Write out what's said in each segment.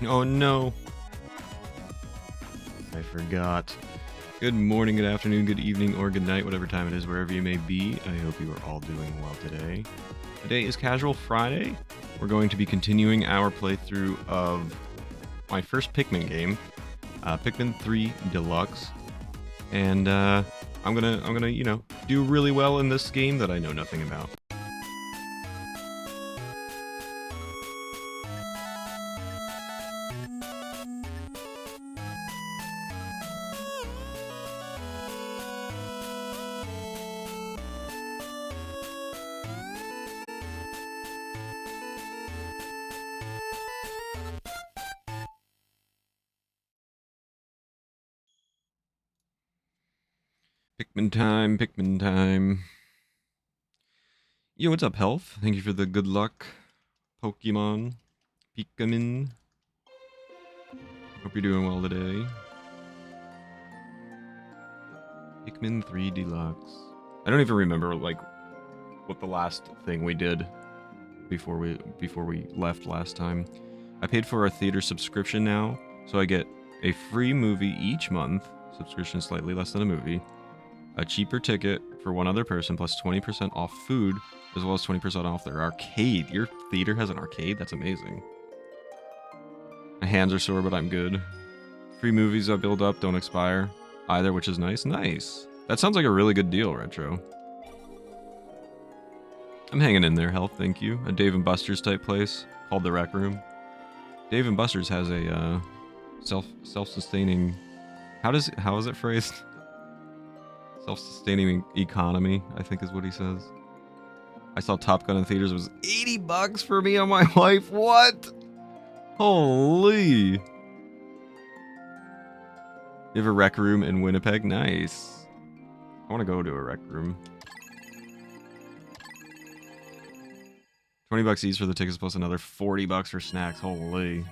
Oh no! I forgot. Good morning, good afternoon, good evening, or good night, whatever time it is, wherever you may be. I hope you are all doing well today. Today is Casual Friday. We're going to be continuing our playthrough of my first Pikmin game, Pikmin 3 Deluxe. And I'm gonna, do really well in this game that I know nothing about. Pikmin time, Pikmin time. Yo, what's up, Health? Thank you for the good luck, Pokemon. Pikmin. Hope you're doing well today. Pikmin 3 Deluxe. I don't even remember, like, what the last thing we did before we left last time. I paid for a theater subscription now, so I get a free movie each month. Subscription is slightly less than a movie. A cheaper ticket for one other person, plus 20% off food, as well as 20% off their arcade. Your theater has an arcade? That's amazing. My hands are sore, but I'm good. Free movies that build up, don't expire either, which is nice. Nice. That sounds like a really good deal, Retro. I'm hanging in there, Health, thank you. A Dave & Buster's type place called the Rec Room. Dave & Buster's has a self-sustaining... How is it phrased? Self-sustaining economy, I think is what he says. I saw Top Gun in theaters. It was $80 for me and my wife. What? Holy. You have a rec room in Winnipeg? Nice. I want to go to a rec room. $20 each for the tickets plus another $40 for snacks. Holy.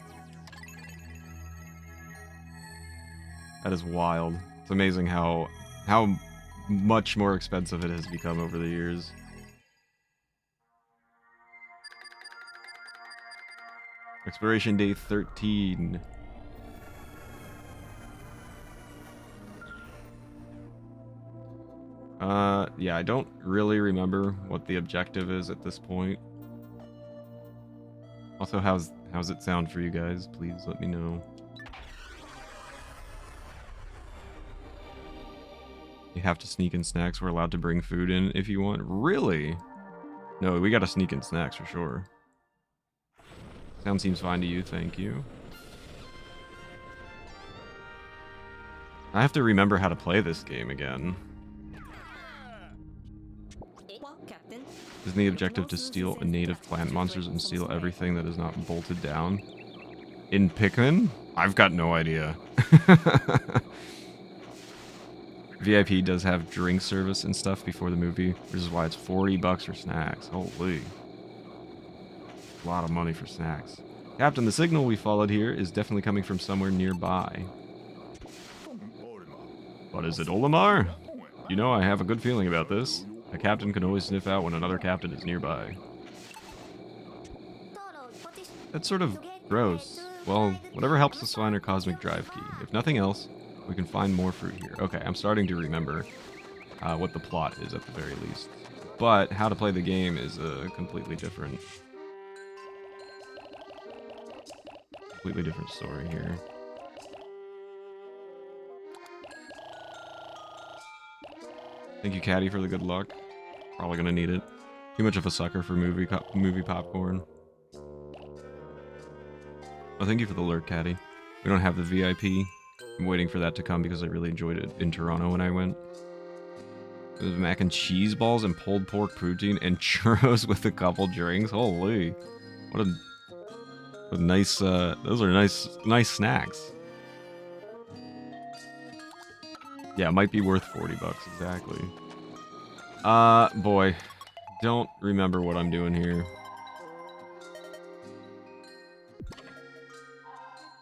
That is wild. It's amazing how much more expensive it has become over the years. Expiration day 13. Yeah, I don't really remember what the objective is at this point. Also, how's it sound for you guys? Please let me know. You have to sneak in snacks. We're allowed to bring food in if you want. Really? No, we gotta sneak in snacks for sure. Sound seems fine to you, thank you. I have to remember how to play this game again. Isn't the objective to steal native plant monsters and steal everything that is not bolted down? In Pikmin? I've got no idea. VIP does have drink service and stuff before the movie, which is why it's $40 for snacks. Holy. A lot of money for snacks. Captain, the signal we followed here is definitely coming from somewhere nearby. What is it, Olimar? You know, I have a good feeling about this. A captain can always sniff out when another captain is nearby. That's sort of gross. Well, whatever helps us find our cosmic drive key. If nothing else, we can find more fruit here. Okay, I'm starting to remember what the plot is at the very least. But how to play the game is completely different story here. Thank you, Caddy, for the good luck. Probably gonna need it. Too much of a sucker for movie popcorn. Oh, thank you for the lurk, Caddy. We don't have the VIP. I'm waiting for that to come because I really enjoyed it in Toronto when I went. There's mac and cheese balls and pulled pork poutine and churros with a couple drinks. Holy. What a nice, those are nice snacks. Yeah, it might be worth $40, exactly. Boy. Don't remember what I'm doing here.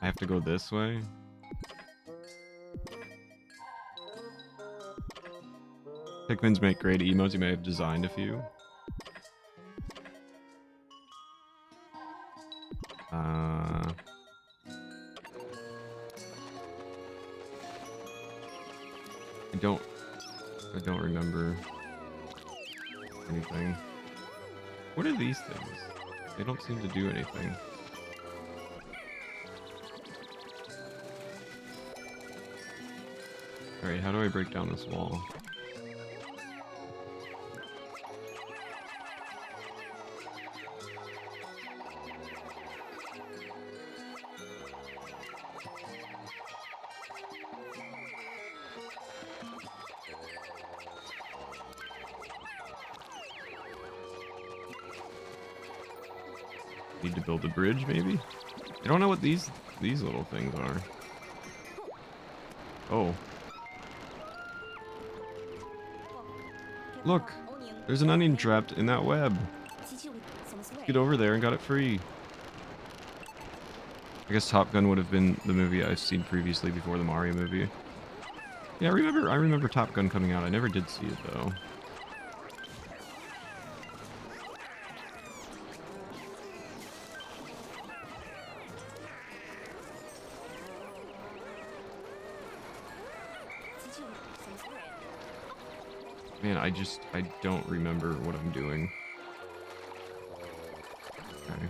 I have to go this way? Pikmins make great emotes. You may have designed a few. I don't remember anything. What are these things? They don't seem to do anything. Alright, how do I break down this wall? Need to build a bridge, maybe? I don't know what these little things are. Oh. Look! There's an onion trapped in that web. Get over there and got it free. I guess Top Gun would have been the movie I've seen previously before the Mario movie. Yeah, I remember Top Gun coming out. I never did see it though. Man, I don't remember what I'm doing. Okay.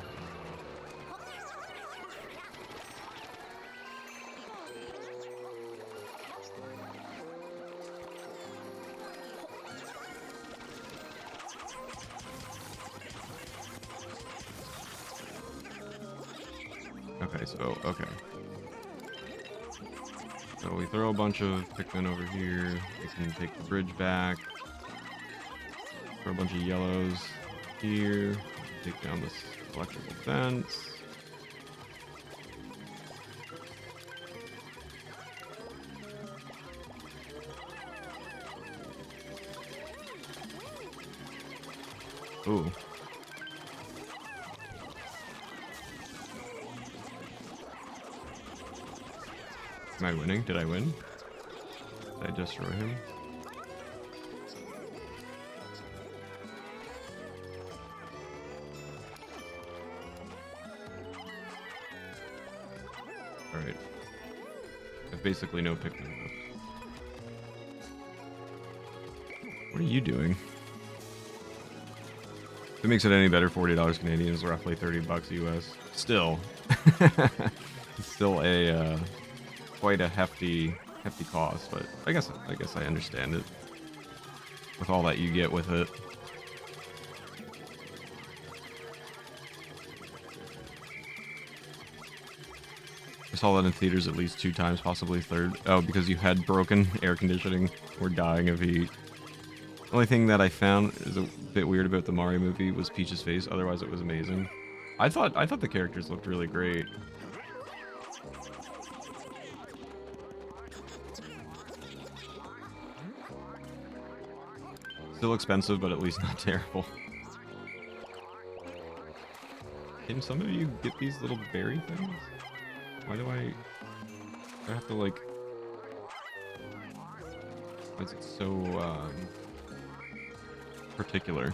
Okay. So we throw a bunch of Pikmin over here. We can take the bridge back. Throw a bunch of yellows here. Take down this electrical fence. Ooh. Am I winning? Did I win? Did I destroy him? Alright. I have basically no Pikmin left. What are you doing? If it makes it any better, $40 Canadian is roughly $30 US. Still. It's still a quite a hefty cost, but I guess I understand it with all that you get with it. I saw that in theaters at least 2 times, possibly 3rd. Oh, because you had broken air conditioning or dying of heat. The only thing that I found is a bit weird about the Mario movie was Peach's face. Otherwise, it was amazing. I thought the characters looked really great. Still expensive, but at least not terrible. Can some of you get these little berry things? Why do I have to, like... Why is it so, particular?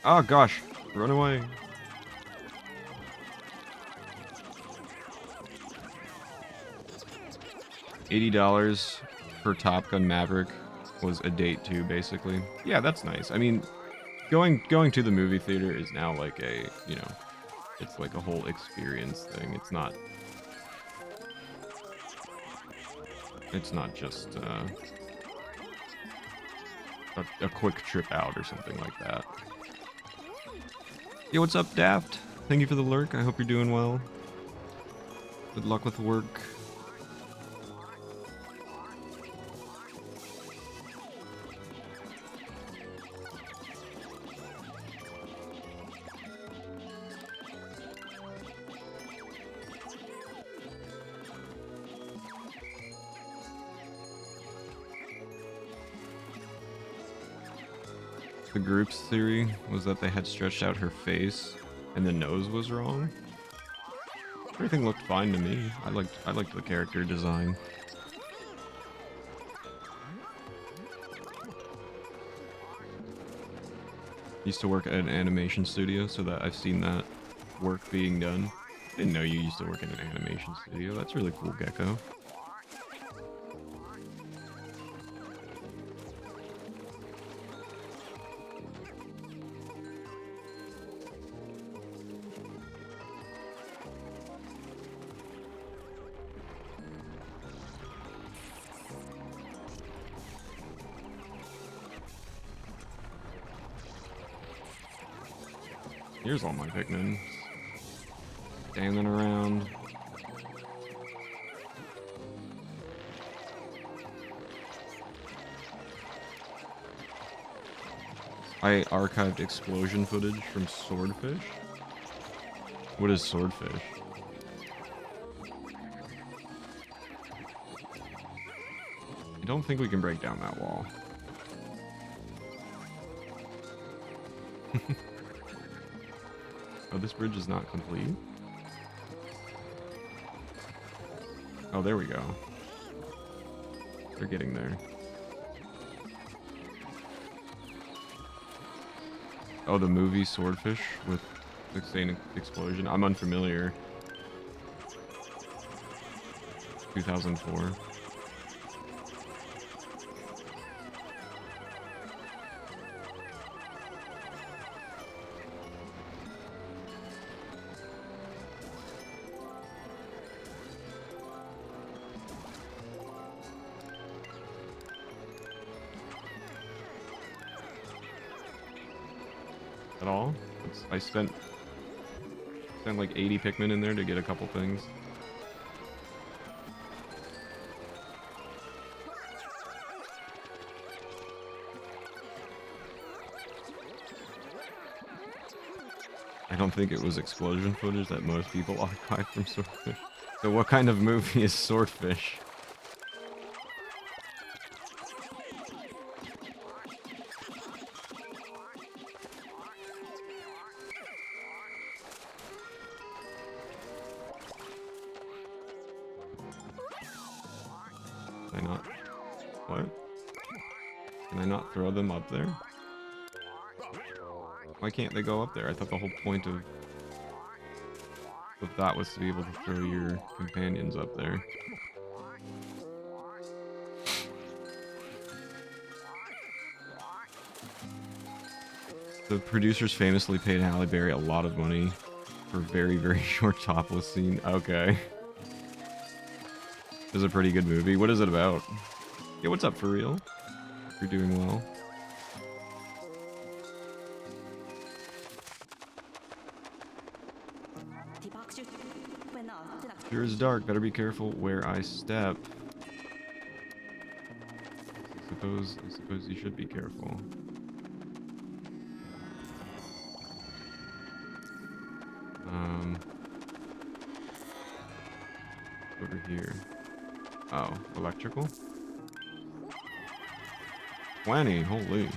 Oh gosh! Run away! $80 for Top Gun Maverick was a date too, basically. Yeah, that's nice. I mean, going to the movie theater is now like a, you know, it's like a whole experience thing. It's not just a quick trip out or something like that. Yo, what's up, Daft? Thank you for the lurk. I hope you're doing well. Good luck with work. The group's theory was that they had stretched out her face and the nose was wrong. Everything looked fine to me. I liked the character design. Used to work at an animation studio, so that I've seen that work being done. Didn't know you used to work in an animation studio. That's really cool, Gecko. Here's all my Pikmin. Standing around. I archived explosion footage from Swordfish. What is Swordfish? I don't think we can break down that wall. Oh, this bridge is not complete? Oh, there we go. They're getting there. Oh, the movie Swordfish with the explosion. I'm unfamiliar. 2004. At all? I spent like 80 Pikmin in there to get a couple things. I don't think it was explosion footage that most people archive from Swordfish. So what kind of movie is Swordfish? Can I not? What? Can I not throw them up there? Why can't they go up there? I thought the whole point of that was to be able to throw your companions up there. The producers famously paid Halle Berry a lot of money for a very, very short topless scene. Okay. It was a pretty good movie. What is it about? Yeah, what's up, for real? You're doing well. Sure is dark. Better be careful where I step. I suppose you should be careful. Over here. Oh, electrical? 20, holy.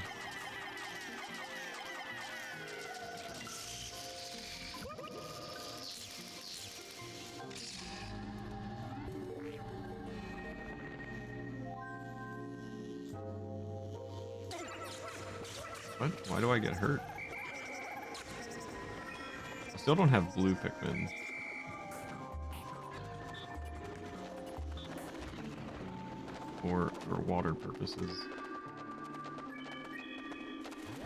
What? Why do I get hurt? I still don't have blue Pikmin. For water purposes.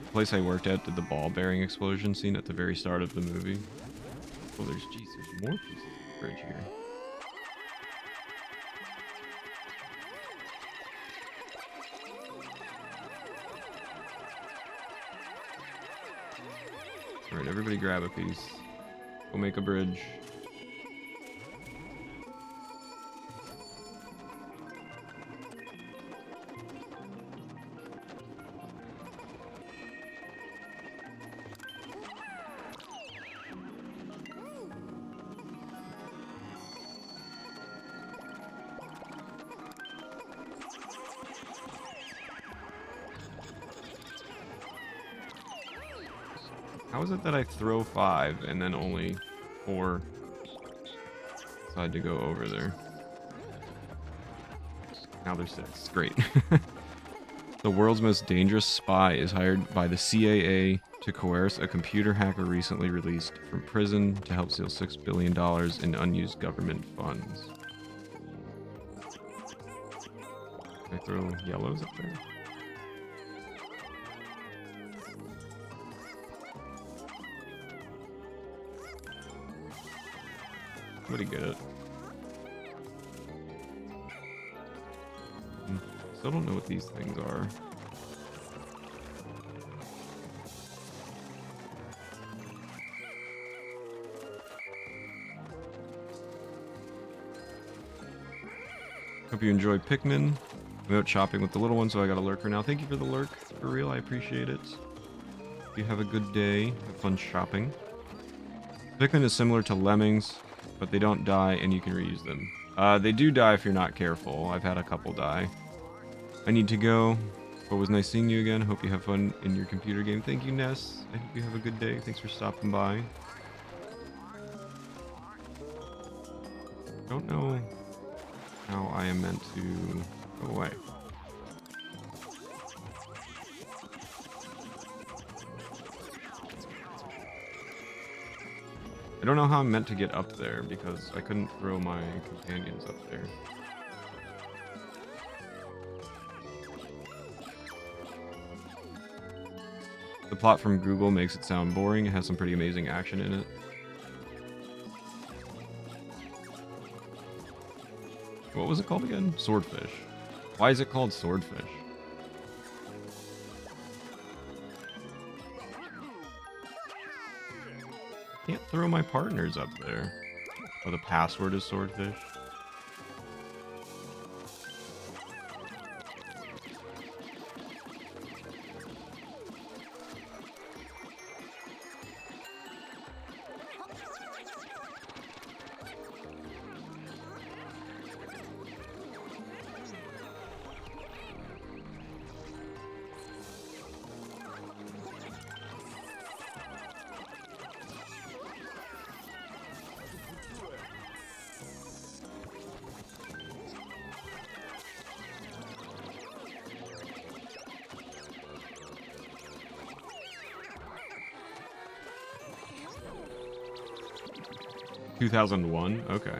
The place I worked at did the ball bearing explosion scene at the very start of the movie. Oh, there's more pieces of the bridge here. Alright, everybody grab a piece. We'll make a bridge. How is it that I throw 5 and then only 4 decide to go over there? Now there's 6. Great. The world's most dangerous spy is hired by the CAA to coerce a computer hacker recently released from prison to help steal $6 billion in unused government funds. Can I throw yellows up there? Somebody get it. Still don't know what these things are. Hope you enjoy Pikmin. I'm out shopping with the little one, so I got a lurker now. Thank you for the lurk. For real, I appreciate it. You have a good day. Have fun shopping. Pikmin is similar to lemmings, but they don't die and you can reuse them. They do die if you're not careful. I've had a couple die. I need to go. But it was nice seeing you again. Hope you have fun in your computer game. Thank you, Ness. I hope you have a good day. Thanks for stopping by. Don't know how I am meant to go away. I don't know how I'm meant to get up there because I couldn't throw my companions up there. The plot from Google makes it sound boring. It has some pretty amazing action in it. What was it called again? Swordfish. Why is it called Swordfish? Can't throw my partners up there. Oh, the password is Swordfish. $2001? Okay.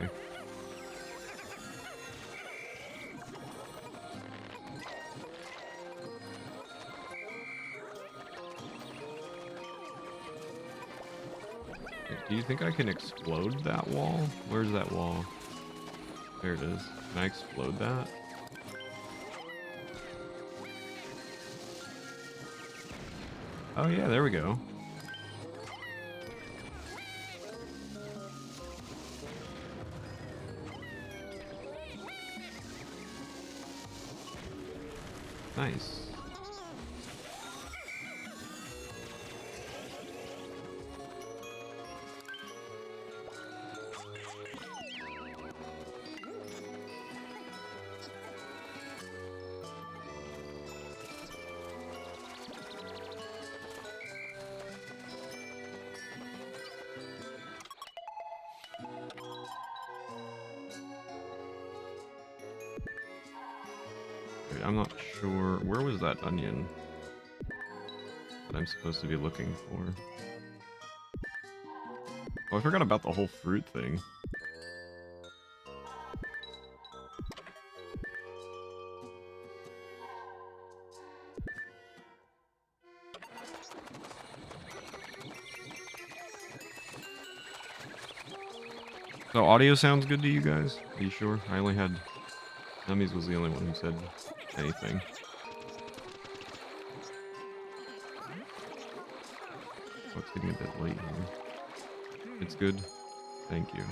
Do you think I can explode that wall? Where's that wall? There it is. Can I explode that? Oh yeah, there we go. Nice. Wait, I'm not sure. Where was that onion that I'm supposed to be looking for? Oh, I forgot about the whole fruit thing. So audio sounds good to you guys? Are you sure? I only had... Nummies was the only one who said anything. Oh, it's getting a bit late here. It's good. Thank you.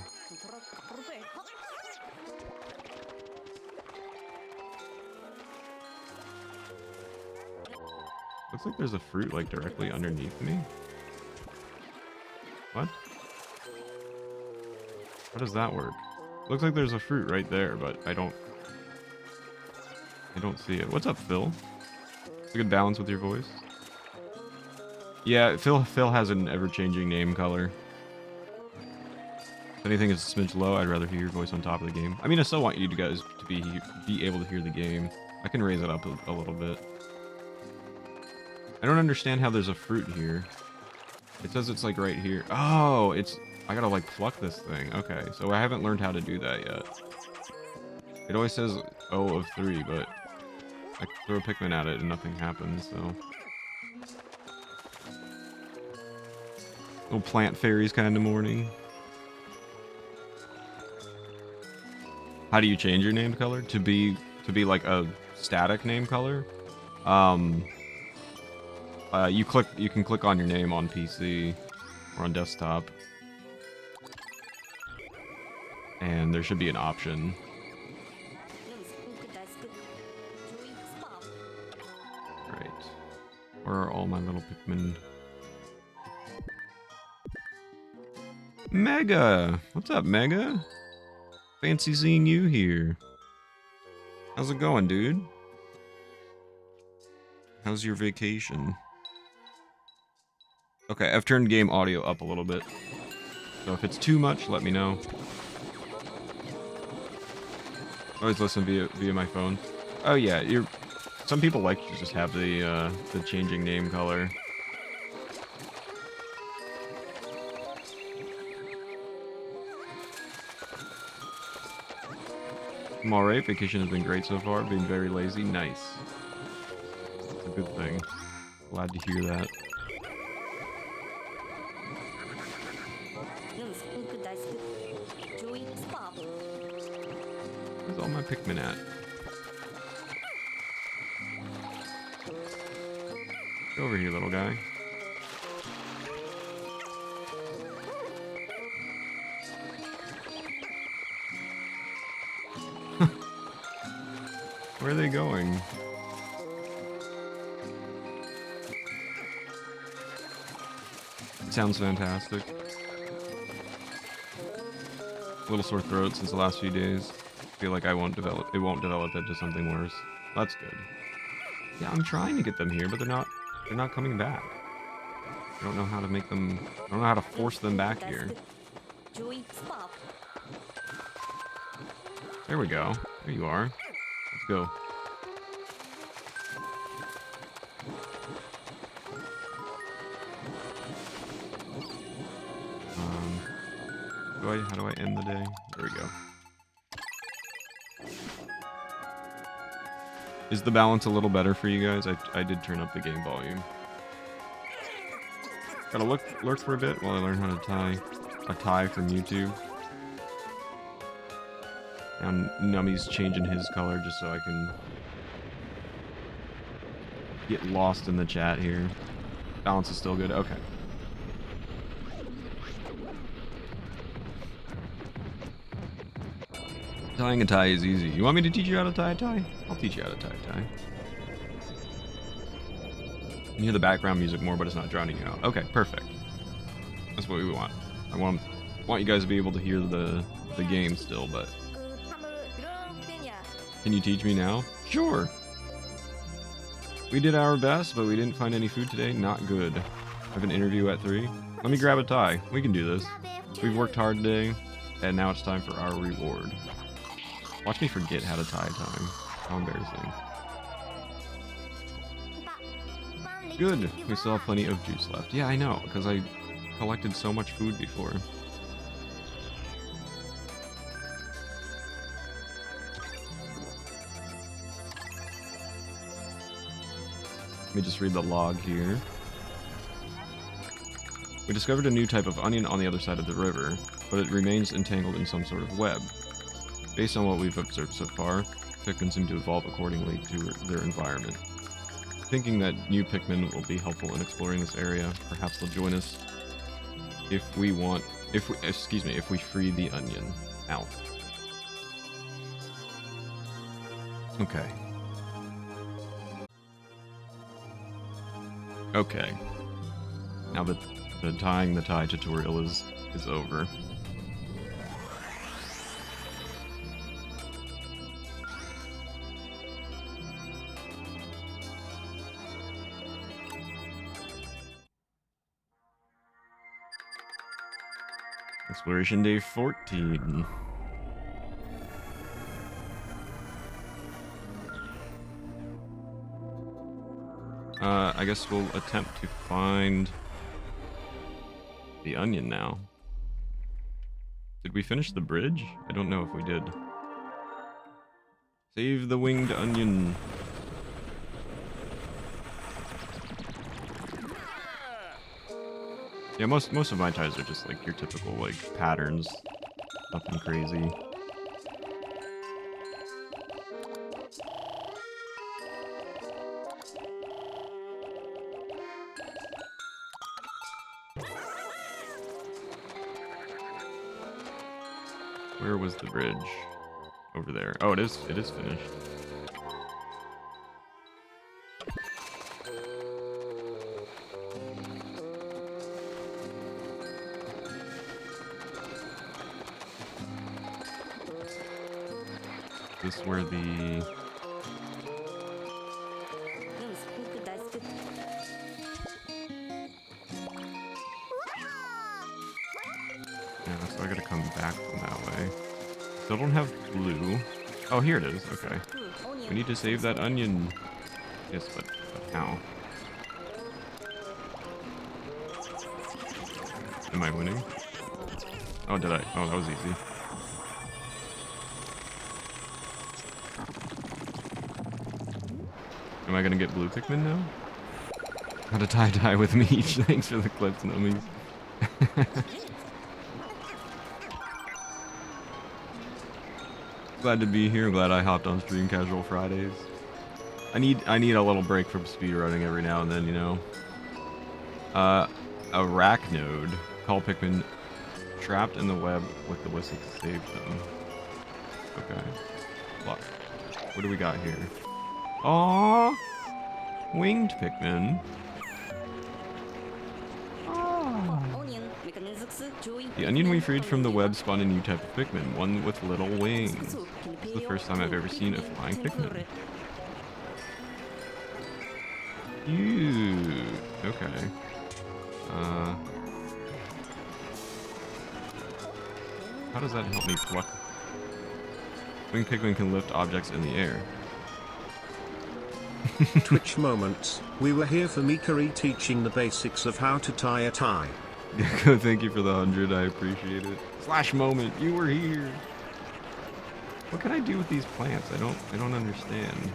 Looks like there's a fruit like directly underneath me. What? How does that work? Looks like there's a fruit right there, but I don't see it. What's up, Phil? It's a good balance with your voice. Yeah, Phil has an ever-changing name color. If anything is a smidge low, I'd rather hear your voice on top of the game. I mean, I still want you guys to be able to hear the game. I can raise it up a little bit. I don't understand how there's a fruit here. It says it's like right here. Oh, it's... I gotta like pluck this thing. Okay, so I haven't learned how to do that yet. It always says 0 of 3, but I throw a Pikmin at it and nothing happens, so... Little plant fairies kind of morning. How do you change your name color? To be like a static name color? You can click on your name on PC or on desktop. And there should be an option. Where are all my little Pikmin? Mega! What's up, Mega? Fancy seeing you here. How's it going, dude? How's your vacation? Okay, I've turned game audio up a little bit. So if it's too much, let me know. I always listen via my phone. Oh yeah, some people like to just have the changing name color. I'm alright, vacation has been great so far, being very lazy, nice. That's a good thing. Glad to hear that. Where's all my Pikmin at? Get over here, little guy. Where are they going? It sounds fantastic. A little sore throat since the last few days. Feel like it won't develop into something worse. That's good. Yeah, I'm trying to get them here, but they're not coming back. I don't know how to make them, I don't know how to force them back here. There we go. There you are. Let's go. How do I end the day? There we go. Is the balance a little better for you guys? I did turn up the game volume. Gotta lurk for a bit while I learn how to tie a tie from YouTube. And Nummy's changing his color just so I can get lost in the chat here. Balance is still good. Okay. Tying a tie is easy. You want me to teach you how to tie a tie? I'll teach you how to tie a tie. You hear the background music more, but it's not drowning you out. Okay, perfect. That's what we want. I want you guys to be able to hear the game still, but... Can you teach me now? Sure! We did our best, but we didn't find any food today. Not good. I have an interview at 3. Let me grab a tie. We can do this. We've worked hard today, and now it's time for our reward. Watch me forget how to tie time. How embarrassing. Good. We still have plenty of juice left. Yeah, I know, because I collected so much food before. Let me just read the log here. We discovered a new type of onion on the other side of the river, but it remains entangled in some sort of web. Based on what we've observed so far, Pikmin seem to evolve accordingly to their environment. Thinking that new Pikmin will be helpful in exploring this area, perhaps they'll join us if we free the onion out. Okay. Okay. Now that the tying the tie tutorial is over. Exploration day 14. I guess we'll attempt to find the onion now. Did we finish the bridge? I don't know if we did. Save the winged onion. Yeah, most of my ties are just like your typical like patterns. Nothing crazy. Where was the bridge? Over there. Oh, it is finished. this where the... Yeah, so I gotta come back from that way. Still don't have blue. Oh, here it is. Okay. We need to save that onion. Yes, but how? Am I winning? Oh, did I? Oh, that was easy. Am I gonna get blue Pikmin now? How to tie-dye with me. Thanks for the clips, nummies. Glad to be here. Glad I hopped on stream casual Fridays. I need a little break from speedrunning every now and then, you know. Arachnode. Call Pikmin trapped in the web with the whistle to save them. Okay. Look. What do we got here? Aww! Winged Pikmin. The onion we freed from the web spawned a new type of Pikmin, one with little wings. This is the first time I've ever seen a flying Pikmin. Cute. Okay. How does that help me pluck? Winged Pikmin can lift objects in the air. Twitch moments. We were here for Mikari teaching the basics of how to tie a tie. Thank you for the 100, I appreciate it. Slash moment, you were here. What can I do with these plants? I don't understand.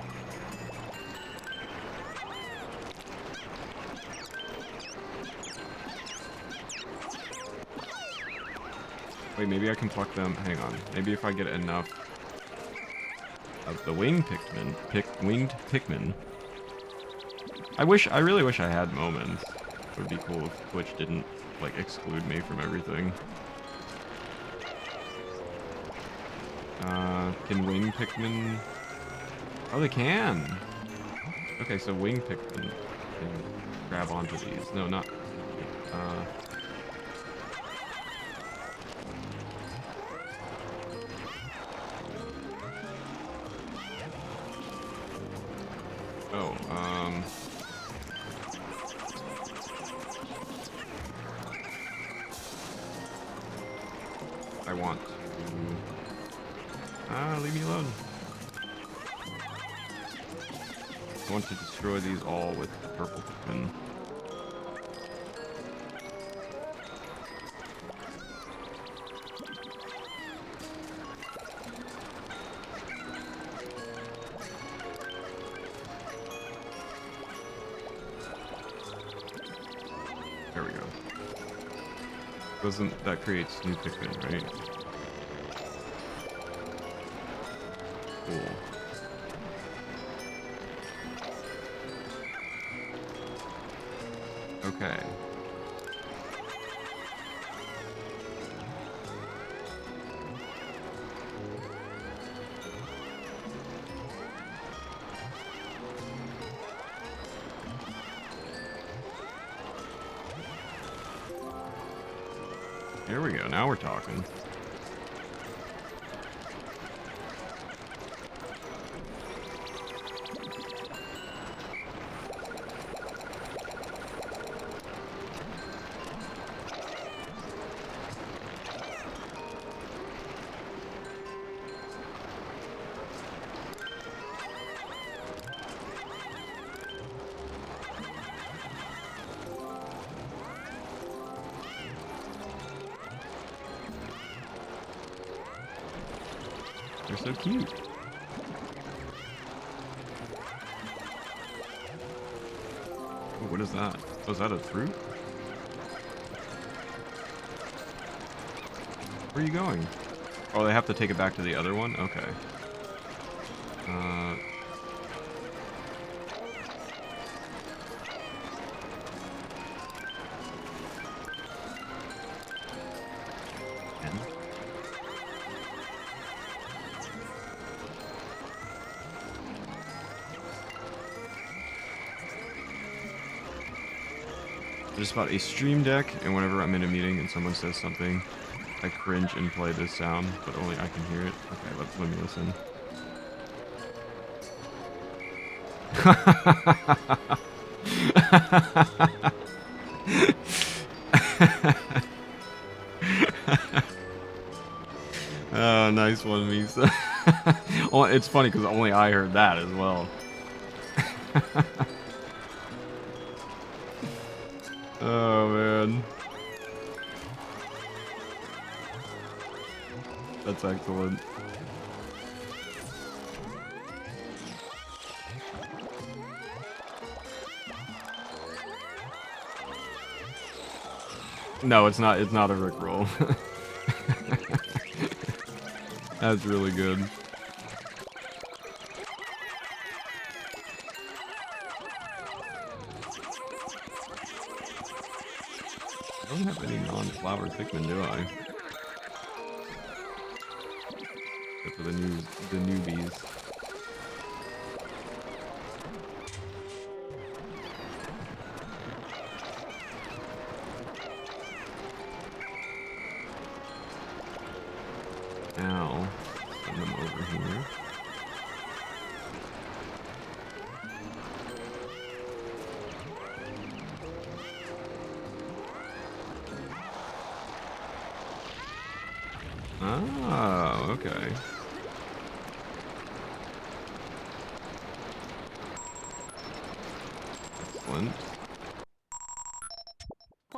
Wait, maybe I can pluck them. Hang on. Maybe if I get enough of the winged Pikmin. I really wish I had moments. It would be cool if Twitch didn't like exclude me from everything. Can winged Pikmin? Oh, they can. Okay, so winged Pikmin can grab onto these. No, not. I want to... leave me alone. I want to destroy these all with the purple Pikmin. There we go. That creates new Pikmin, right? Cool. Okay. Here we go. Now we're talking. They're so cute. Oh, what is that? Oh, is that a fruit? Where are you going? Oh, they have to take it back to the other one? Okay. I just bought a stream deck, and whenever I'm in a meeting and someone says something, I cringe and play this sound, but only I can hear it. Okay, let me listen. Oh, nice one, Misa. Oh, it's funny because only I heard that as well. Oh, man. That's excellent. No, it's not a Rickroll. That's really good. I don't have any non-flower Pikmin, do I? Except for the newbies. Now, send them over here. Oh, okay. Excellent.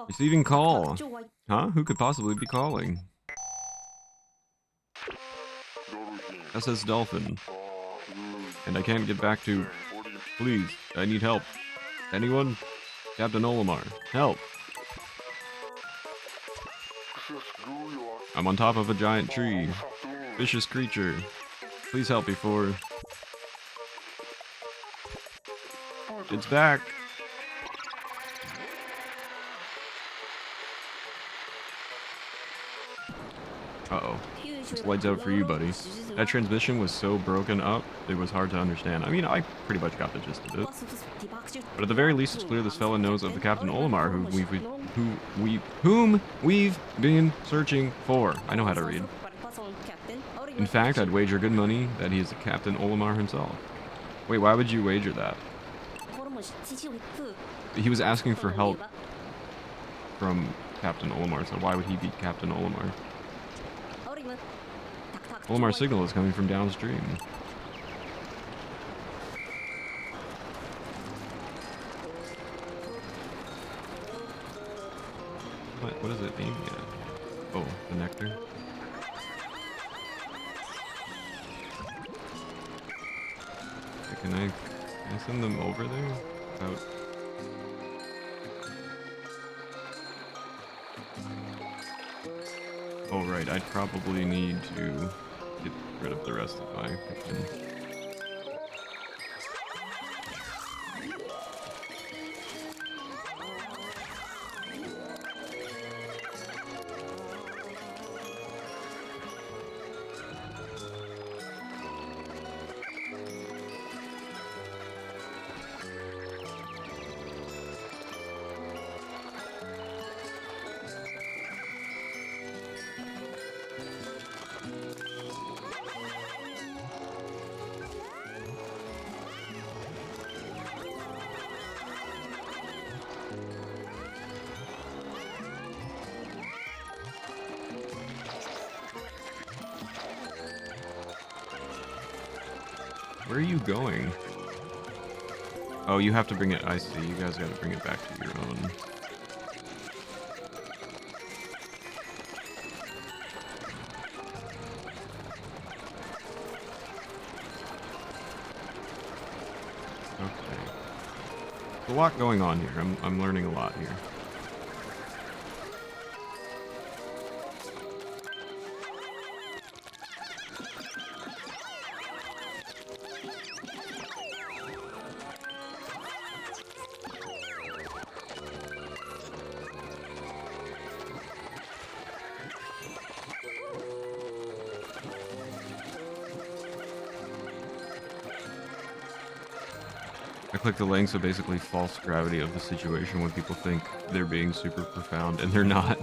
Receiving call. Huh? Who could possibly be calling? SS Dolphin. And I can't get back to... Please, I need help. Anyone? Captain Olimar, help! I'm on top of a giant tree. Vicious creature. Please help before... It's back! Uh-oh. This lights out for you, buddy. That transmission was so broken up, it was hard to understand. I mean, I pretty much got the gist of it. But at the very least, it's clear this fella knows of the Captain Olimar whom we've been searching for. I know how to read. In fact, I'd wager good money that he is the Captain Olimar himself. Wait, why would you wager that? He was asking for help from Captain Olimar, so why would he be Captain Olimar? Olimar's signal is coming from downstream. What does it mean yet? Oh, the nectar. Can I send them over there? Without... Oh right, I'd probably need to get rid of the rest of my Pikmin. Where are you going? Oh, you have to bring it. I see. You guys got to bring it back to your own. Okay. There's a lot going on here. I'm learning a lot here. I click the link, so basically false gravity of the situation when people think they're being super profound and they're not.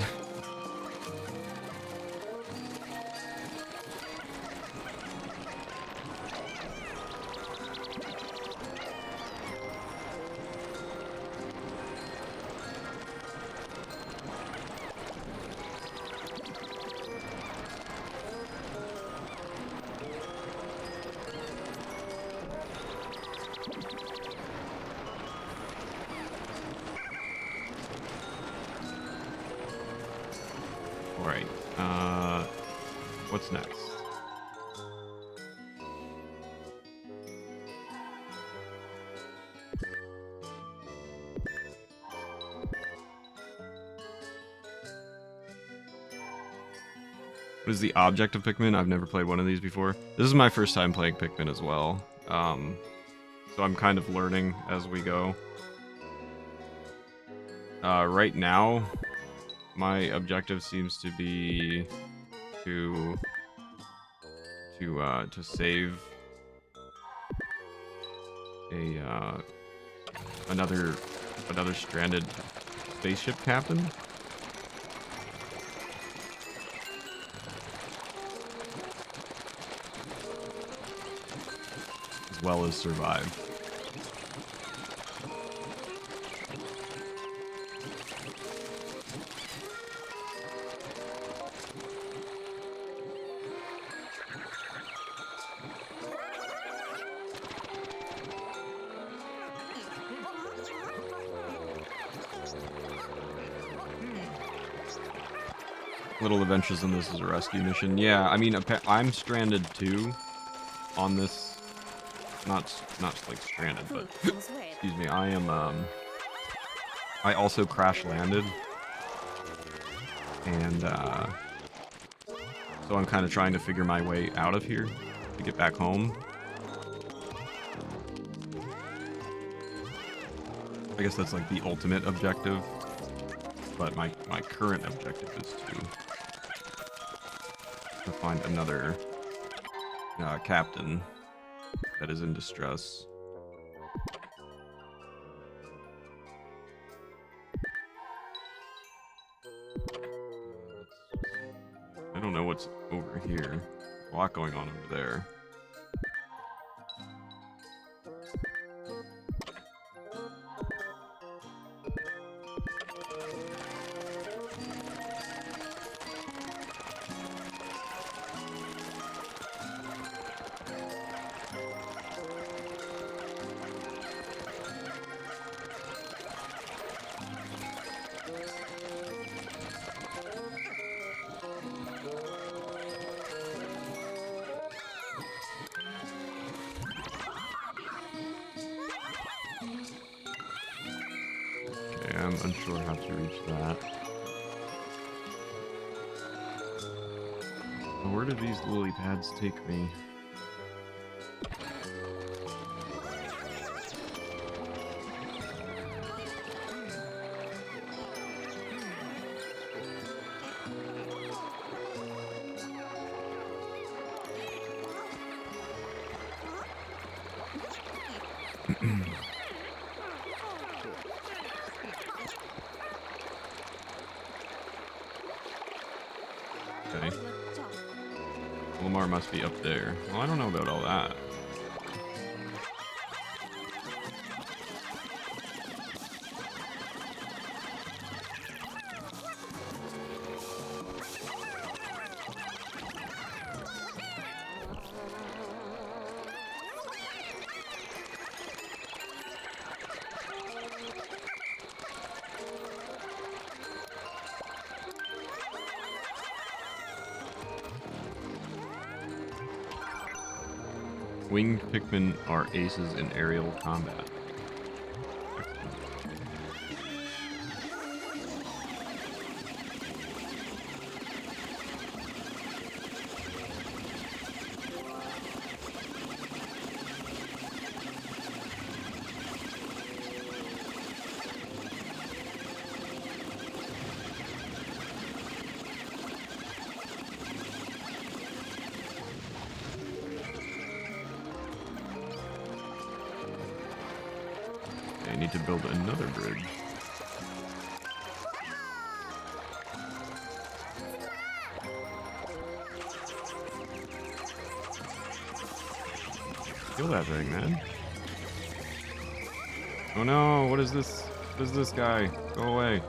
What's next? What is the object of Pikmin? I've never played one of these before. This is my first time playing Pikmin as well. So I'm kind of learning as we go. Right now, my objective seems to be to save another stranded spaceship captain. As well as survive. Little adventures in this is a rescue mission. Yeah, I mean, I'm stranded too on this. Not like stranded, but excuse me. I am. I also crash landed, and so I'm kind of trying to figure my way out of here to get back home. I guess that's like the ultimate objective, but my current objective is to find another captain that is in distress. I don't know what's over here. A lot going on over there. I'm unsure how to reach that. Where do these lily pads take me? Okay. Lamar must be up there. Well, I don't know about all that. Winged Pikmin are aces in aerial combat. I need to build another bridge. Kill that thing, man. Oh no, what is this? What is this guy? Go away.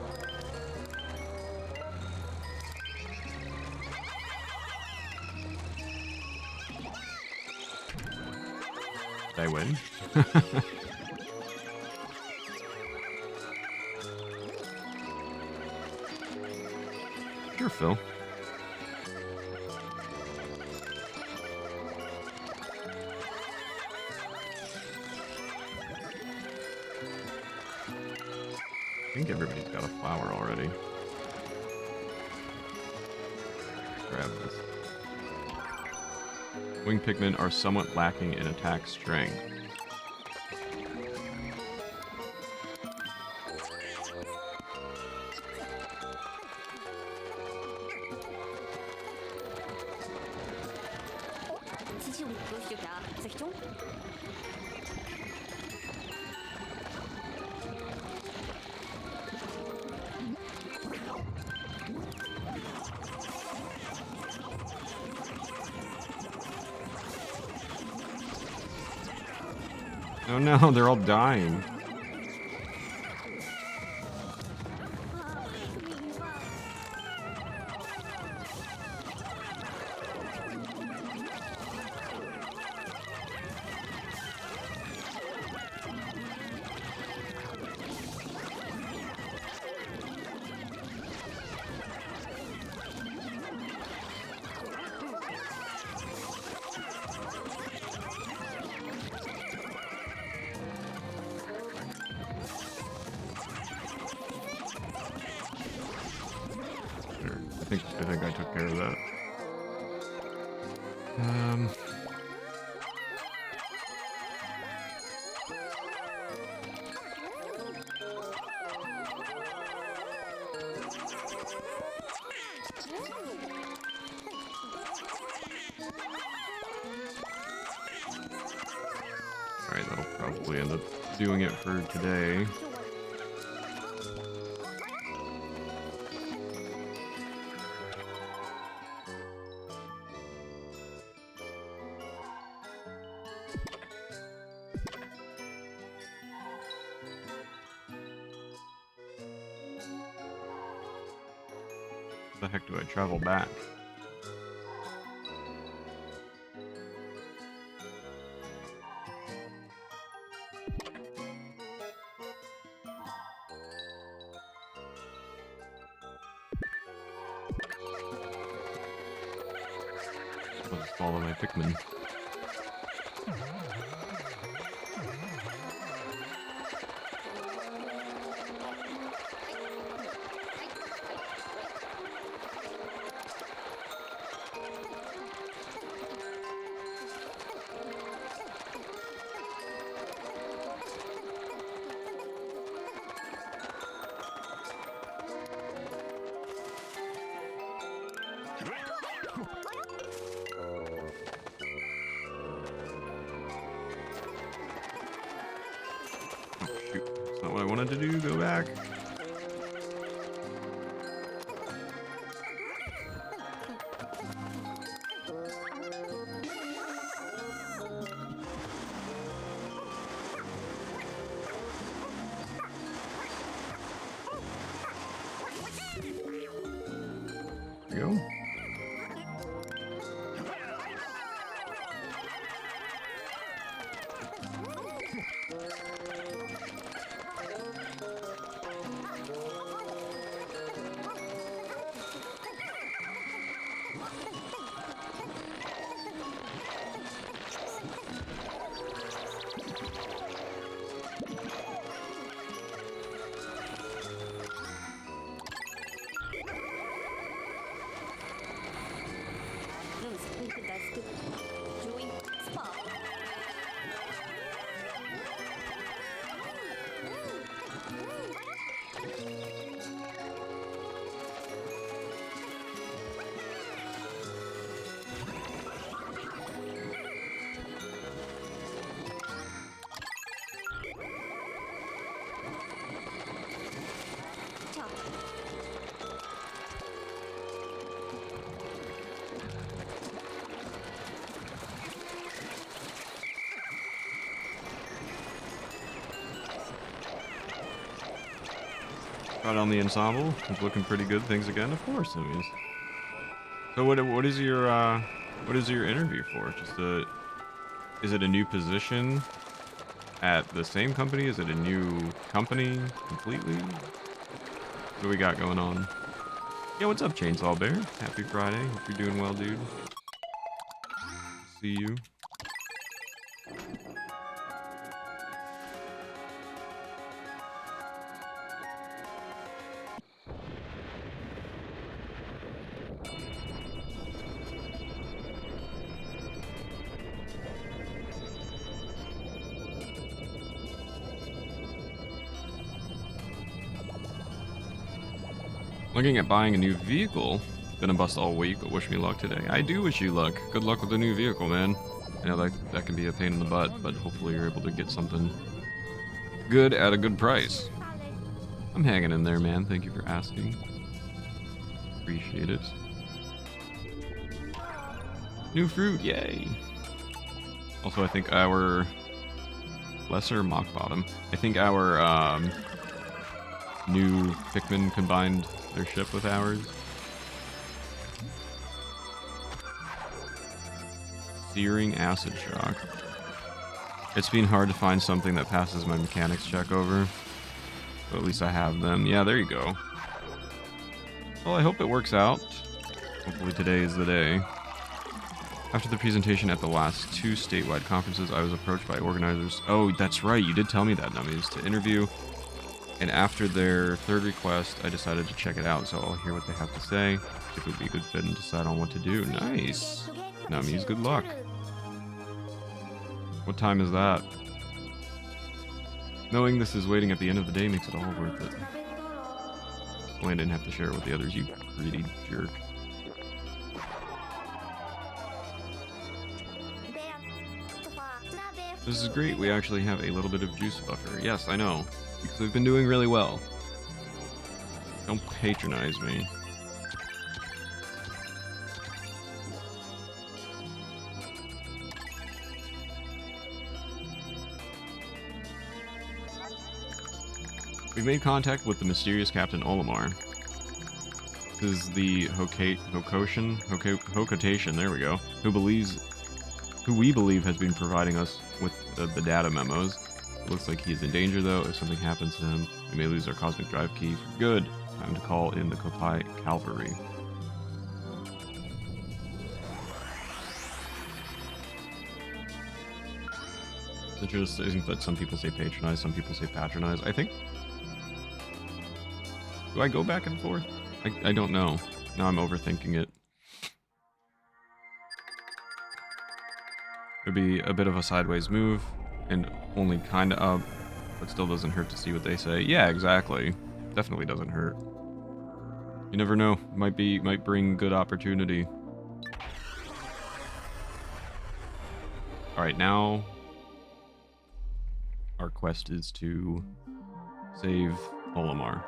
Did I win? Sure, Phil. think everybody's got a flower already. Grab this. Wing Pikmin are somewhat lacking in attack strength. Oh no, they're all dying. I think I took care of that. Alright, that'll probably end up doing it for today. The heck do I travel back? I'll just follow my Pikmin. Shoot, that's not what I wanted to do. Go back. There we go. Right on the ensemble. It's looking pretty good. Things again, of course. I mean, so what is your interview for? Is it a new position at the same company? Is it a new company completely? What do we got going on? Yeah, what's up, Chainsaw Bear? Happy Friday. Hope you're doing well, dude. See you. Looking at buying a new vehicle. Been a bust all week, but wish me luck today. I do wish you luck. Good luck with the new vehicle, man. I know that can be a pain in the butt, but hopefully you're able to get something good at a good price. I'm hanging in there, man. Thank you for asking. Appreciate it. New fruit, yay! Also, I think our lesser mock bottom. I think our new Pikmin combined their ship with ours. Searing acid shock. It's been hard to find something that passes my mechanics check over. But at least I have them. Yeah, there you go. Well, I hope it works out. Hopefully today is the day. After the presentation at the last 2 statewide conferences, I was approached by organizers. Oh, that's right, you did tell me that, Nummies, to interview. And after their 3rd request, I decided to check it out, so I'll hear what they have to say. See if it would be a good fit and decide on what to do. Nice! Nummies, good luck. What time is that? Knowing this is waiting at the end of the day makes it all worth it. Only I didn't have to share it with the others, you greedy jerk. This is great, we actually have a little bit of juice buffer. Yes, I know, because we've been doing really well. Don't patronize me. We've made contact with the mysterious Captain Olimar. This is the Hokotation, there we go, who we believe has been providing us with the data memos. It looks like he's in danger though. If something happens to him, we may lose our cosmic drive key for good. Time to call in the Kopai Cavalry. It's interesting that some people say patronize, some people say patronize. I think... Do I go back and forth? I don't know. Now I'm overthinking it. It'd be a bit of a sideways move, and only kinda up, but still doesn't hurt to see what they say. Yeah, exactly. Definitely doesn't hurt. You never know. Might bring good opportunity. Alright, now our quest is to save Olimar.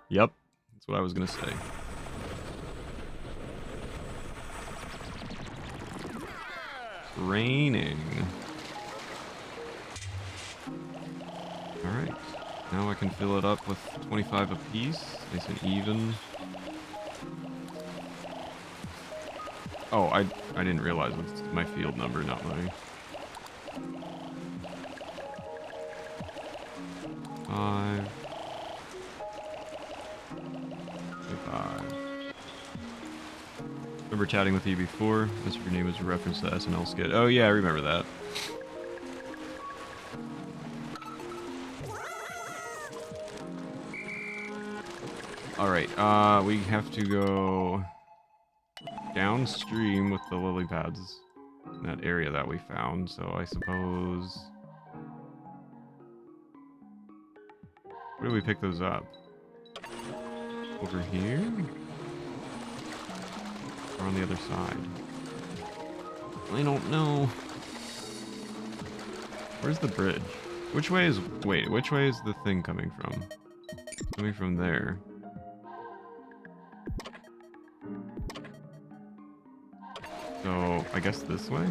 Yep, that's what I was gonna say. It's raining. Alright, now I can fill it up with 25 apiece, nice and even. Oh, I didn't realize it's my field number, not my... 5. 5. Remember chatting with you before? That's your name was a reference to the SNL skit. Oh yeah, I remember that. Alright, we have to go downstream with the lily pads in that area that we found, so I suppose... Where do we pick those up? Over here? Or on the other side? I don't know. Where's the bridge? Which way is... Wait, which way is the thing coming from? Coming from there. So, I guess this way?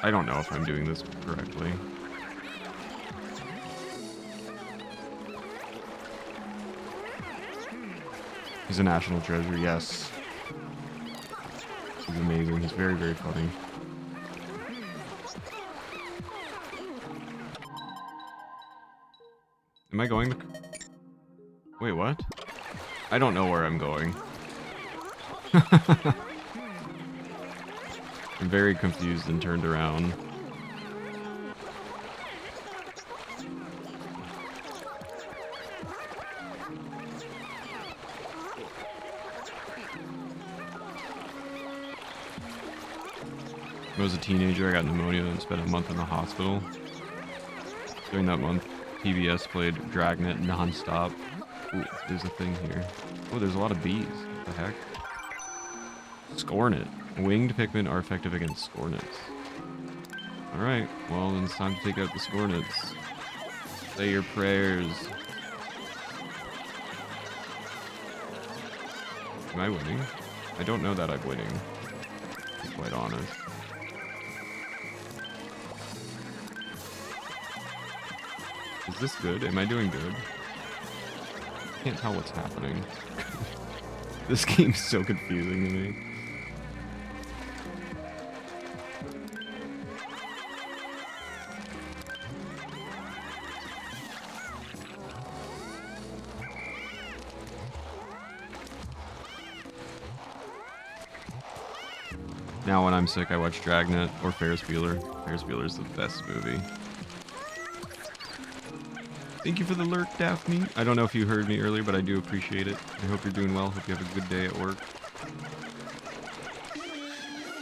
I don't know if I'm doing this correctly. He's a national treasure, yes. He's amazing. He's very, very funny. Am I going to... Wait, what? I don't know where I'm going. I'm very confused and turned around. When I was a teenager, I got pneumonia and spent a month in the hospital. During that month, PBS played Dragnet non-stop. Ooh, there's a thing here. Oh, there's a lot of bees. What the heck? Scornet. Winged Pikmin are effective against Scornets. Alright, well then it's time to take out the Scornets. Say your prayers. Am I winning? I don't know that I'm winning, to be quite honest. Is this good? Am I doing good? I can't tell what's happening. This game's so confusing to me. Now when I'm sick, I watch Dragnet or Ferris Bueller. Ferris Bueller's the best movie. Thank you for the lurk, Daphne. I don't know if you heard me earlier, but I do appreciate it. I hope you're doing well. Hope you have a good day at work.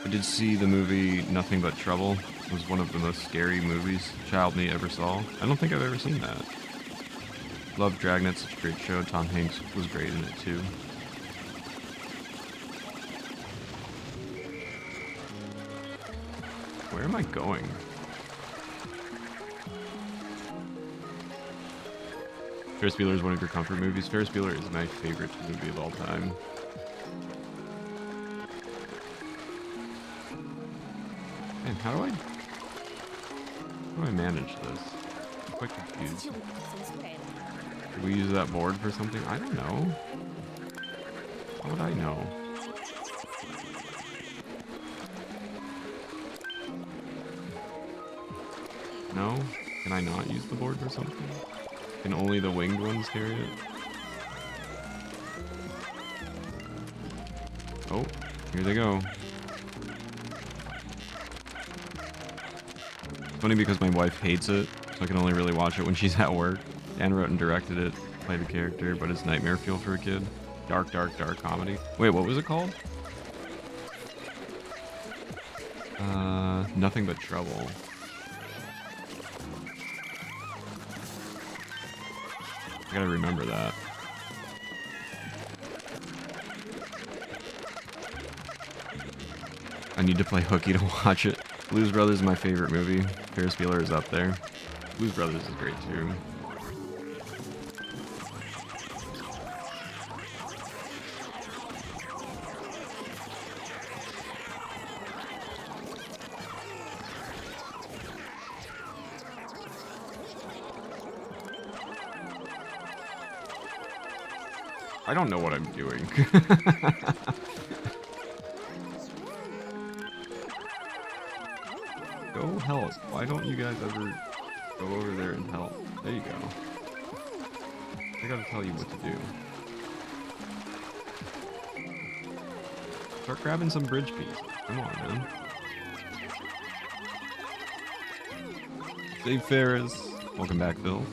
I did see the movie Nothing But Trouble. It was one of the most scary movies child me ever saw. I don't think I've ever seen that. Love Dragnet, such a great show. Tom Hanks was great in it too. Where am I going? Ferris Bueller is one of your comfort movies. Ferris Bueller is my favorite movie of all time. Man, how do I manage this? I'm quite confused. Did we use that board for something? I don't know. How would I know? No? Can I not use the board for something? Can only the winged ones carry it? Oh, here they go. Funny because my wife hates it, so I can only really watch it when she's at work. Dan wrote and directed it, played the character, but it's nightmare fuel for a kid. Dark, dark, dark comedy. Wait, what was it called? Nothing But Trouble. I gotta remember that. I need to play hooky to watch it. Blues Brothers is my favorite movie. Ferris Bueller is up there. Blues Brothers is great too. I don't know what I'm doing. Go help. Why don't you guys ever go over there and help? There you go. I gotta tell you what to do. Start grabbing some bridge pieces. Come on, man. Save Ferris. Welcome back, Bill.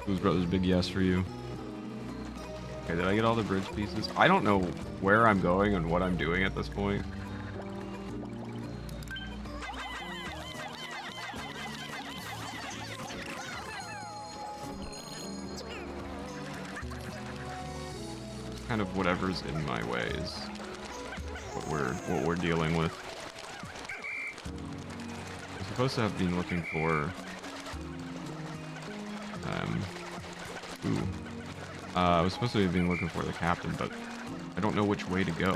Blues Brothers, big yes for you. Okay, did I get all the bridge pieces? I don't know where I'm going and what I'm doing at this point. Kind of whatever's in my way is what we're dealing with. I'm supposed to have been looking for I was supposed to have been looking for the captain, but I don't know which way to go.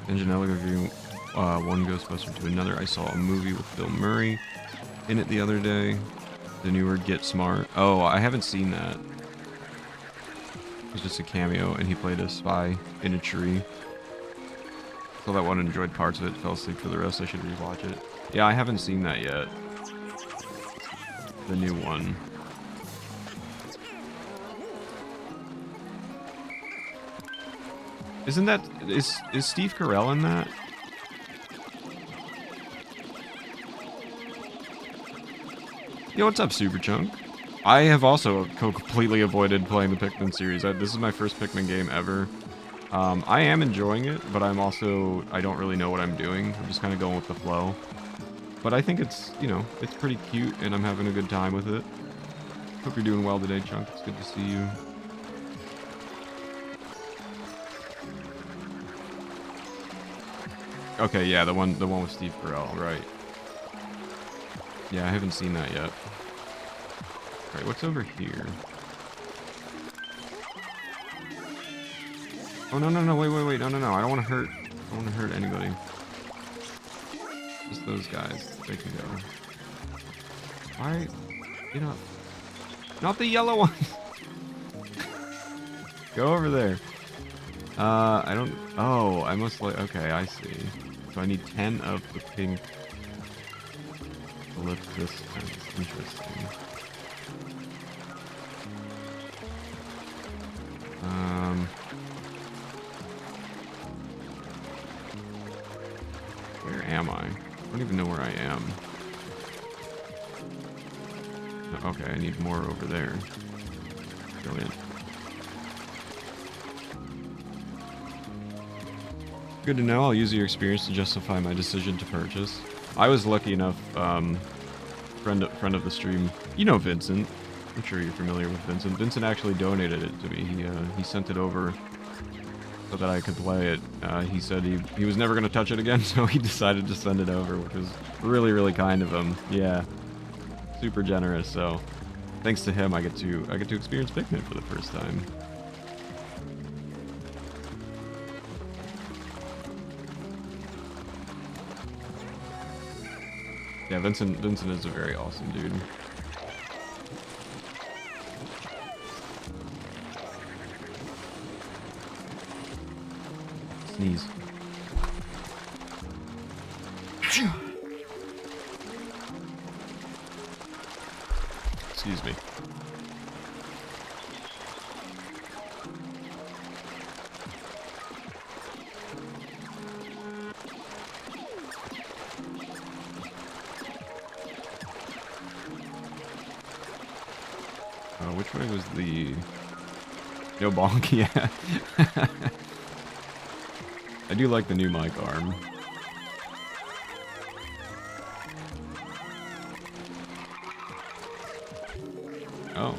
Anjanella reviewing one Ghostbuster to another. I saw a movie with Bill Murray in it the other day. The newer Get Smart. Oh, I haven't seen that. It was just a cameo, and he played a spy in a tree. Saw that one and enjoyed parts of it. Fell asleep for the rest. I should rewatch it. Yeah, I haven't seen that yet. The new one. Isn't that... Is Steve Carell in that? Yo, what's up, Super Chunk? I have also completely avoided playing the Pikmin series. This is my first Pikmin game ever. I am enjoying it, but I don't really know what I'm doing. I'm just kind of going with the flow. But I think it's, it's pretty cute, and I'm having a good time with it. Hope you're doing well today, Chunk. It's good to see you. Okay, yeah, the one with Steve Carell, right. Yeah, I haven't seen that yet. Alright, what's over here? Oh, no, wait, no, I don't want to hurt anybody. Just those guys, they can go. Why? Get up. Not the yellow one! Go over there. I don't... Oh, I must like... Okay, I see. So I need 10 of the pink to lift this fence. Interesting. Where am I? I don't even know where I am. Okay, I need more over there. Brilliant. Good to know. I'll use your experience to justify my decision to purchase. I was lucky enough, friend of the stream. You know Vincent. I'm sure you're familiar with Vincent. Vincent actually donated it to me. He sent it over so that I could play it. He said he was never going to touch it again, so he decided to send it over, which was really, really kind of him. Yeah. Super generous, so thanks to him I get to experience Pikmin for the first time. Yeah, Vincent is a very awesome dude. Sneeze. Excuse me. Which way was the... No bonk, yeah. I do like the new mic arm. Oh.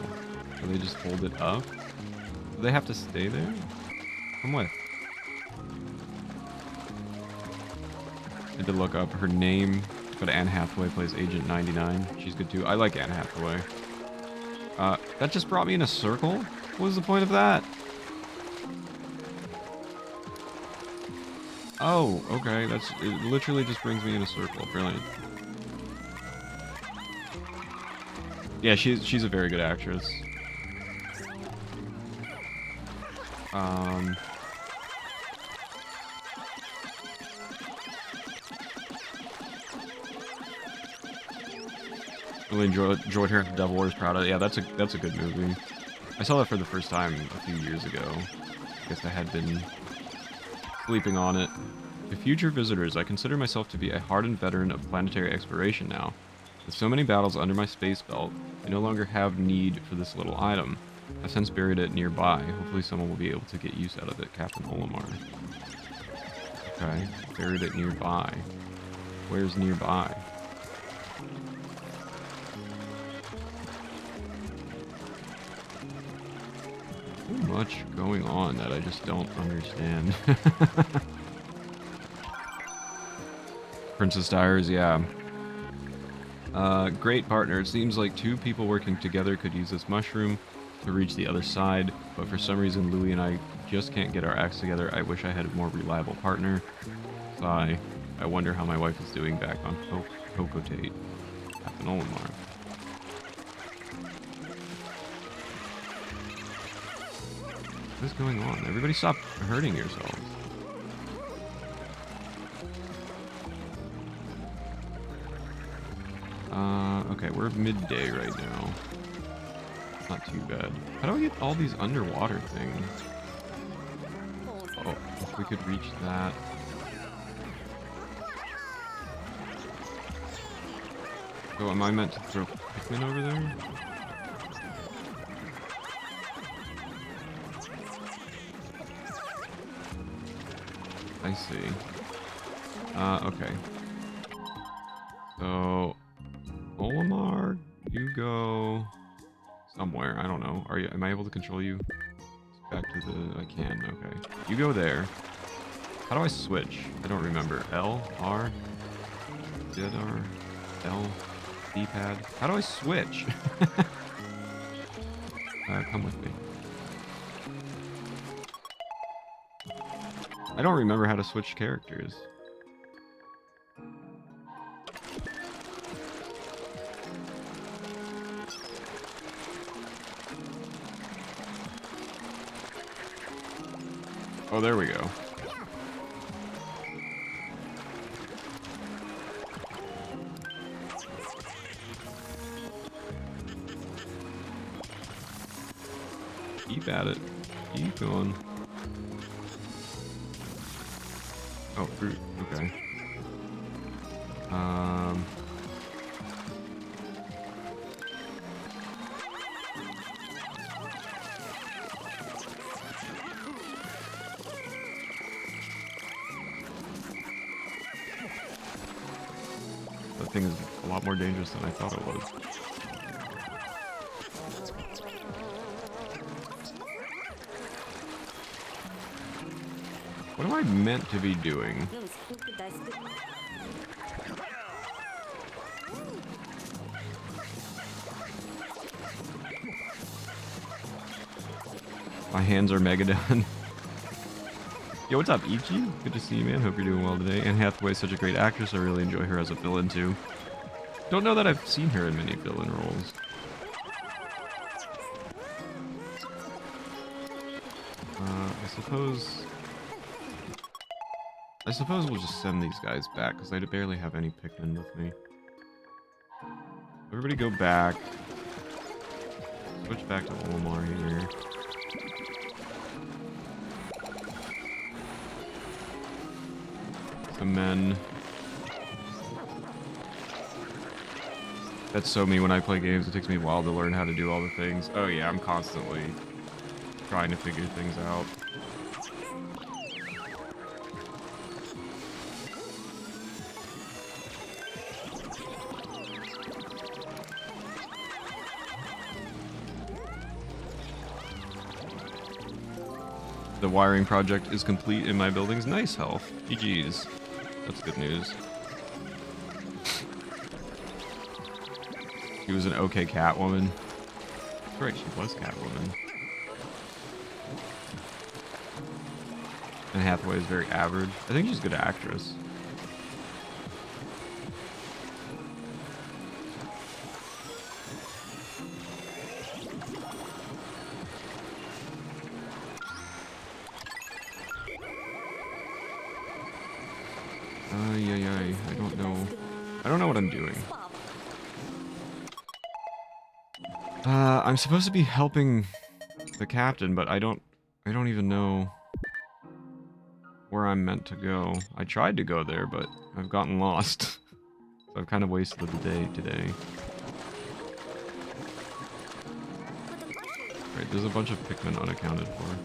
So they just hold it up? Do they have to stay there? Come with. I had to look up her name, but Anne Hathaway plays Agent 99. She's good too. I like Anne Hathaway. That just brought me in a circle? What was the point of that? Oh, okay. It literally just brings me in a circle. Brilliant. Yeah, she's a very good actress. Really enjoyed her. Devil Wears Prada. Yeah, that's a good movie. I saw that for the first time a few years ago. I guess I had been sleeping on it. To future visitors, I consider myself to be a hardened veteran of planetary exploration now. With so many battles under my space belt, I no longer have need for this little item. I've since buried it nearby. Hopefully someone will be able to get use out of it, Captain Olimar. Okay, buried it nearby. Where's nearby? Too much going on that I just don't understand. Princess Dyers, yeah. Great partner. It seems like two people working together could use this mushroom to reach the other side, but for some reason Louie and I just can't get our acts together. I wish I had a more reliable partner. Sigh. I wonder how my wife is doing back on Hokotate. Captain Olimar. What is going on? Everybody stop hurting yourselves. Okay, we're midday right now. Not too bad. How do I get all these underwater things? Oh, if we could reach that. So am I meant to throw Pikmin over there? I see. Okay. So, Olimar, you go somewhere. I don't know. Am I able to control you? Back to the... I can, okay. You go there. How do I switch? I don't remember. L? R? R? L? D-pad? How do I switch? Come with me. I don't remember how to switch characters. Oh, there we go. Keep at it. Keep going. Oh, fruit. Okay. That thing is a lot more dangerous than I thought it was. What am I meant to be doing? My hands are mega done. Yo, what's up, Ichi? Good to see you, man. Hope you're doing well today. Anne Hathaway is such a great actress. I really enjoy her as a villain, too. Don't know that I've seen her in many villain roles. I suppose we'll just send these guys back, because I barely have any Pikmin with me. Everybody go back. Switch back to Olimar here. Some men. That's so me when I play games. It takes me a while to learn how to do all the things. Oh yeah, I'm constantly trying to figure things out. The wiring project is complete in my building's nice health. GG's. That's good news. She was an okay Catwoman. That's right, she was Catwoman. And Hathaway is very average. I think she's a good actress. I don't know what I'm doing. I'm supposed to be helping the captain, but I don't even know where I'm meant to go. I tried to go there, but I've gotten lost. So I've kind of wasted the day today. Right, there's a bunch of Pikmin unaccounted for.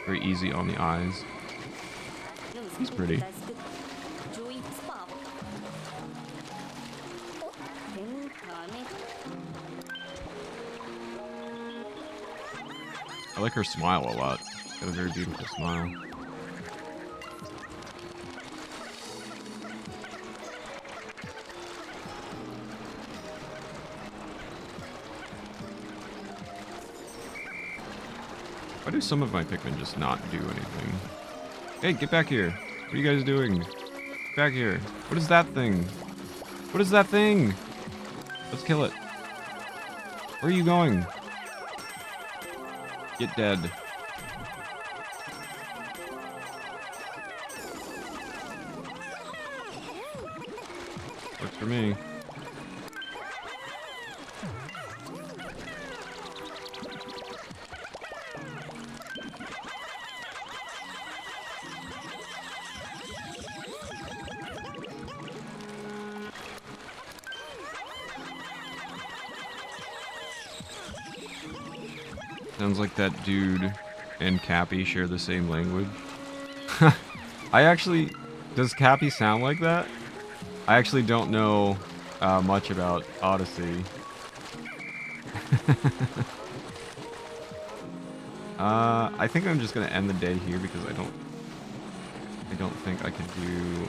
Very easy on the eyes. He's pretty. I like her smile a lot. She's got a very beautiful smile. Why do some of my Pikmin just not do anything? Hey, get back here. What are you guys doing? Get back here. What is that thing? What is that thing? Let's kill it. Where are you going? Get dead. Works for me. Sounds like that dude and Cappy share the same language. Does Cappy sound like that? I actually don't know much about Odyssey. I think I'm just gonna end the day here because I don't think I could do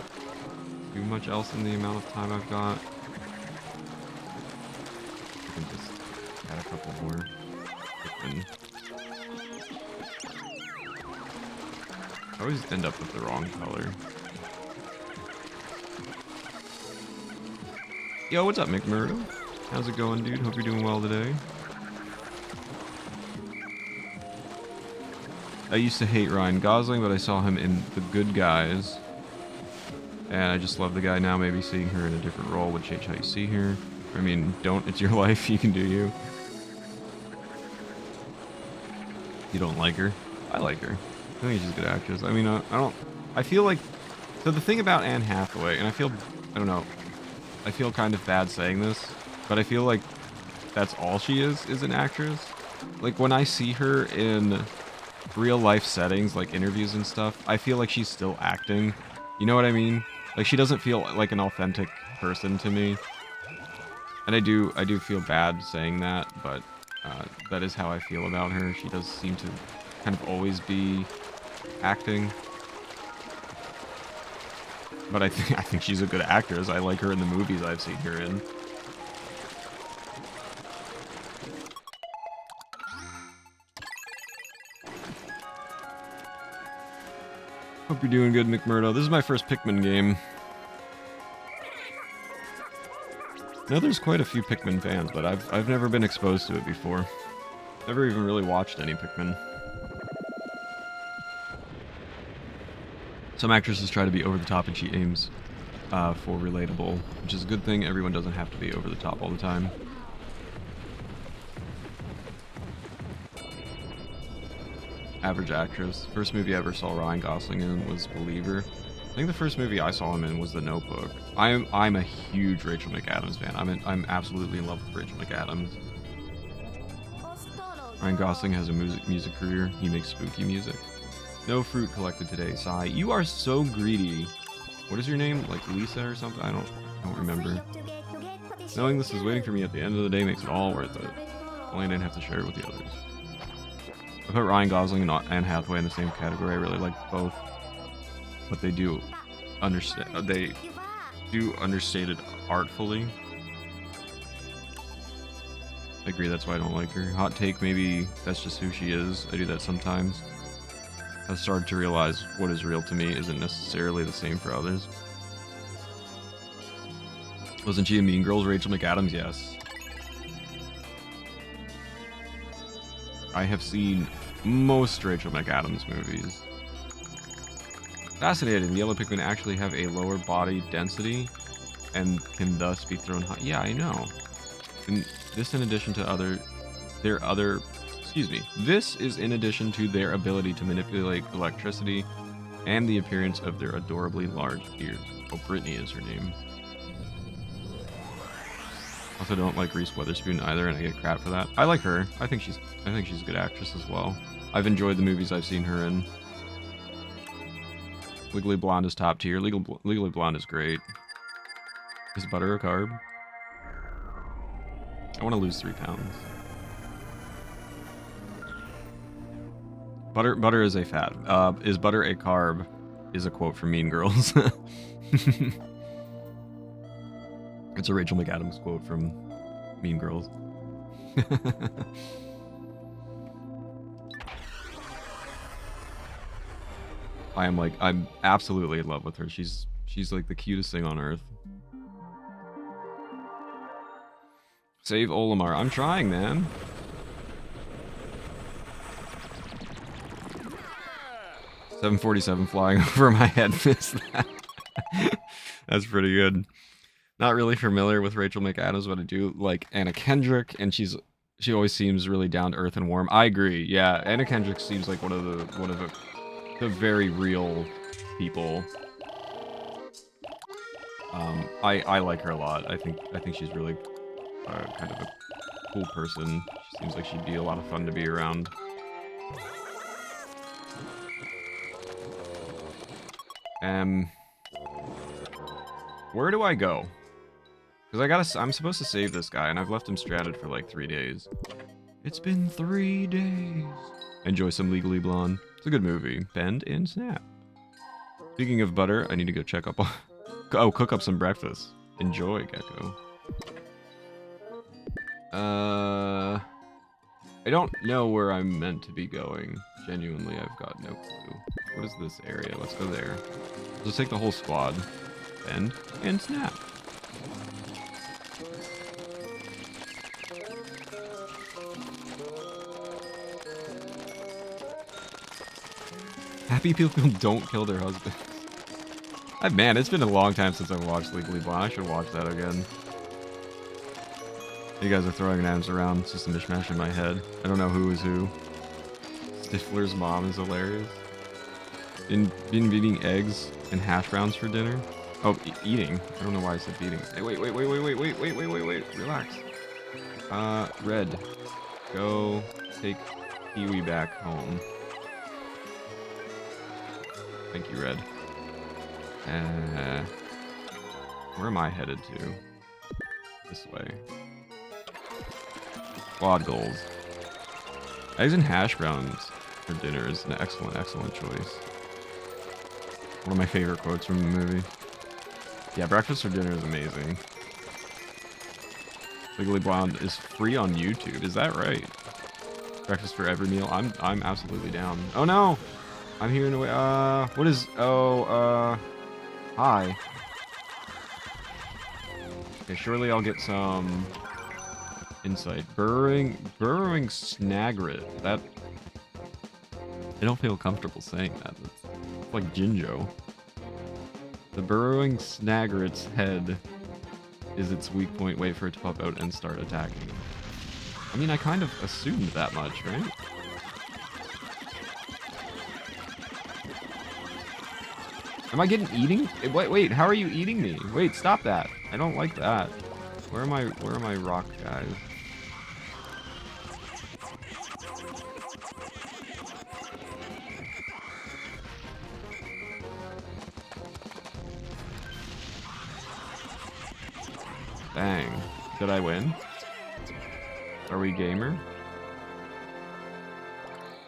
much else in the amount of time I've got. I can just add a couple more. I always end up with the wrong color. Yo, what's up, McMurdo? How's it going, dude? Hope you're doing well today. I used to hate Ryan Gosling, but I saw him in The Good Guys. And I just love the guy now. Maybe seeing her in a different role would change how you see her. I mean, don't. It's your life. You can do you. You don't like her? I like her. I think she's a good actress. I mean, I don't... I feel like... So the thing about Anne Hathaway, and I don't know. I feel kind of bad saying this, but I feel like that's all she is an actress. Like, when I see her in real life settings, like interviews and stuff, I feel like she's still acting. You know what I mean? Like, she doesn't feel like an authentic person to me. And I do feel bad saying that, but that is how I feel about her. She does seem to kind of always be acting. But I think she's a good actress. I like her in the movies I've seen her in. Hope you're doing good, McMurdo. This is my first Pikmin game. I know there's quite a few Pikmin fans, but I've never been exposed to it before. Never even really watched any Pikmin. Some actresses try to be over the top and she aims for relatable, which is a good thing. Everyone doesn't have to be over the top all the time. Average actress. First movie I ever saw Ryan Gosling in was Believer. I think the first movie I saw him in was The Notebook. I'm a huge Rachel McAdams fan. I'm absolutely in love with Rachel McAdams. Ryan Gosling has a music career. He makes spooky music. No fruit collected today. Sigh. You are so greedy. What is your name? Like Lisa or something? I don't remember. Knowing this is waiting for me at the end of the day makes it all worth it. Only I didn't have to share it with the others. I put Ryan Gosling and Anne Hathaway in the same category. I really like both, but they do understand. They do understate it artfully. I agree. That's why I don't like her. Hot take. Maybe that's just who she is. I do that sometimes. I've started to realize what is real to me isn't necessarily the same for others. Wasn't she in Mean Girls? Rachel McAdams? Yes. I have seen most Rachel McAdams movies. Fascinating. The yellow Pikmin actually have a lower body density and can thus be thrown high. Yeah, I know. And this in addition to This is in addition to their ability to manipulate electricity and the appearance of their adorably large ears. Oh, Brittany is her name. Also don't like Reese Witherspoon either, and I get crap for that. I like her. I think she's a good actress as well. I've enjoyed the movies I've seen her in. Legally Blonde is top tier. Legally Blonde is great. Is butter a carb? I want to lose 3 pounds. Butter is a fat. Is butter a carb? Is a quote from Mean Girls. It's a Rachel McAdams quote from Mean Girls. I'm absolutely in love with her. She's like the cutest thing on earth. Save Olimar. I'm trying, man. $747 flying over my head. Missed that. That's pretty good. Not really familiar with Rachel McAdams, but I do like Anna Kendrick, and she always seems really down to earth and warm. I agree. Yeah, Anna Kendrick seems like one of the very real people. I like her a lot. I think she's really kind of a cool person. She seems like she'd be a lot of fun to be around. Um, where do I go? Because I'm supposed to save this guy, and I've left him stranded for like 3 days. It's been 3 days. Enjoy some Legally Blonde. It's a good movie. Bend and snap. Speaking of butter, I need to go check up on... Oh, cook up some breakfast. Enjoy, Gecko. I don't know where I'm meant to be going. Genuinely, I've got no clue. What is this area? Let's go there. Let's take the whole squad. Bend and snap. Happy people don't kill their husbands. Man, it's been a long time since I watched Legally Blonde. I should watch that again. You guys are throwing names around. It's just a mishmash in my head. I don't know who is who. Stifler's mom is hilarious. Been eating eggs and hash browns for dinner. Oh, eating. I don't know why I said eating. Hey, wait. Relax. Red. Go take Kiwi back home. Thank you, Red. Where am I headed to? This way. Squad goals. Eggs and hash browns for dinner is an excellent choice. One of my favorite quotes from the movie. Yeah, breakfast for dinner is amazing. Legally Blonde is free on YouTube. Is that right? Breakfast for every meal. I'm absolutely down. Oh no! I'm hearing away. What is? Oh, hi. Okay, surely I'll get some insight. Burrowing snagret. That I don't feel comfortable saying that. It's like Jinjo. The burrowing snagret's head is its weak point. Wait for it to pop out and start attacking. I mean, I kind of assumed that much, right? Am I getting eating? Wait, how are you eating me? Wait, stop that. I don't like that. Where are my rock guys? Dang. Did I win? Are we gamer?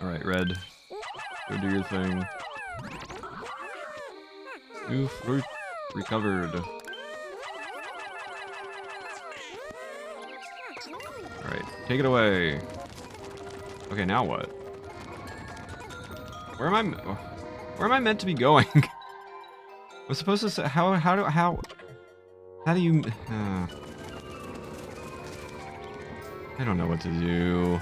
Alright, Red. Go do your thing. Oof, we're recovered. Alright, take it away. Okay, now what? Where am I meant to be going? I'm supposed to say, how do you, I don't know what to do.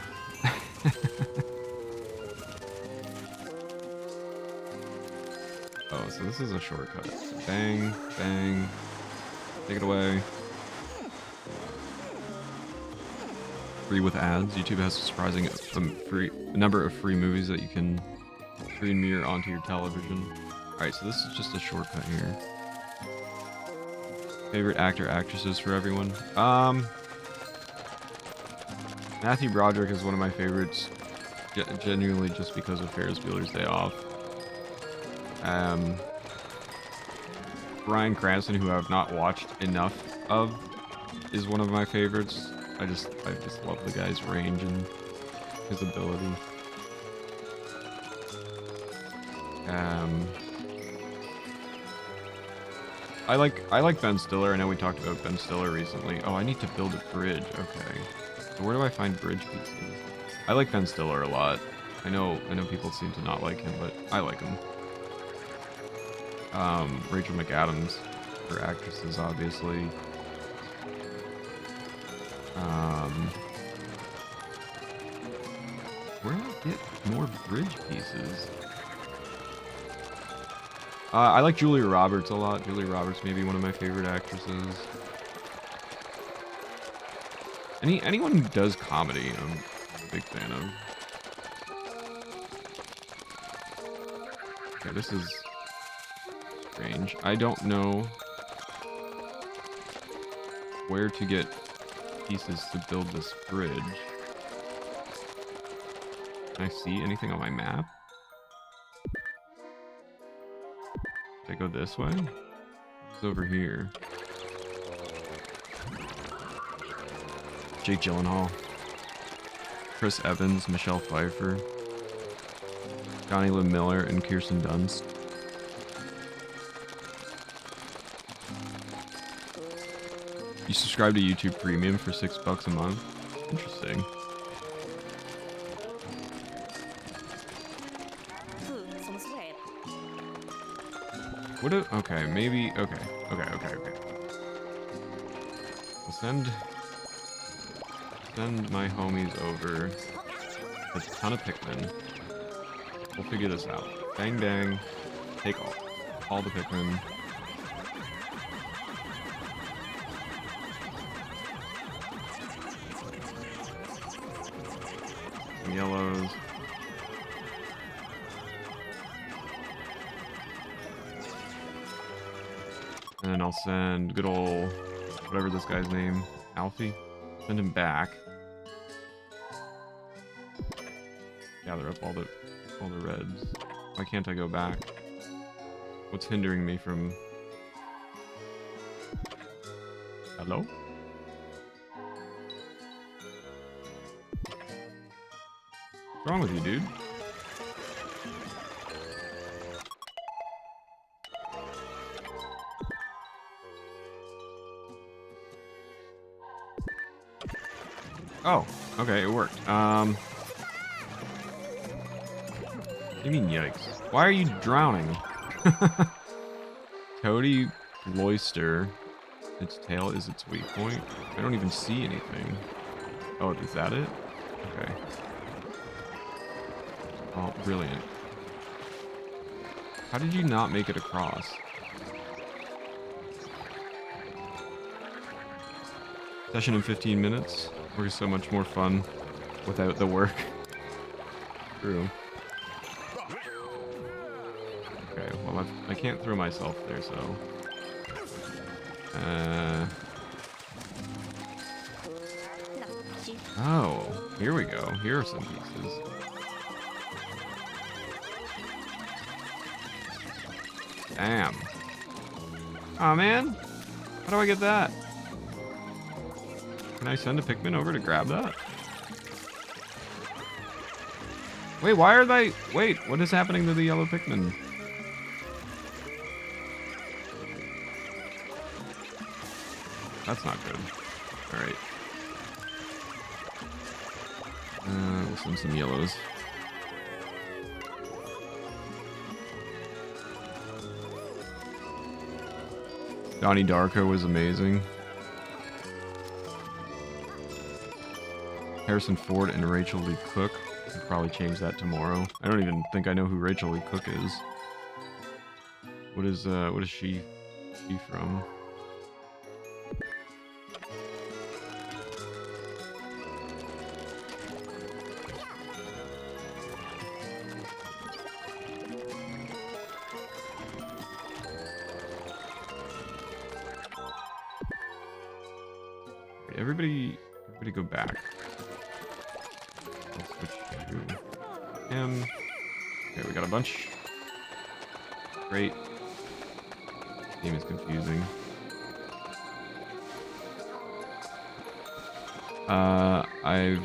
Oh, so this is a shortcut. Bang, bang. Take it away. Free with ads. YouTube has a surprising number of free movies that you can screen mirror onto your television. Alright, so this is just a shortcut here. Favorite actor, actresses for everyone? Matthew Broderick is one of my favorites, genuinely just because of Ferris Bueller's Day Off. Bryan Cranston, who I've not watched enough of, is one of my favorites. I just love the guy's range and his ability. I like Ben Stiller. I know we talked about Ben Stiller recently. Oh, I need to build a bridge. Okay. So where do I find bridge pieces? I like Ben Stiller a lot. I know people seem to not like him, but I like him. Rachel McAdams for actresses, obviously. Where do I get more bridge pieces? I like Julia Roberts a lot. Julia Roberts may be one of my favorite actresses. Anyone who does comedy, I'm a big fan of. Okay, this is strange. I don't know where to get pieces to build this bridge. Can I see anything on my map? Did I go this way? It's over here. Jake Gyllenhaal. Chris Evans, Michelle Pfeiffer. Johnny Lee Miller, and Kirsten Dunst. You subscribe to YouTube Premium for $6 a month? Interesting. What do, okay, maybe, okay. I'll send my homies over a ton of Pikmin. We'll figure this out. Bang bang. Take all the Pikmin. Some yellows. And then I'll send good old whatever this guy's name, Alfie. Send him back. Gather up all the reds. Why can't I go back? What's hindering me from... Hello? What's wrong with you, dude? Oh, okay, it worked. What do you mean, yikes? Why are you drowning? Toady Loister. Its tail is its weak point. I don't even see anything. Oh, is that it? Okay. Oh, brilliant. How did you not make it across? Session in 15 minutes. Work is so much more fun without the work. True. Okay, well I can't throw myself there, so... Oh, here we go. Here are some pieces. Damn. Aw, man. How do I get that? Can I send a Pikmin over to grab that? Wait, why are they... Wait, what is happening to the yellow Pikmin? That's not good. Alright. We'll send some yellows. Donnie Darko was amazing. Harrison Ford and Rachel Lee Cook. I'll probably change that tomorrow. I don't even think I know who Rachel Lee Cook is. What is she from? Everybody go back. I'll switch to him. Okay, we got a bunch. Great. Game is confusing. I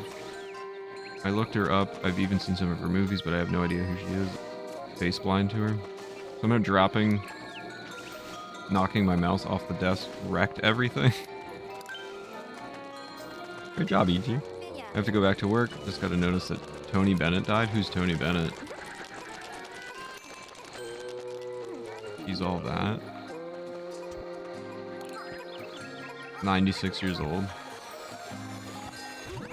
looked her up. I've even seen some of her movies, but I have no idea who she is. Face blind to her. So I'm gonna dropping, knocking my mouse off the desk, wrecked everything. Good job, E.G. I have to go back to work. Just got to notice that Tony Bennett died. Who's Tony Bennett? He's all that. 96 years old.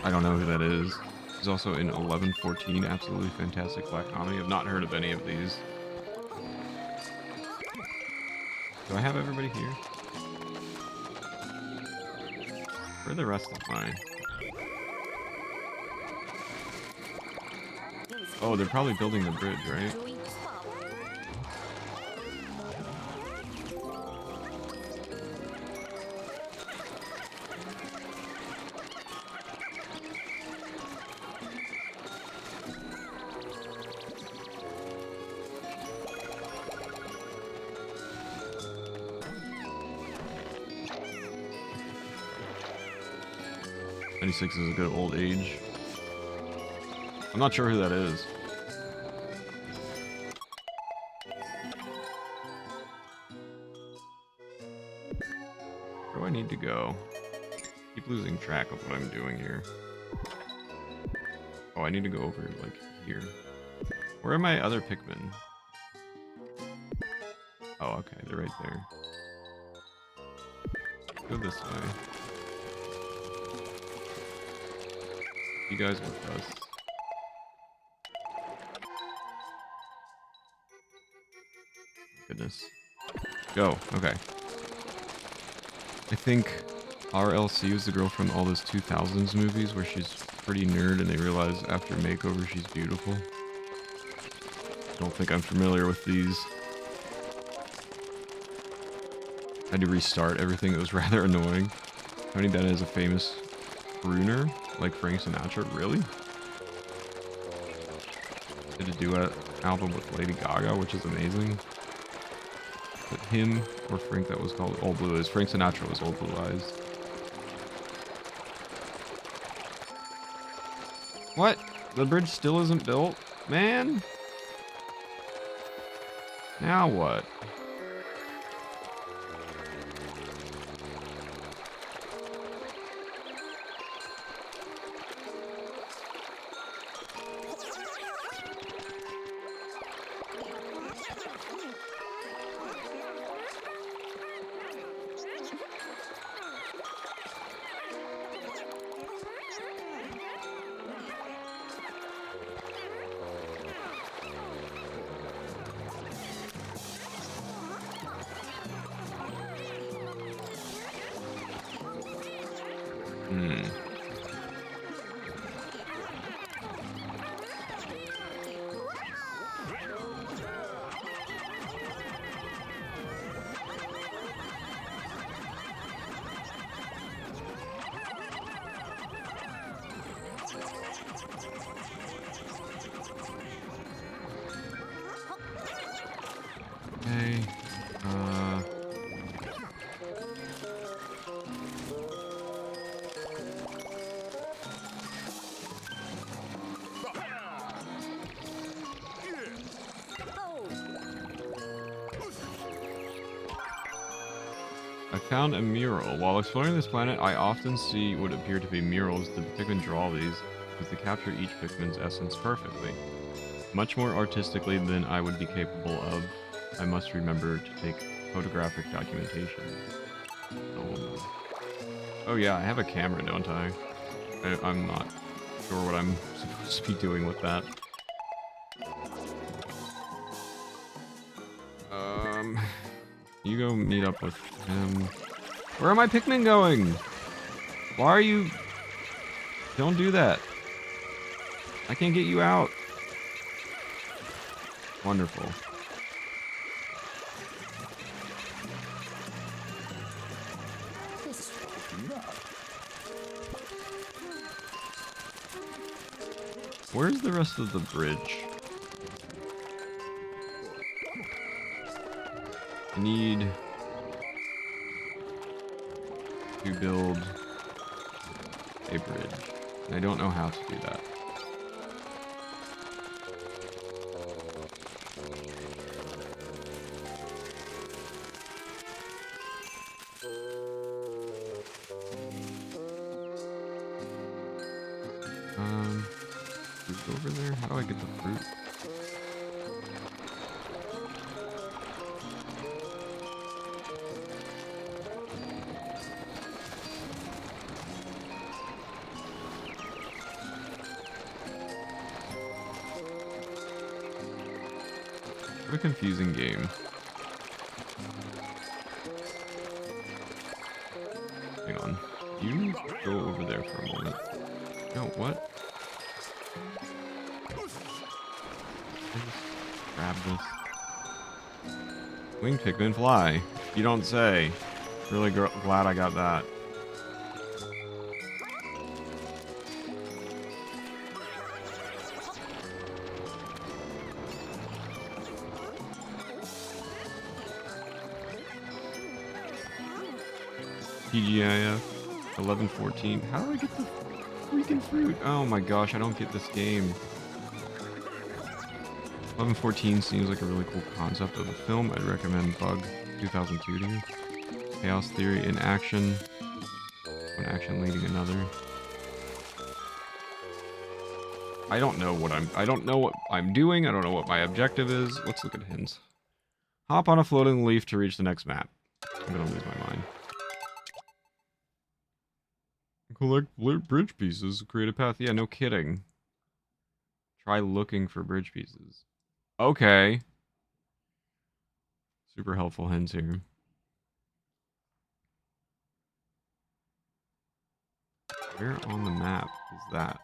I don't know who that is. He's also in 1114. Absolutely fantastic black comedy. I've not heard of any of these. Do I have everybody here? Where are the rest of mine? Oh, they're probably building the bridge, right? 26 is a good old age. I'm not sure who that is. Where do I need to go? Keep losing track of what I'm doing here. Oh, I need to go over, like, here. Where are my other Pikmin? Oh, okay, they're right there. Go this way. You guys with us. Goodness. Go. Okay. I think RLC was the girl from all those 2000s movies where she's pretty nerd and they realize after makeover she's beautiful. I don't think I'm familiar with these. I had to restart everything. It was rather annoying. Tony Bennett is a famous crooner, like Frank Sinatra. Really? Did a duet album with Lady Gaga, which is amazing. But him or Frank, that was called Old Blue Eyes. Frank Sinatra was Old Blue Eyes. What? The bridge still isn't built? Man? Now what? Okay. I found a mural. While exploring this planet, I often see what appear to be murals. The Pikmin draw these because they capture each Pikmin's essence perfectly. Much more artistically than I would be capable of. I must remember to take photographic documentation. Oh yeah, I have a camera, don't I? I'm not sure what I'm supposed to be doing with that. You go meet up with him. Where are my Pikmin going? Why are you... Don't do that. I can't get you out. Wonderful. Where's the rest of the bridge? I need to build a bridge. I don't know how to do that. Fruit over there? How do I get the fruit? What a confusing game. Hang on. You go over there for a moment. No, what? Grab this. Winged Pikmin fly. You don't say. Really glad I got that. TGIF. 11:14. How do I get the freaking fruit? Oh my gosh, I don't get this game. 11:14 seems like a really cool concept of a film. I'd recommend Bug 2002 to you. Chaos Theory in action. One action leading another. I don't know what I'm doing. I don't know what my objective is. Let's look at hints. Hop on a floating leaf to reach the next map. I'm gonna lose my mind. Collect bridge pieces. Create a path. Yeah, no kidding. Try looking for bridge pieces. Okay. Super helpful hints here. Where on the map is that?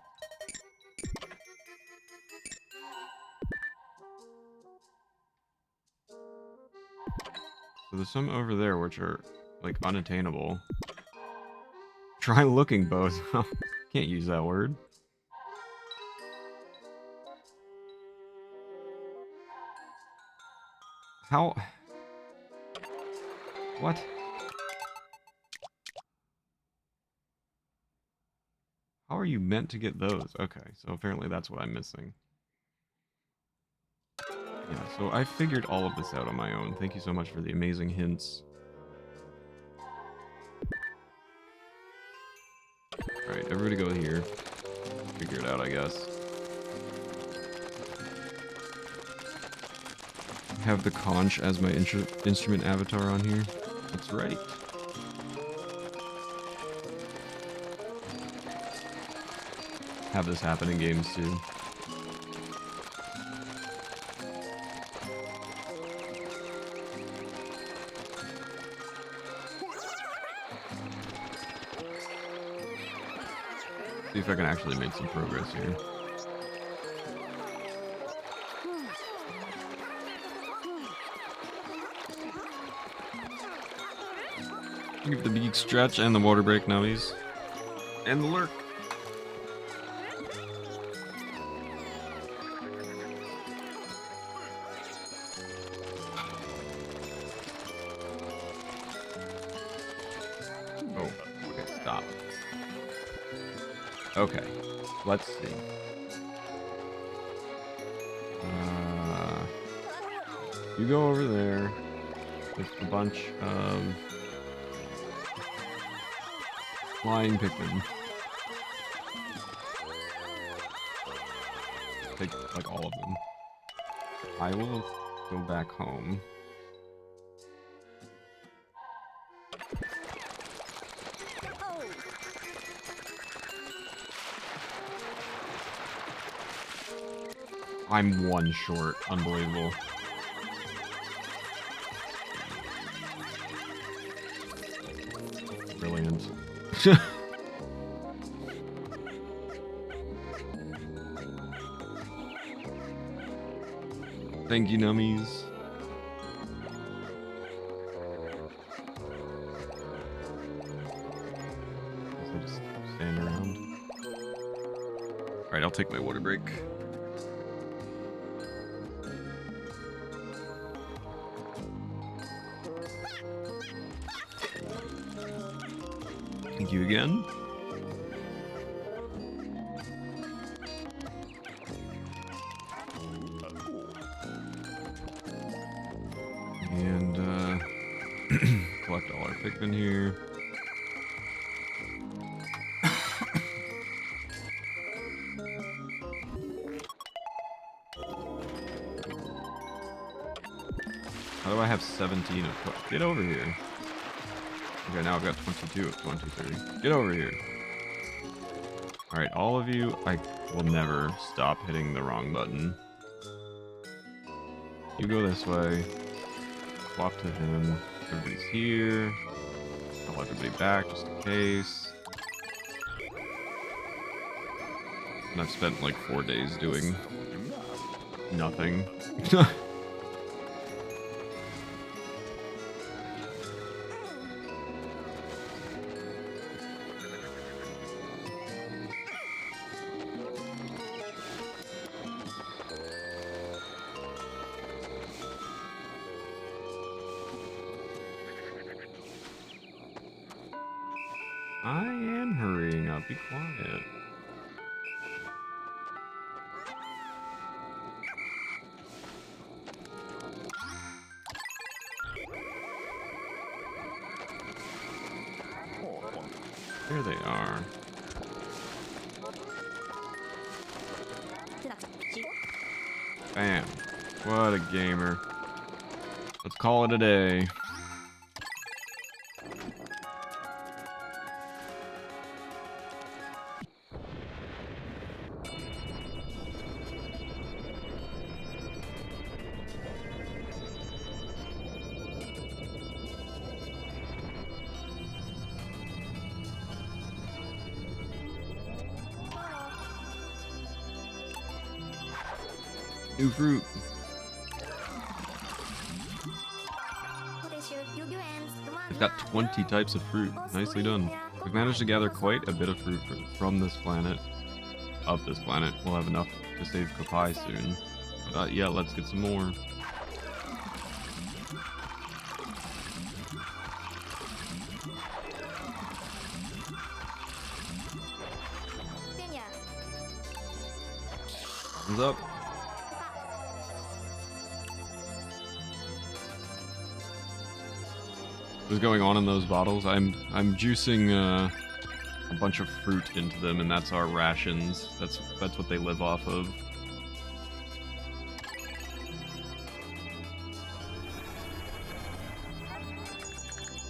So there's some over there which are, like, unattainable. Try looking both. Can't use that word. How? What? How are you meant to get those? Okay, so apparently that's what I'm missing. Yeah, so I figured all of this out on my own. Thank you so much for the amazing hints. Alright, everybody go here. Figure it out, I guess. Have the conch as my instrument avatar on here. That's right. Have this happen in games too. See if I can actually make some progress here. Give the big stretch and the water break nubbies. And the lurk. Oh, okay, stop. Okay, let's see. You go over there with a bunch of flying Pikmin. Take, like, all of them. I will go back home. I'm one short. Unbelievable. Brilliant. Thank you, nummies. Guess I just stand around. Alright, I'll take my water break. Thank you again. And, collect all our Pikmin here. How do I have 17 of... Get over here. Okay, now I've got 22 of 23. Get over here. Alright, all of you, I will never stop hitting the wrong button. You go this way. Swap to him. Everybody's here. I'll let everybody back just in case. And I've spent like 4 days doing nothing. I be quiet. There they are. Bam. What a gamer. Let's call it a day. New fruit. We've got 20 types of fruit. Nicely done. We've managed to gather quite a bit of fruit from this planet. Of this planet. We'll have enough to save Kapai soon. But yeah, let's get some more. Thumbs up. What's going on in those bottles? I'm juicing a bunch of fruit into them, and that's our rations. That's what they live off of.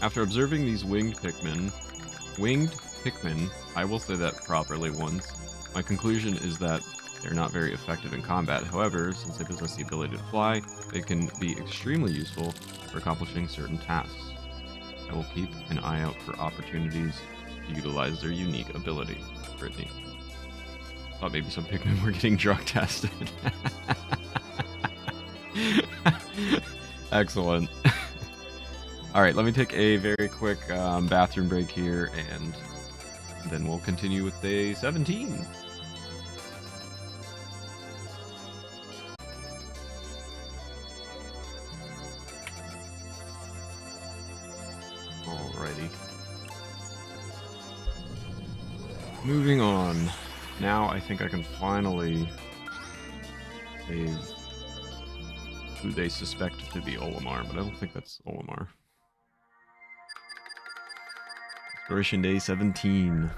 After observing these winged Pikmin, I will say that properly once, my conclusion is that they're not very effective in combat. However, since they possess the ability to fly, they can be extremely useful for accomplishing certain tasks. I will keep an eye out for opportunities to utilize their unique ability. Brittany. Thought maybe some Pikmin were getting drug tested. Excellent. Alright, let me take a very quick bathroom break here, and then we'll continue with day 17. Alrighty. Moving on. Now I think I can finally save who they suspect to be Olimar, but I don't think that's Olimar. Exploration Day 17.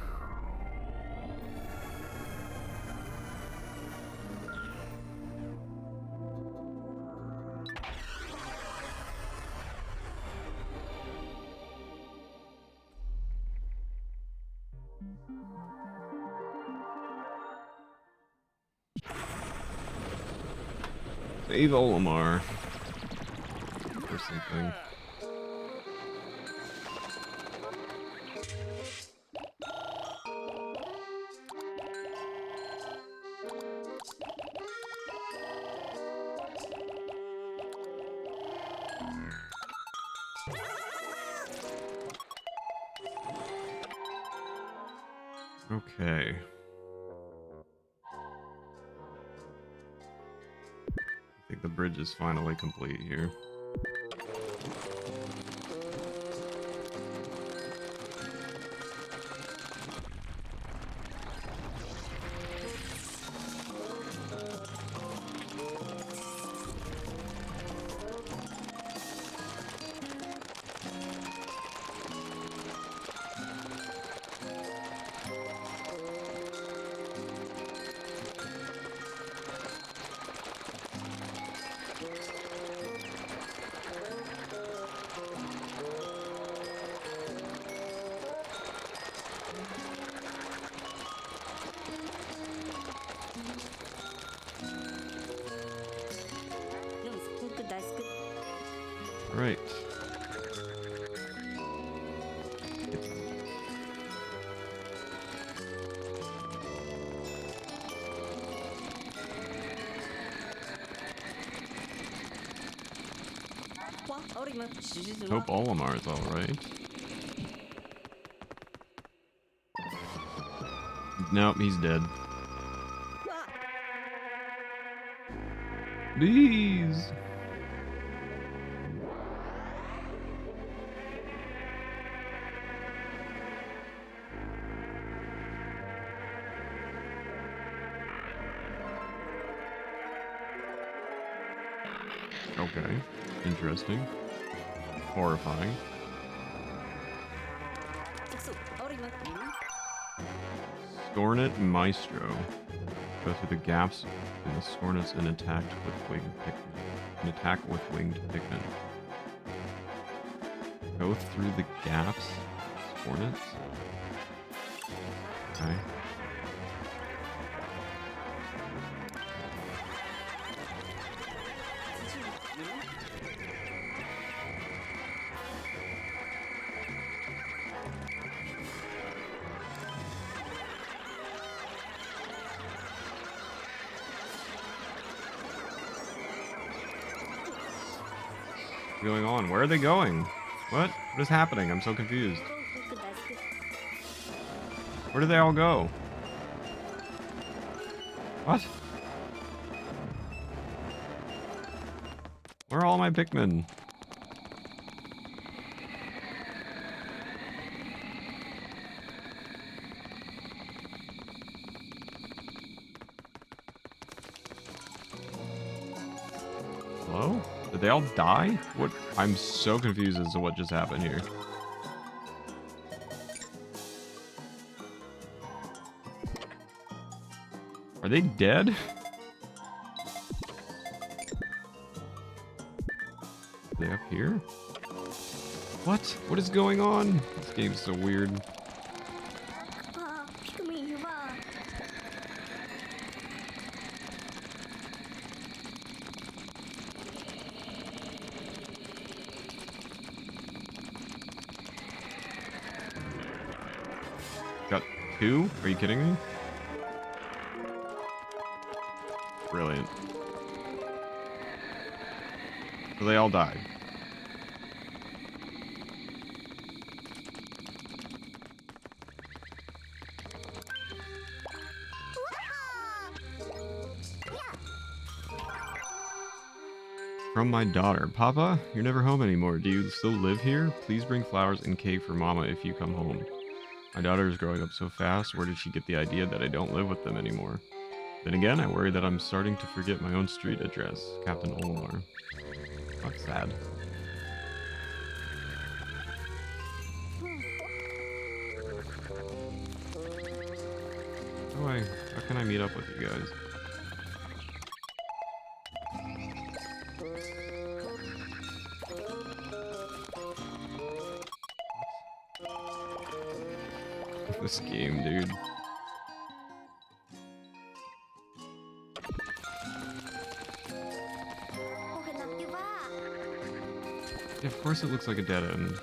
Save Olimar. Or something. Okay. I think the bridge is finally complete here. Right. Hope Olimar is alright. Nope, he's dead. Bees! Okay. Interesting. Horrifying. Scornet Maestro. Go through the gaps in the Scornets and attack with winged Pikmin. An attack with winged Pikmin. Go through the gaps? Scornets? Okay. What's going on? Where are they going? What? What is happening? I'm so confused. Where did they all go? What? Where are all my Pikmin? Hello? Did they all die? What? I'm so confused as to what just happened here. Are they dead? Are they up here? What? What is going on? This game's so weird. Got two? Are you kidding me? Brilliant. So they all died. From my daughter. Papa, you're never home anymore. Do you still live here? Please bring flowers and cake for Mama if you come home. My daughter is growing up so fast. Where did she get the idea that I don't live with them anymore? Then again, I worry that I'm starting to forget my own street address. Captain Olimar. That's sad. How can I meet up with you guys? This game, dude. Yeah, of course it looks like a dead end.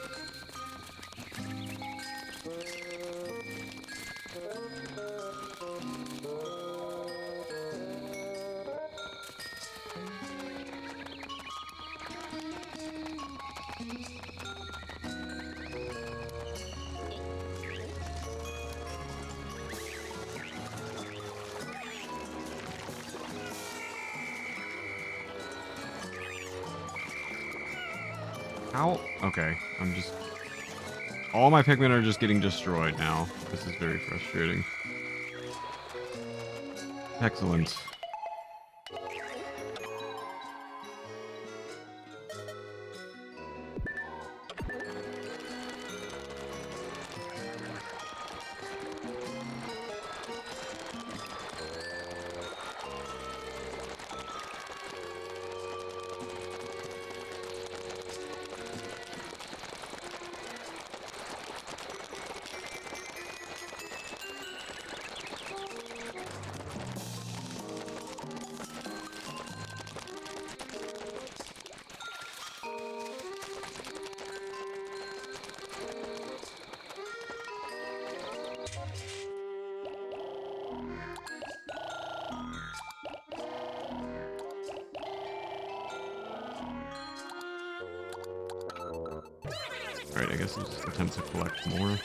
How? Okay, I'm just... All my Pikmin are just getting destroyed now. This is very frustrating. Excellent. Alright, I guess I'll just attempt to collect more.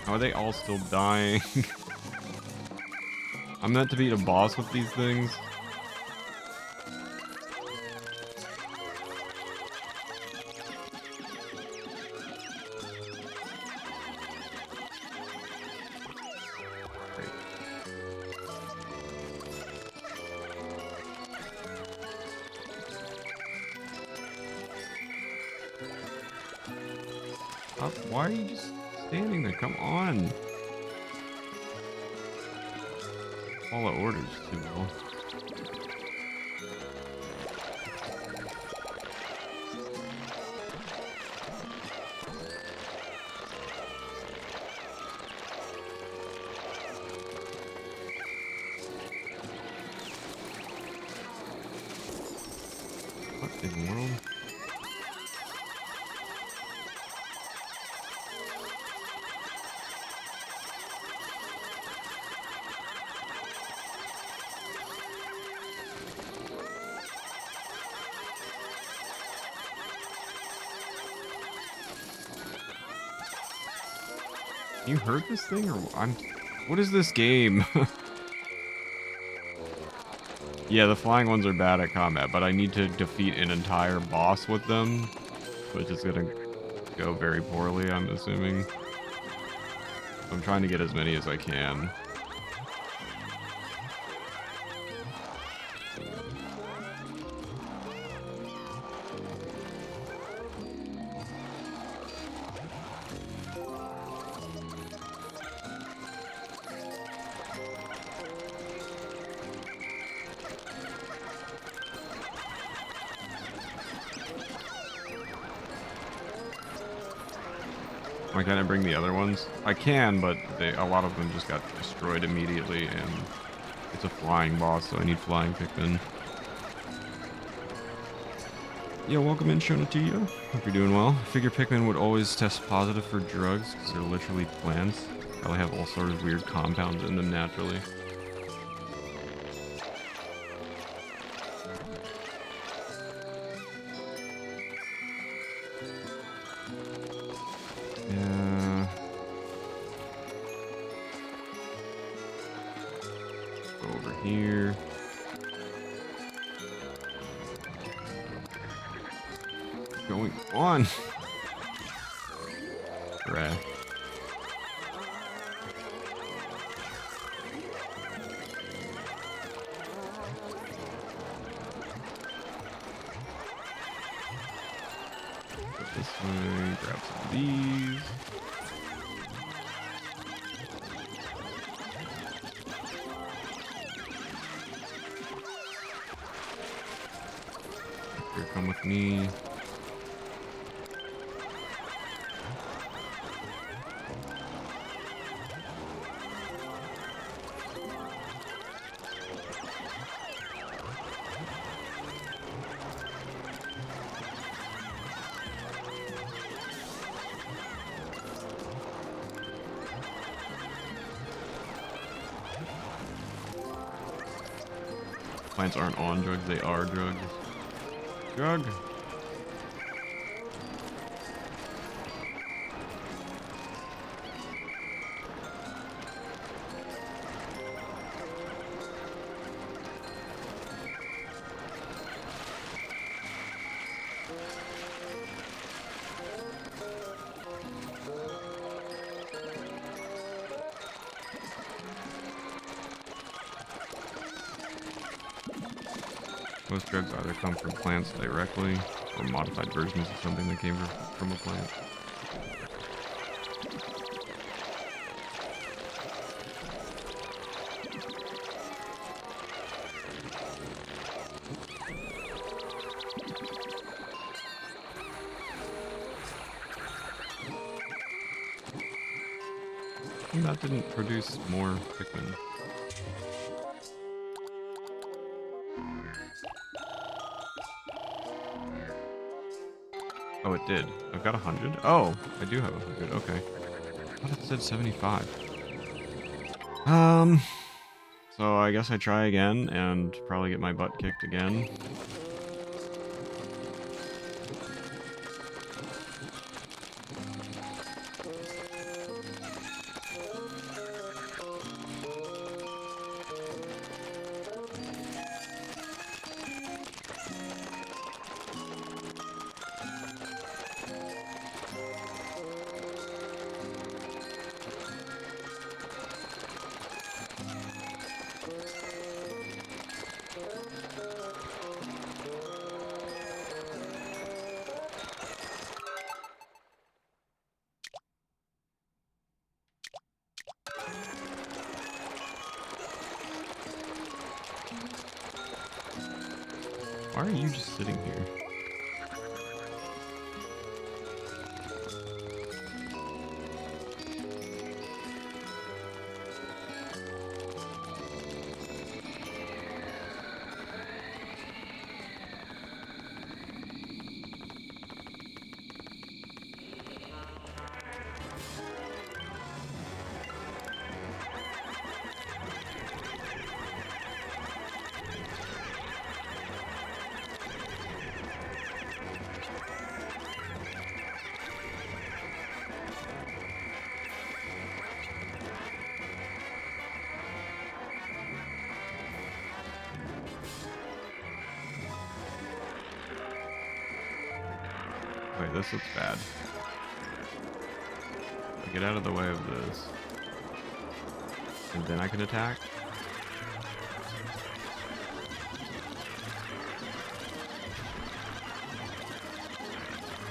How are they all still dying? I'm meant to beat a boss with these things. Why are you just standing there? Come on. Follow orders too well. What in the world? You heard this thing, or what is this game? Yeah, the flying ones are bad at combat, but I need to defeat an entire boss with them, which is gonna go very poorly, I'm assuming. I'm trying to get as many as I can. Why can't I bring the other ones? I can, but a lot of them just got destroyed immediately, and it's a flying boss, so I need flying Pikmin. Yeah, welcome in, Shonatia. Hope you're doing well. I figure Pikmin would always test positive for drugs, because they're literally plants. Probably have all sorts of weird compounds in them naturally. Yeah. Go over here. What's going on? Bruh. Go this way, grab some of these. Here, come with me. Plants aren't on drugs, they are drugs. Drug. Most drugs either come from plants directly, or modified versions of something that came from a plant. And that didn't produce more Pikmin. Oh, it did. I've got 100. Oh, I do have 100. Okay. I thought it said 75. So I guess I try again and probably get my butt kicked again. Why are you just sitting here? Wait, this looks bad. Get out of the way of this. And then I can attack?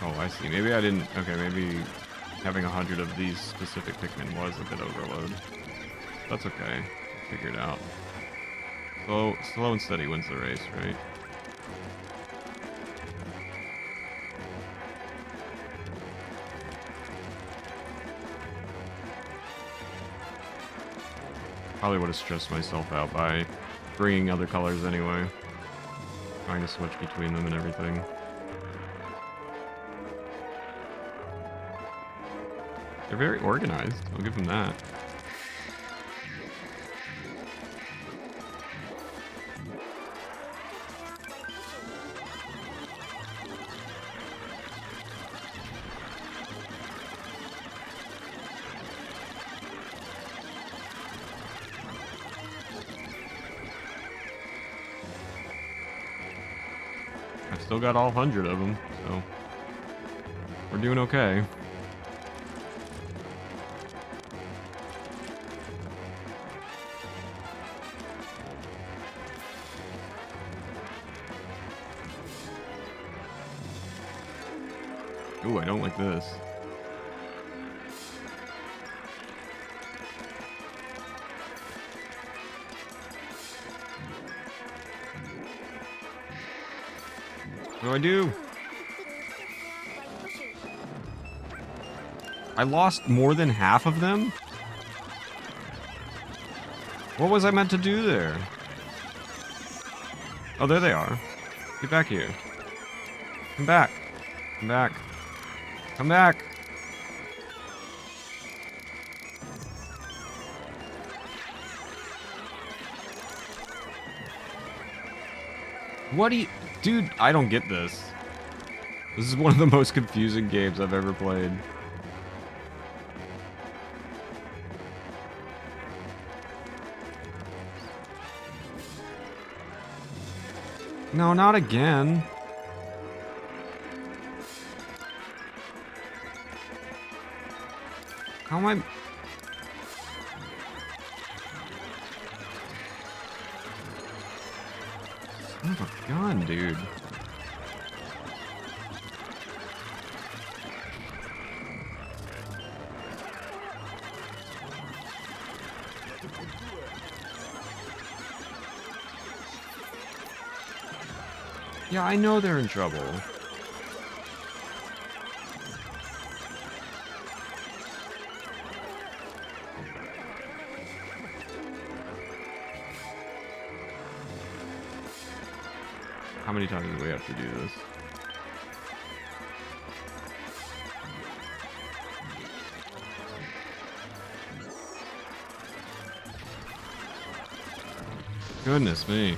Oh, I see. Maybe I didn't... Okay, maybe having 100 of these specific Pikmin was a bit overload. That's okay. Figure it out. Slow and steady wins the race, right? Probably would have stressed myself out by bringing other colors anyway. Trying to switch between them and everything. They're very organized, I'll give them that. I've still got all 100 of them, so we're doing okay. Ooh, I don't like this. What do I do? I lost more than half of them? What was I meant to do there? Oh, there they are. Get back here. Come back. Come back. Come back. What do you... Dude, I don't get this. This is one of the most confusing games I've ever played. No, not again. How am I... Son of a gun, dude. Yeah, I know they're in trouble. How many times do we have to do this? Goodness me.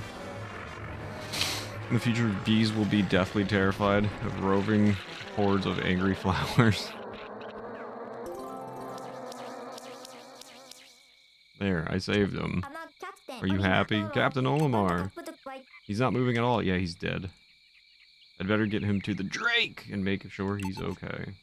In the future, bees will be deathly terrified of roving hordes of angry flowers. There, I saved him. Are you happy? Captain Olimar! He's not moving at all. Yeah, he's dead. I'd better get him to the Drake and make sure he's okay.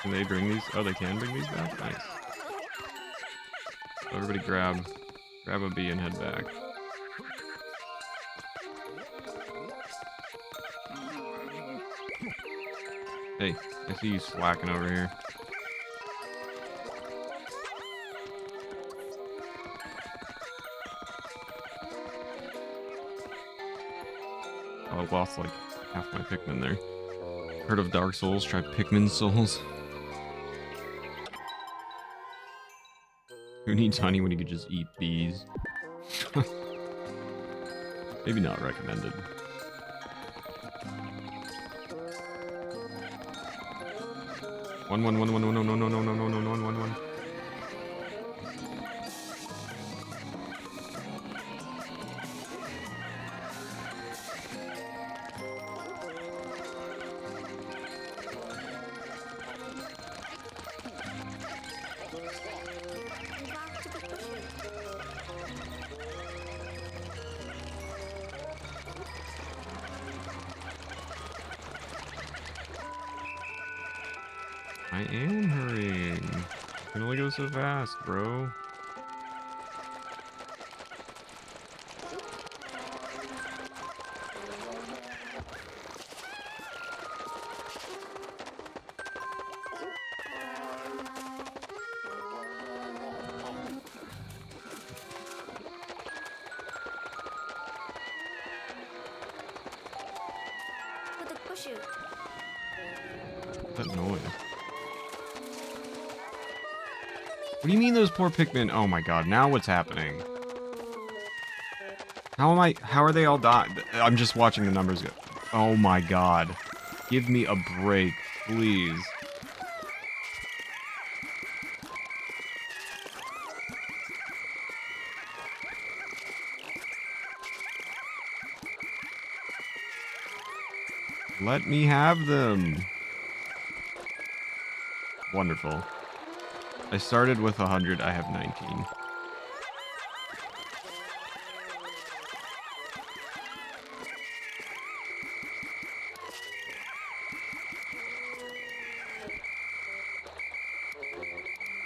Can they bring these? Oh, they can bring these back? Nice. So everybody grab a bee and head back. Hey, I see you slacking over here. Oh, I lost like half my Pikmin there. Heard of Dark Souls? Try Pikmin Souls. Who needs honey when you could just eat bees? Maybe not recommended. One. I am hurrying. You can only go so fast, bro. That noise. What do you mean those poor Pikmin? Oh my god, now what's happening? How are they all dying? I'm just watching the numbers go. Oh my god. Give me a break, please. Let me have them. Wonderful. I started with 100, I have 19.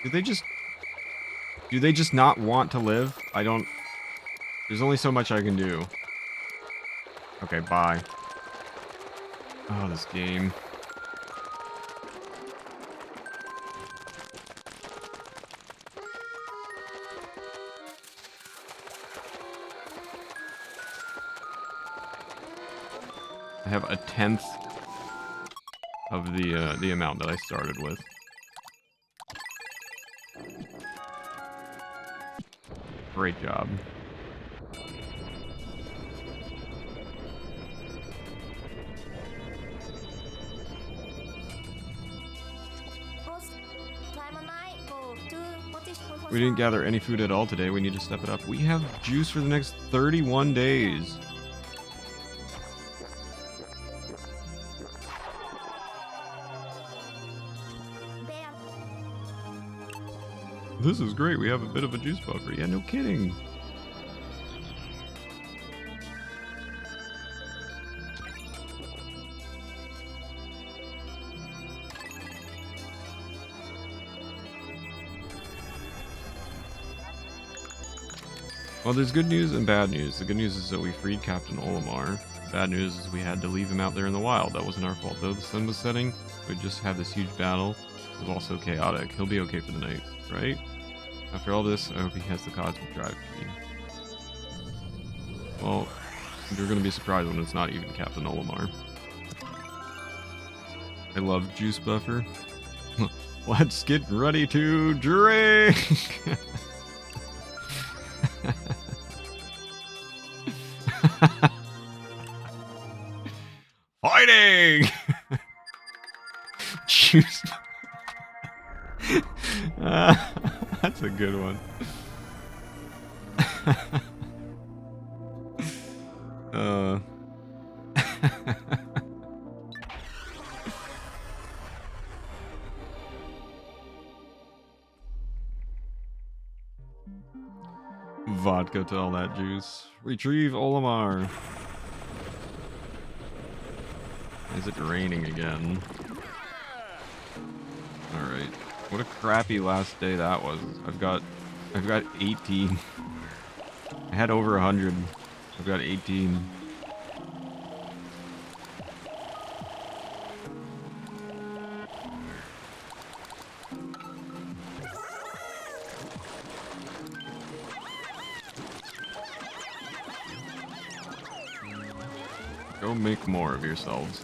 Do they just not want to live? There's only so much I can do. Okay, bye. Oh, this game. I have a 10th of the amount that I started with. Great job. We didn't gather any food at all today. We need to step it up. We have juice for the next 31 days. This is great. We have a bit of a juice buffer. Yeah, no kidding. Well, there's good news and bad news. The good news is that we freed Captain Olimar. The bad news is we had to leave him out there in the wild. That wasn't our fault. Though the sun was setting, we just had this huge battle. It was also chaotic. He'll be okay for the night, right? After all this, I hope he has the cosmic drive for me. Well, you're gonna be surprised when it's not even Captain Olimar. I love juice buffer. Let's get ready to drink! Fighting! Juice. That's a good one. Vodka to all that juice. Retrieve Olimar. Is it raining again? What a crappy last day that was. I've got 18. I had over 100. I've got 18. Go make more of yourselves.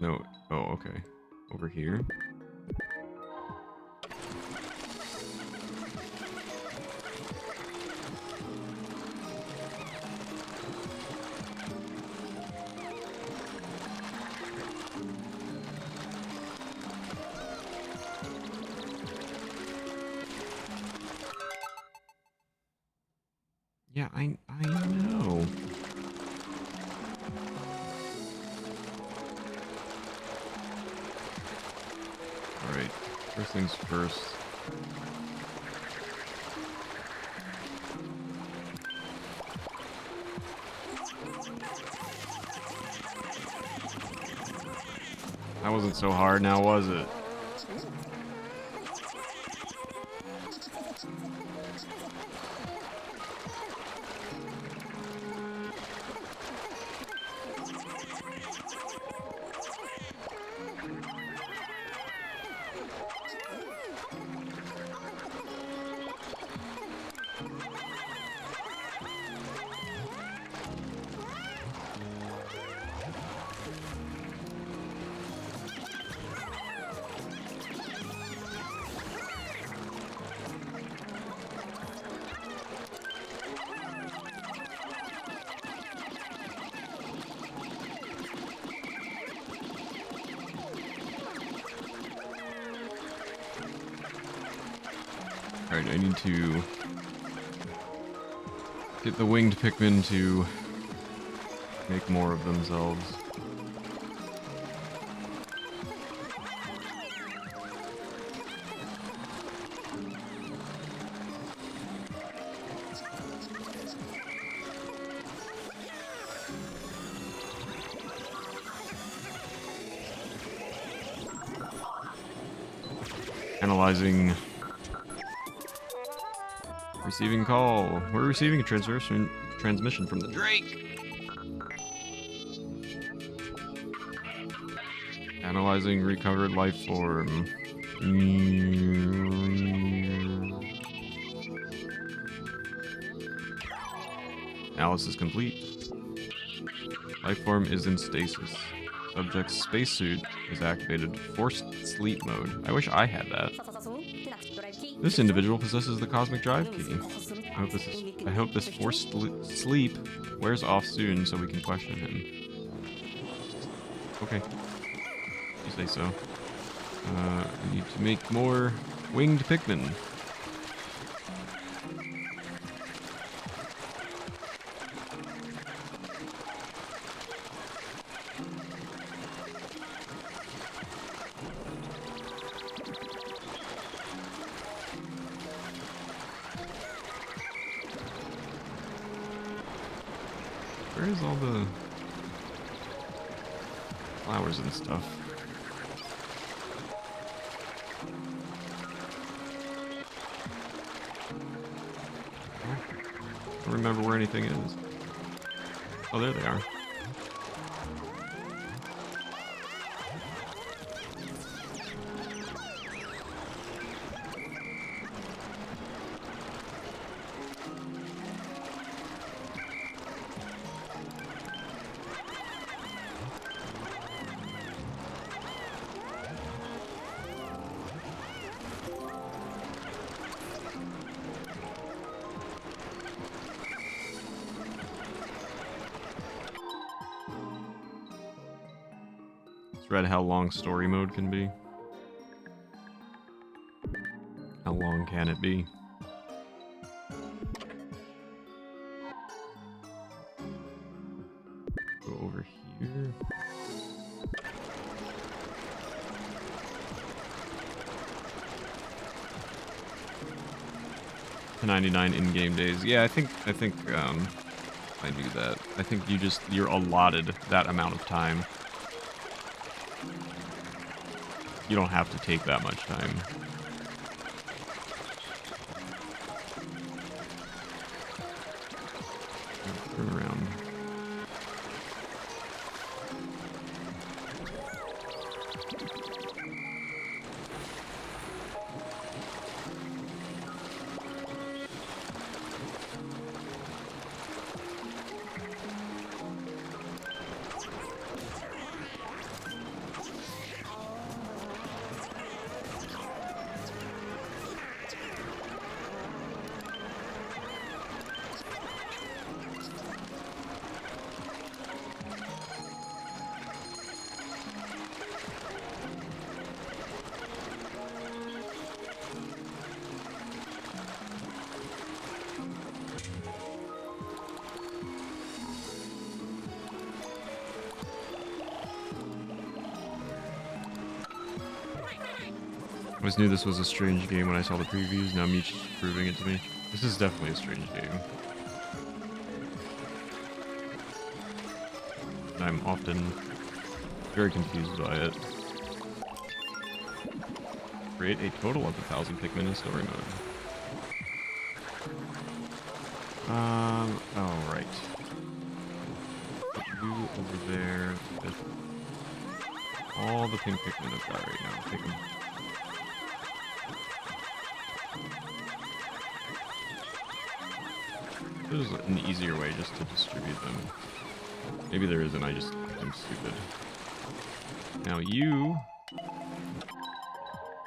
No. Oh, okay. Over here. Yeah, I know. Alright, first things first. That wasn't so hard now, was it? Alright, I need to get the winged Pikmin to make more of themselves. Analyzing. Receiving call. We're receiving a transmission from the Drake. Analyzing recovered life form. Analysis complete. Life form is in stasis. Subject's spacesuit is activated. Forced sleep mode. I wish I had that. This individual possesses the cosmic drive key. I hope this forced sleep wears off soon so we can question him. Okay. You say so. We need to make more winged Pikmin. Where's all the flowers and stuff? I don't remember where anything is. Oh, there they are. Read how long story mode can be. How long can it be? to 99 in-game days. Yeah, I think I do that. I think you're allotted that amount of time. You don't have to take that much time. Turn around. I always knew this was a strange game when I saw the previews. Now Meech is proving it to me. This is definitely a strange game. I'm often very confused by it. Create a total of 1,000 Pikmin in story mode. Oh, right. Put you over there with all the pink Pikmin I've got right now. Take them. There's an easier way just to distribute them. Maybe there isn't, I'm stupid. Now you...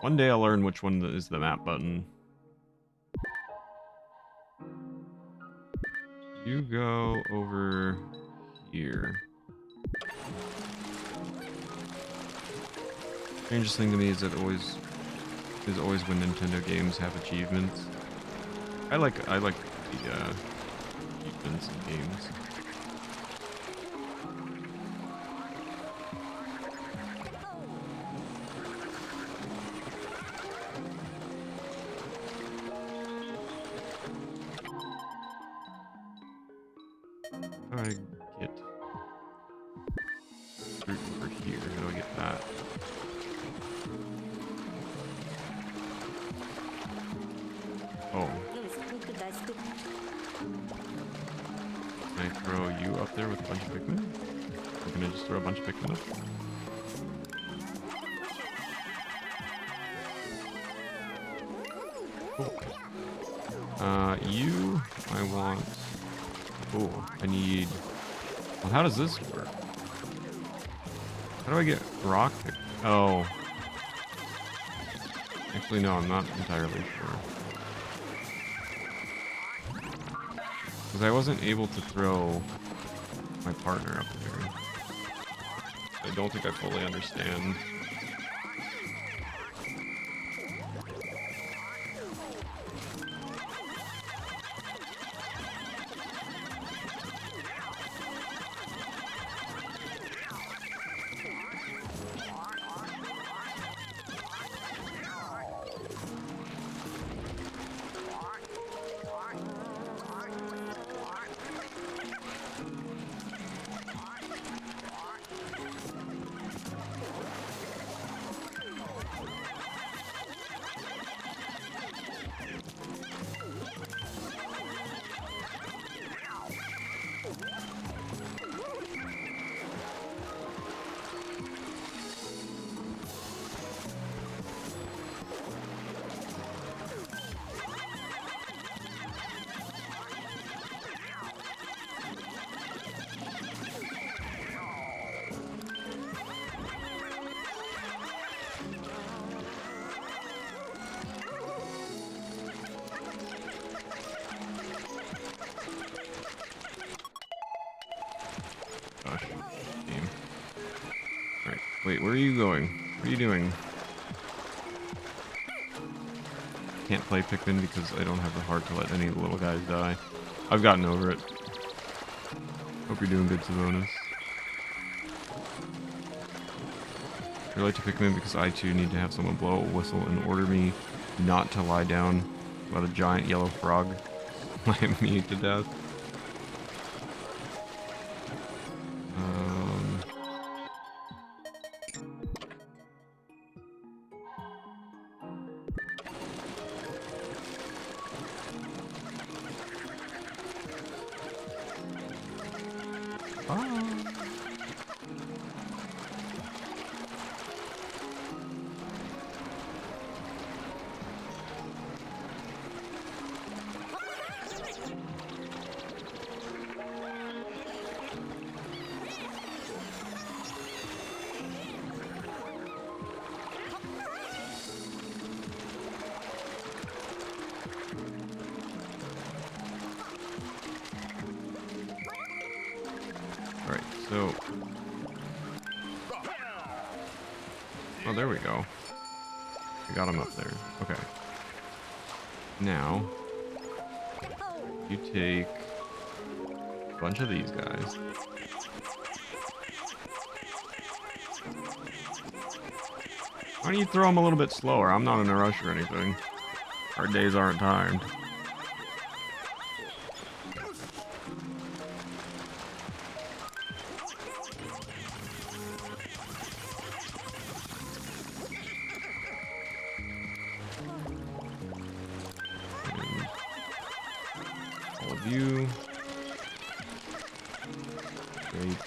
One day I'll learn which one is the map button. You go over here. Strangest thing to me is always when Nintendo games have achievements. I like the achievements in games. How do I get fruit over here? How do I get that? Oh. Can I throw you up there with a bunch of Pikmin? Or can I just throw a bunch of Pikmin up? Cool. You, I want... Oh, I need... Well, how does this work? How do I get rock? Oh. Actually, no, I'm not entirely sure. Because I wasn't able to throw my partner up there. I don't think I fully understand. Gosh, game. Alright, wait, where are you going? What are you doing? Can't play Pikmin because I don't have the heart to let any of the little guys die. I've gotten over it. Hope you're doing good, Savonis. I relate to Pikmin because I too need to have someone blow a whistle and order me not to lie down About a giant yellow frog flying me to death. Alright, so... Oh, there we go. I got him up there. Okay. Now, you take a bunch of these guys. Why don't you throw them a little bit slower? I'm not in a rush or anything. Our days aren't timed. You. Great.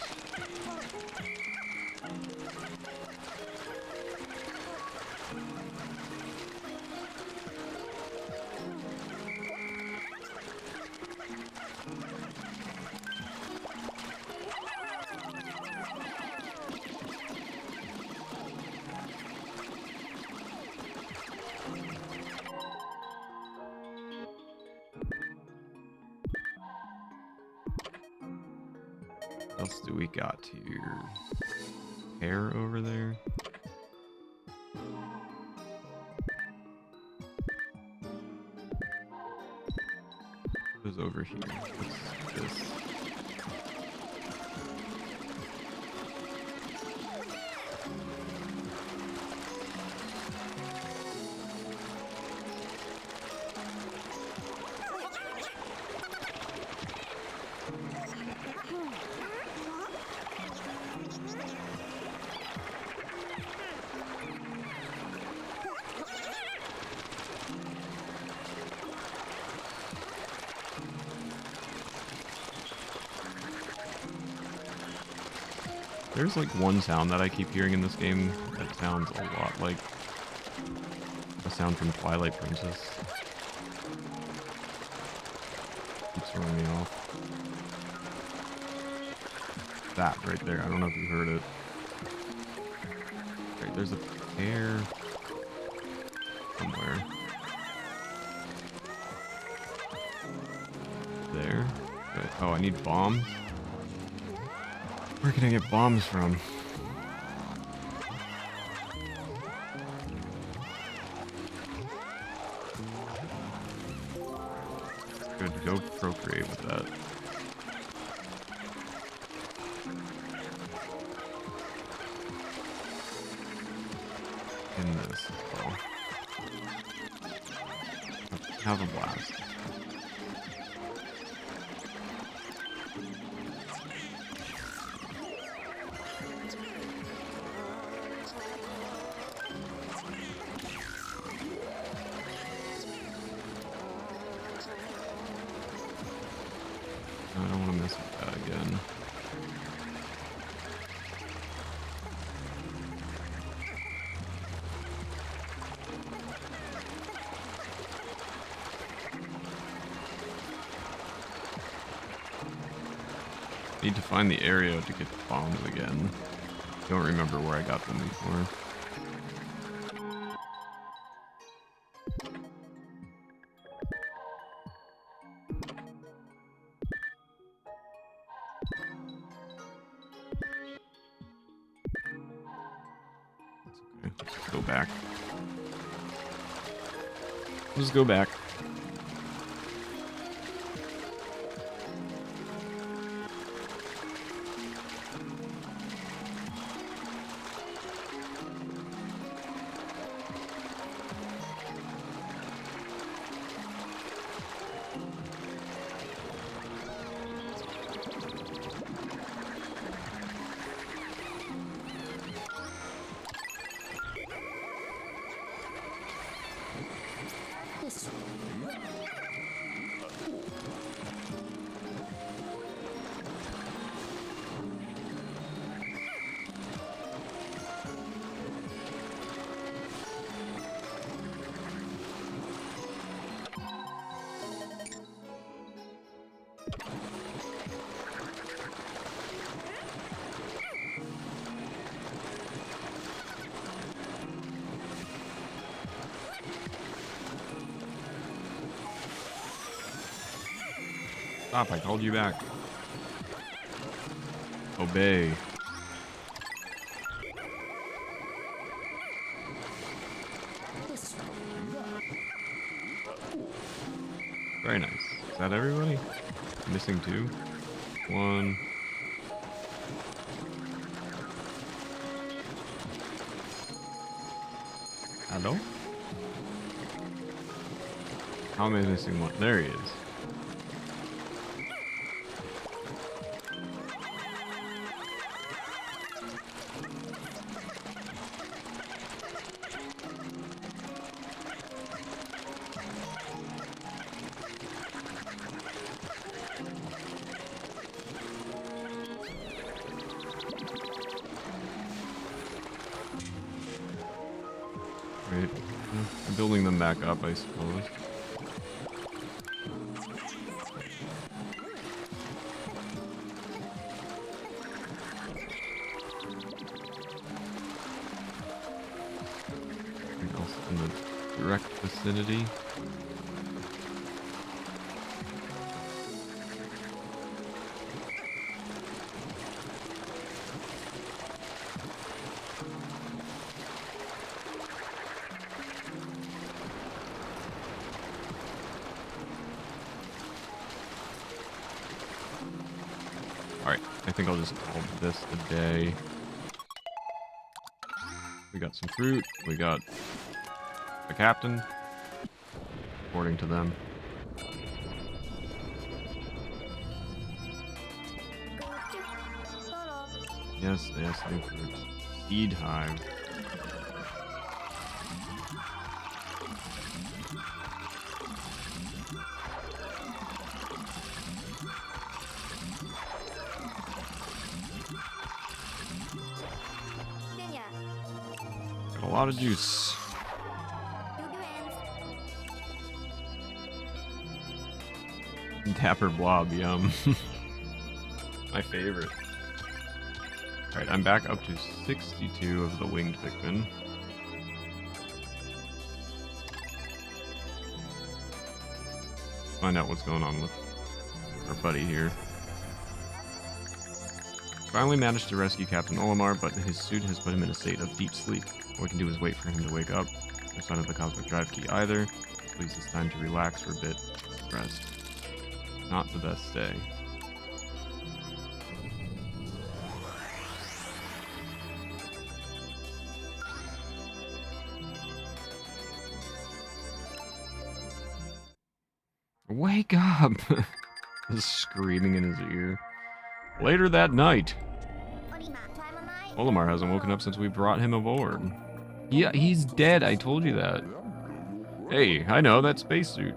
What else do we got here? Hair over there. What is over here? What's this? There's like one sound that I keep hearing in this game that sounds a lot like a sound from Twilight Princess. Keeps throwing me off. That right there, I don't know if you heard it. Right, there's a pair somewhere. There. Okay. Oh, I need bombs. Where can I get bombs from? Good, go procreate with that. In this as well. Have a blast. I don't want to mess with that again. Need to find the area to get the bombs again. Don't remember where I got them before. Let's go back. Let's go back. Stop, I called you back. Obey. Very nice. Is that everybody? Missing 2? 1. Hello? How am I missing 1? There he is. Right. I'm building them back up, I suppose. Anything else in the direct vicinity? Alright, I think I'll just call this a day. We got some fruit, we got the captain, according to them. Yes, new fruit. Seed hive. Got a lot of juice. Dapper blob, yum. My favorite. Alright, I'm back up to 62 of the winged Pikmin. Find out what's going on with our buddy here. Finally managed to rescue Captain Olimar, but his suit has put him in a state of deep sleep. All we can do is wait for him to wake up. No sign of the cosmic drive key either. At least it's time to relax for a bit. Rest. Not the best day. Wake up! Just screaming in his ear. Later that night. Olimar hasn't woken up since we brought him aboard. Yeah, he's dead, I told you that. Hey, I know, that spacesuit.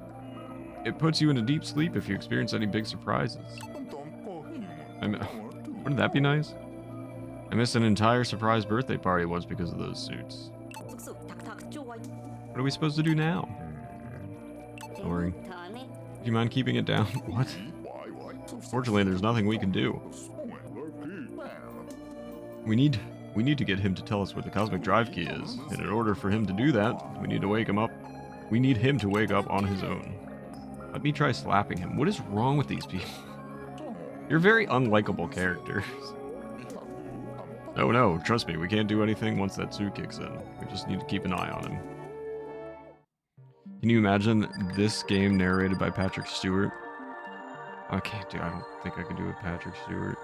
It puts you into deep sleep if you experience any big surprises. Wouldn't that be nice? I missed an entire surprise birthday party once because of those suits. What are we supposed to do now? Snoring. Do you mind keeping it down? What? Fortunately, there's nothing we can do. We need to get him to tell us where the cosmic drive key is, and in order for him to do that, we need to wake him up. We need him to wake up on his own. Let me try slapping him. What is wrong with these people? You're very unlikable characters. Oh no, trust me, we can't do anything once that suit kicks in. We just need to keep an eye on him. Can you imagine this game narrated by Patrick Stewart? Okay, dude, I don't think I can do it, Patrick Stewart.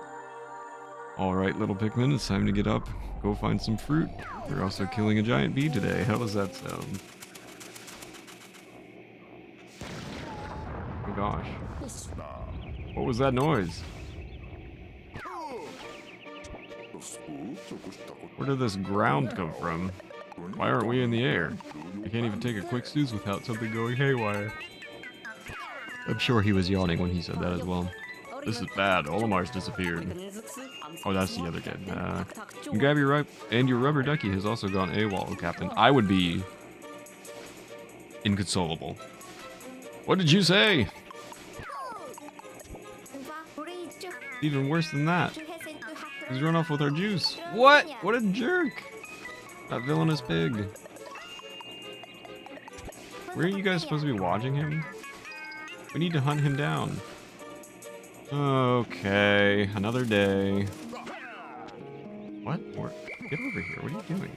Alright, little Pikmin, it's time to get up. Go find some fruit. We're also killing a giant bee today. How does that sound? Oh gosh. What was that noise? Where did this ground come from? Why aren't we in the air? I can't even take a quick snooze without something going haywire. I'm sure he was yawning when he said that as well. This is bad. Olimar's disappeared. Oh, that's the other kid. And grab your your rubber ducky has also gone AWOL, Captain. I would be inconsolable. What did you say? Even worse than that. He's run off with our juice. What? What a jerk! That villainous pig. Where are you guys supposed to be watching him? We need to hunt him down. Okay, another day. What? Get over here. What are you doing?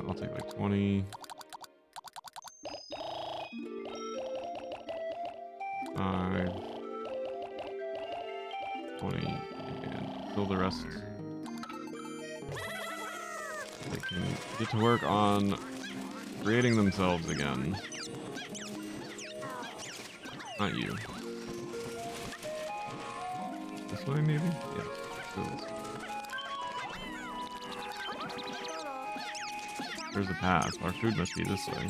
I'll take like 20. 5. 20. And fill the rest. They can get to work on creating themselves again. Not you. This way, maybe? Yeah. Go this way. There's the path. Our food must be this way.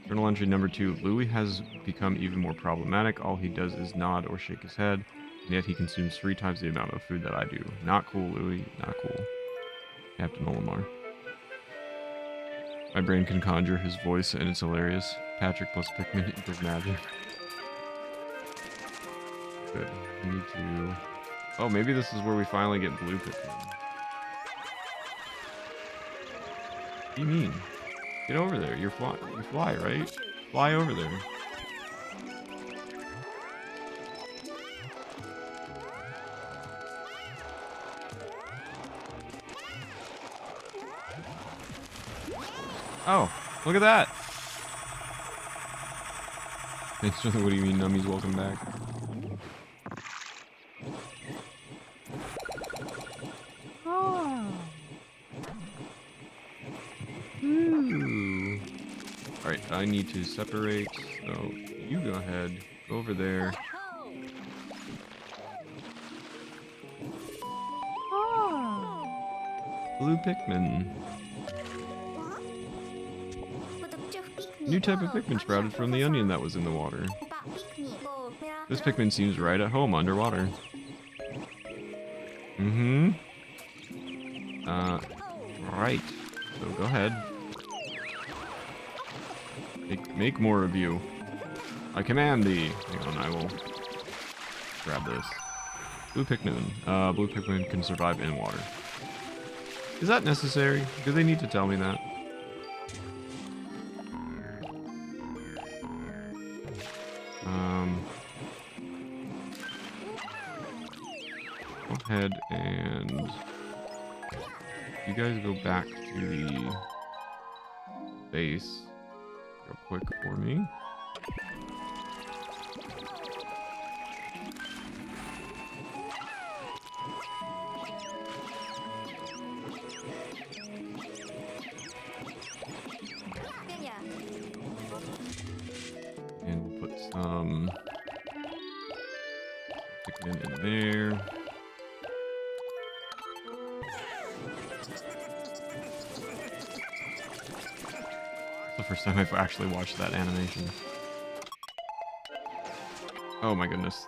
Journal entry number 2. Louis has become even more problematic. All he does is nod or shake his head, and yet he consumes 3 times the amount of food that I do. Not cool, Louis. Not cool. Captain Olimar. My brain can conjure his voice, and it's hilarious. Patrick plus Pikmin equals magic. Good. We need to... Oh, maybe this is where we finally get blue Pikmin. What do you mean? Get over there. You fly, right? Fly over there. Oh, look at that. Thanks for the what do you mean, nummies? Welcome back. Ooh. Alright, I need to separate. So you go ahead, go over there. Blue Pikmin. New type of Pikmin sprouted from the onion that was in the water. This Pikmin seems right at home underwater. Mm-hmm. Right. So go ahead. Make more of you. I command thee. Hang on, I will grab this. Blue Pikmin. Blue Pikmin can survive in water. Is that necessary? Do they need to tell me that? Go ahead and you guys go back to the base real quick for me. And we'll put some Pikmin in there. The first time I've actually watched that animation. Oh my goodness.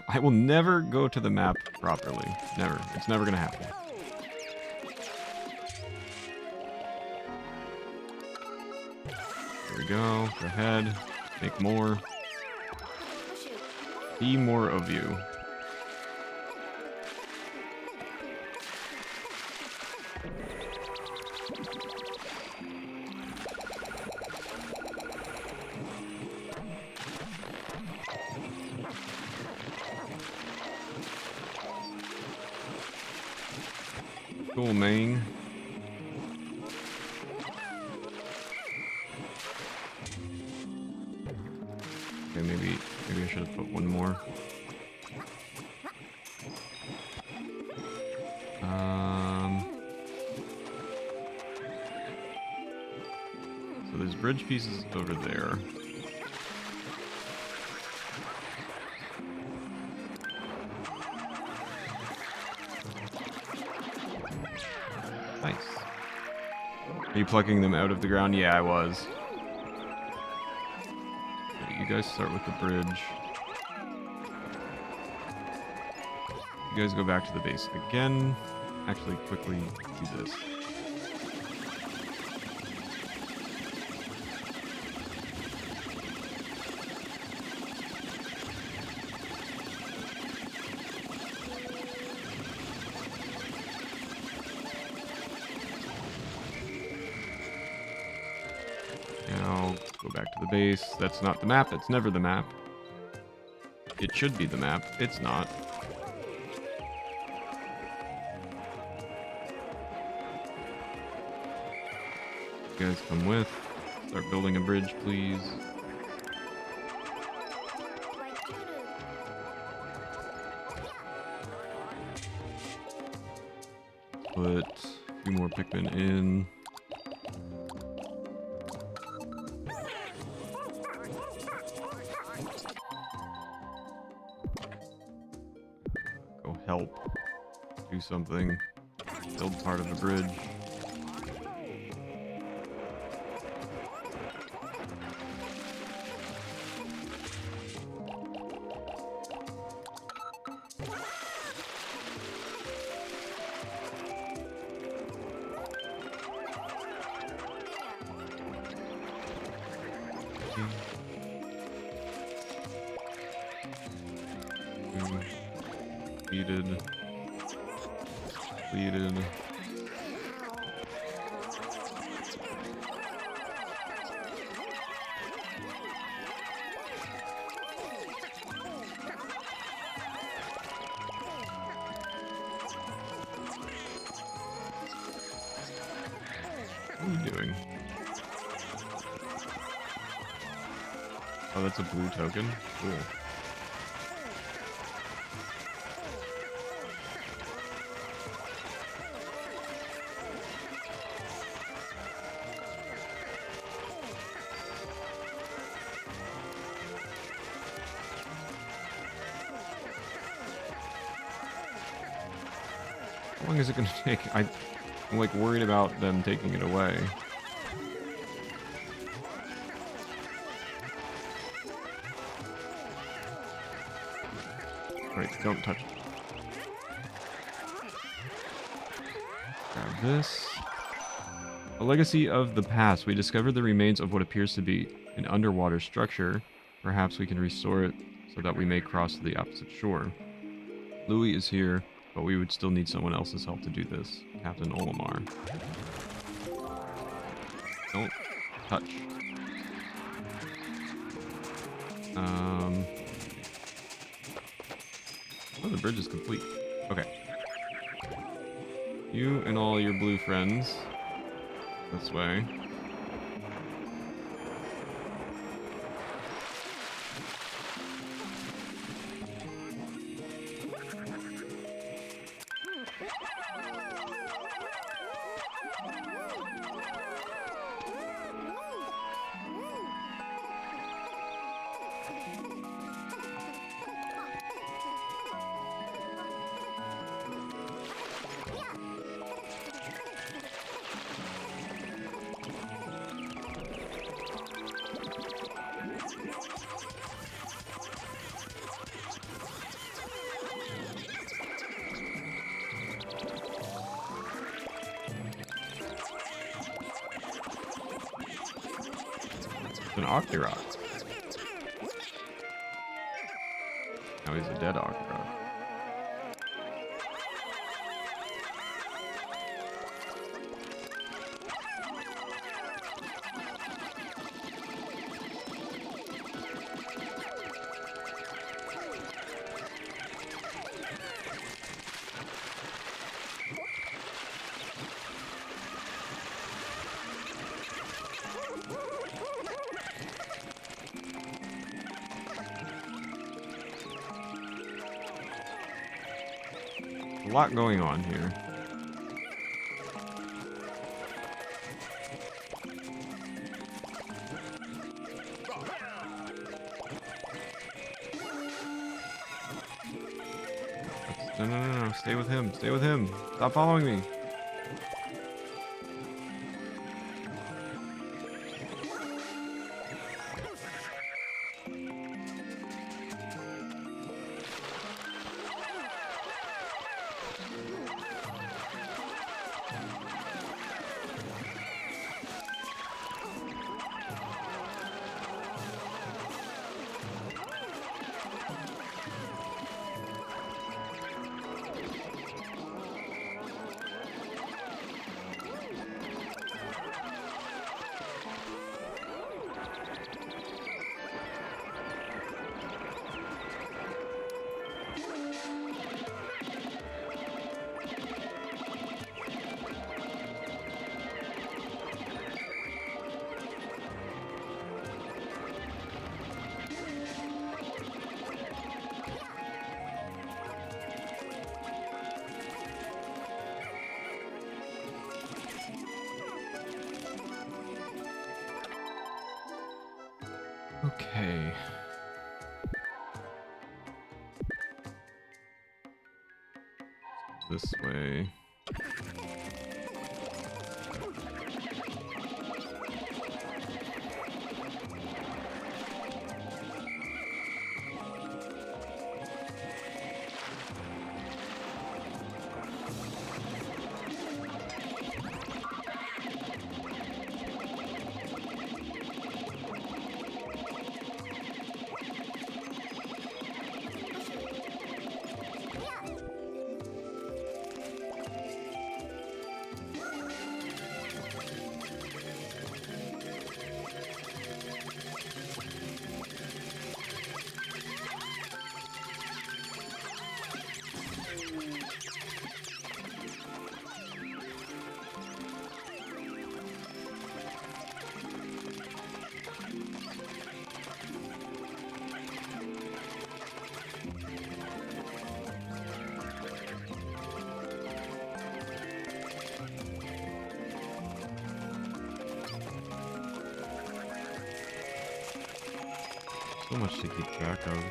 I will never go to the map properly. Never. It's never gonna happen. There we go. Go ahead. Make more. Be more of you. Cool, man. Okay, maybe I should have put one more. So there's bridge pieces over there. Nice. Are you plucking them out of the ground? Yeah, I was. You guys start with the bridge. You guys go back to the base again. Actually, quickly do this. Now, go back to the base. That's not the map. It's never the map. It should be the map. It's not. You guys come with. Start building a bridge, please. Put a few more Pikmin in. Go help. Do something. Build part of the bridge. Completed. Completed. What are you doing? Oh, that's a blue token? Cool. How long is it gonna take? I'm like worried about them taking it away. Right, don't touch it. Grab this. A legacy of the past. We discovered the remains of what appears to be an underwater structure. Perhaps we can restore it so that we may cross to the opposite shore. Louis is here, but we would still need someone else's help to do this. Captain Olimar. Don't touch. Oh, the bridge is complete. Okay. You and all your blue friends. This way. An Octorok. Now he's a dead Octorok. A lot going on here. No. Stay with him. Stay with him. Stop following me. Okay. This way. So much to keep track of.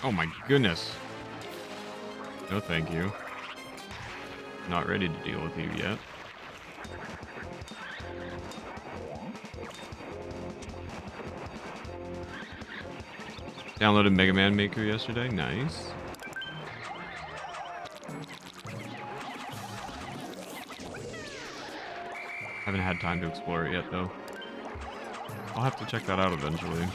Oh my goodness. No thank you. Not ready to deal with you yet. Downloaded Mega Man Maker yesterday. Nice. Haven't had time to explore it yet, though. I'll have to check that out eventually.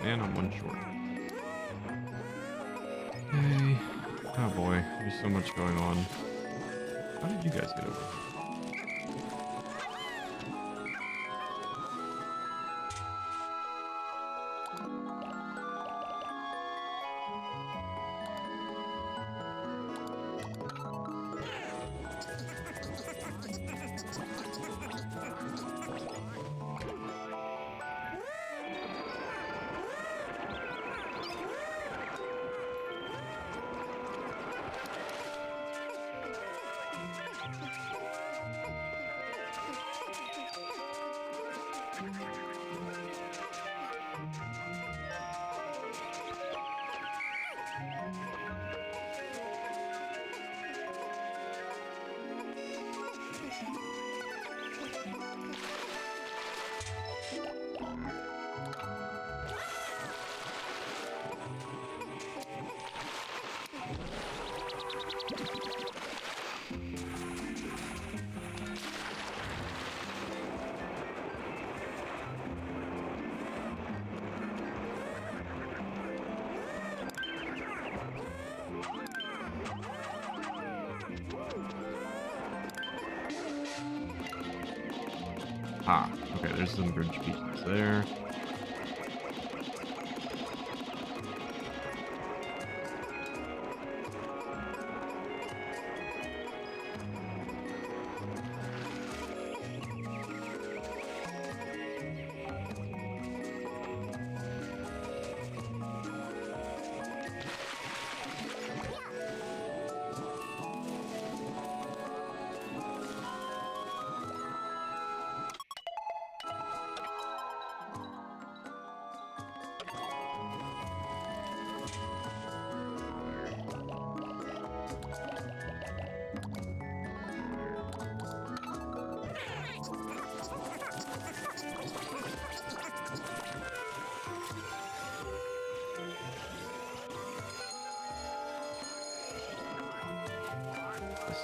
And I'm one short. Okay. Oh boy, there's so much going on. How did you guys get over here? Ah, okay, there's some bridge pieces there.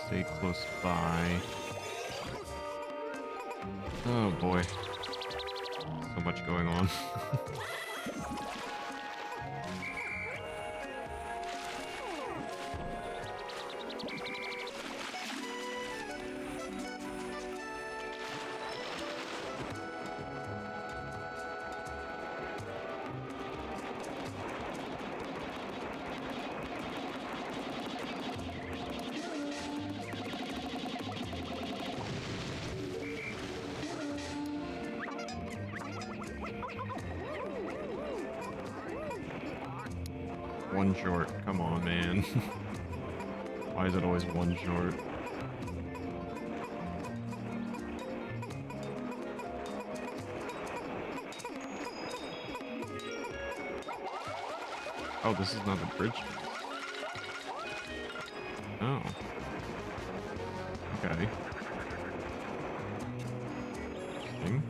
stay close by. Oh boy. So much going on. One short. Come on, man. Why is it always one short? Oh, this is not the bridge. Oh. Okay. Interesting.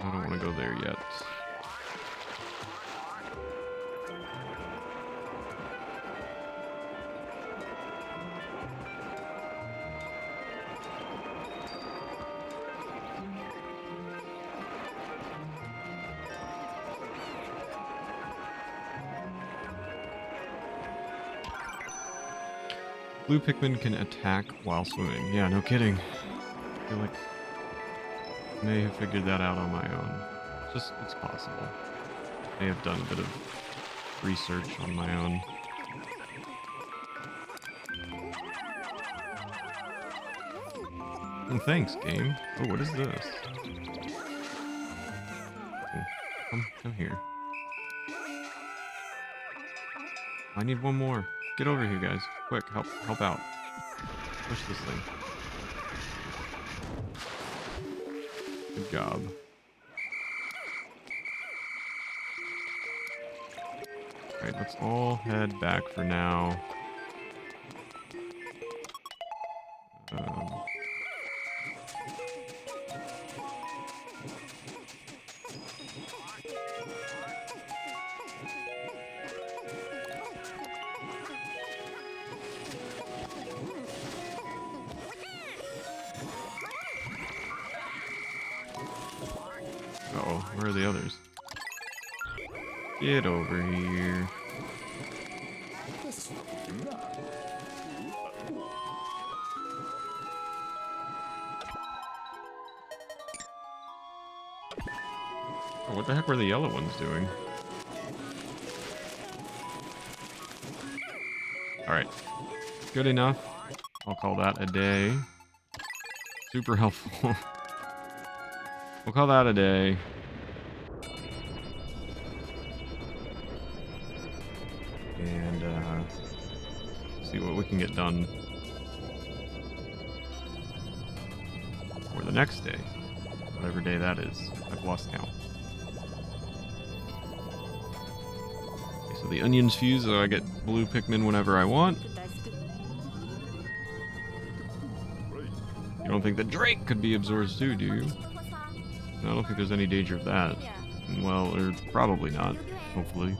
I don't want to go there yet. Blue Pikmin can attack while swimming. Yeah, no kidding. I feel like I may have figured that out on my own. It's possible. I may have done a bit of research on my own. Oh, thanks, game. Oh, what is this? Oh, come here. I need one more. Get over here, guys. Quick, help out. Push this thing. Good job. Alright, let's all head back for now. Uh-oh, where are the others? Get over here. Oh, what the heck were the yellow ones doing? Alright. Good enough. I'll call that a day. Super helpful. We'll call that a day. And, see what we can get done for the next day. Whatever day that is. I've lost count. Okay, so the onions fuse, so I get blue Pikmin whenever I want. You don't think the Drake could be absorbed too, do you? No, I don't think there's any danger of that. Well, or probably not, hopefully.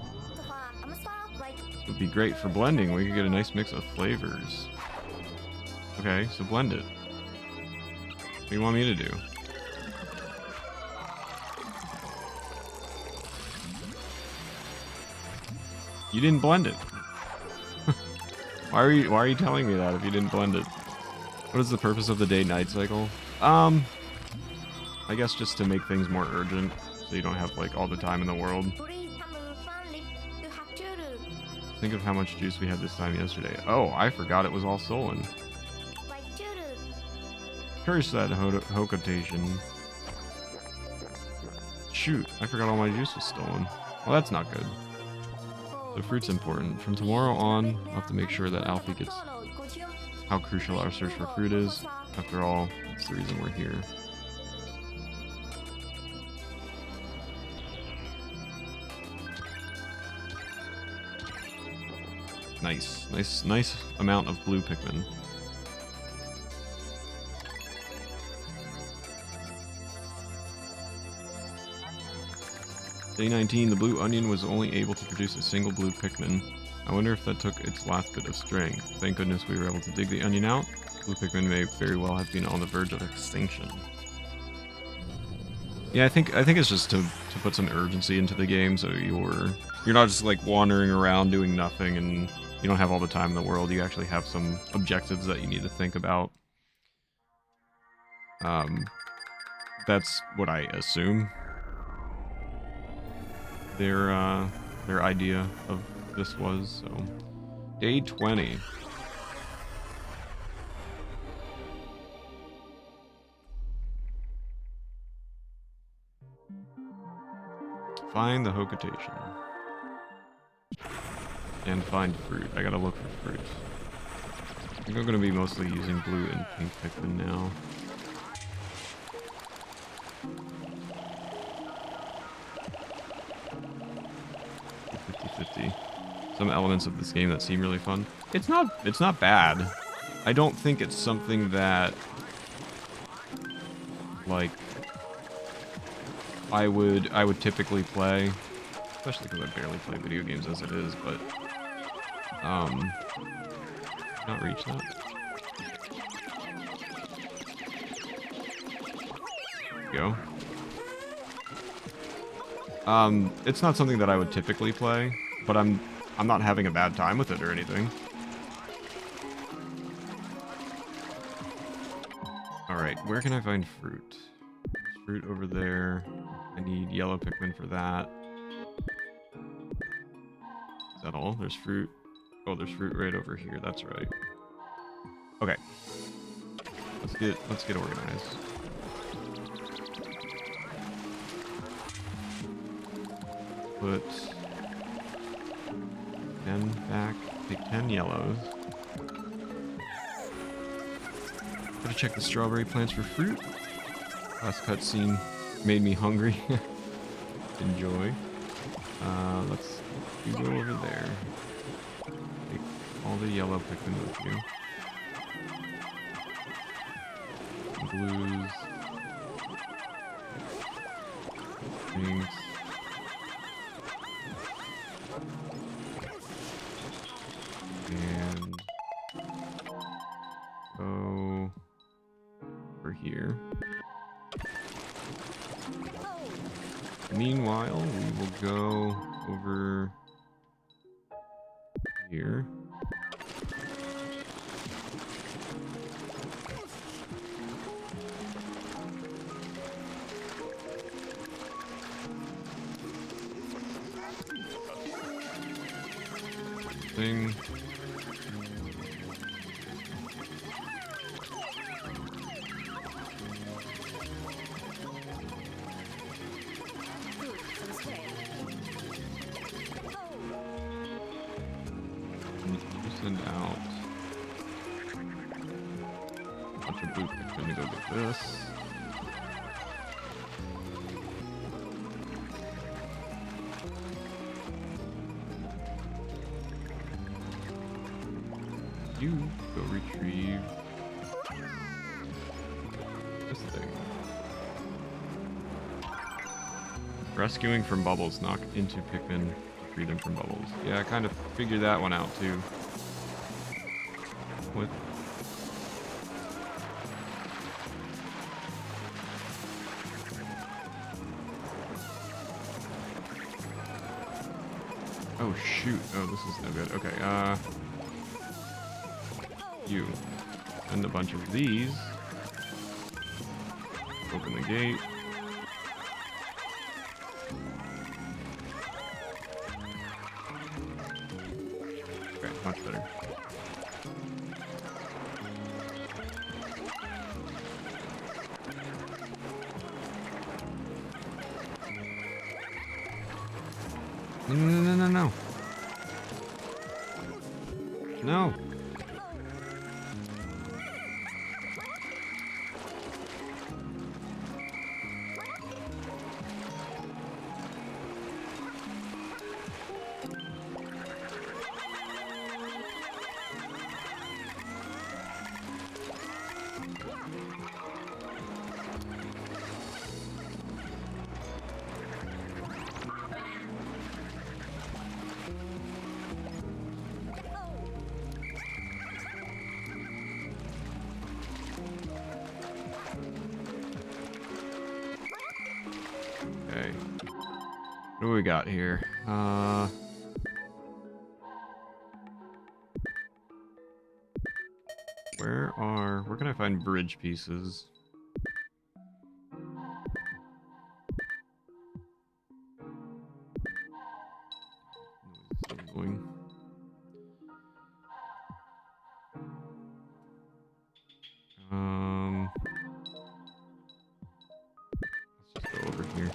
It would be great for blending. We could get a nice mix of flavors. Okay, so blend it. What do you want me to do? You didn't blend it. Why are you telling me that if you didn't blend it? What is the purpose of the day-night cycle? I guess just to make things more urgent, so you don't have like all the time in the world. Think of how much juice we had this time yesterday. Oh, I forgot it was all stolen. Curse that hokotation. Shoot, I forgot all my juice was stolen. Well, that's not good. The fruit's important. From tomorrow on, I'll have to make sure that Alfie gets how crucial our search for fruit is. After all, that's the reason we're here. Nice amount of blue Pikmin. Day 19, the blue onion was only able to produce a single blue Pikmin. I wonder if that took its last bit of strength. Thank goodness we were able to dig the onion out. Blue Pikmin may very well have been on the verge of extinction. Yeah, I think it's just to put some urgency into the game, so you're not just like wandering around doing nothing and you don't have all the time in the world. You actually have some objectives that you need to think about. That's what I assume their idea of this was. So, day 20. Find the Hokotation. And find fruit. I gotta look for fruit. I think I'm gonna be mostly using blue and pink Pikmin now. Some elements of this game that seem really fun. It's not bad. I don't think it's something that like I would typically play, especially because I barely play video games as it is, but not reach that. There we go. It's not something that I would typically play, but I'm not having a bad time with it or anything. Alright, where can I find fruit? There's fruit over there. I need yellow Pikmin for that. Is that all? There's fruit. Oh, there's fruit right over here. That's right. Okay. Let's get organized. Put 10 back. Take 10 yellows. Gotta check the strawberry plants for fruit. Last cutscene made me hungry. Enjoy. You go over there. Take all the yellow Pikmin with you. Blues. Pinks. And go over here. Meanwhile, we will go over here. Thing. Send out a bunch of blue Pikmin to go get this. You go retrieve this thing. Rescuing from bubbles, knock into Pikmin to free them from bubbles. Yeah, I kind of figured that one out too. What? Oh shoot. Oh, this is no good. Okay, you. And a bunch of these. Open the gate. Okay, much better. No. No. Okay. What do we got here? Where can I find bridge pieces? So annoying. Let's just go over here.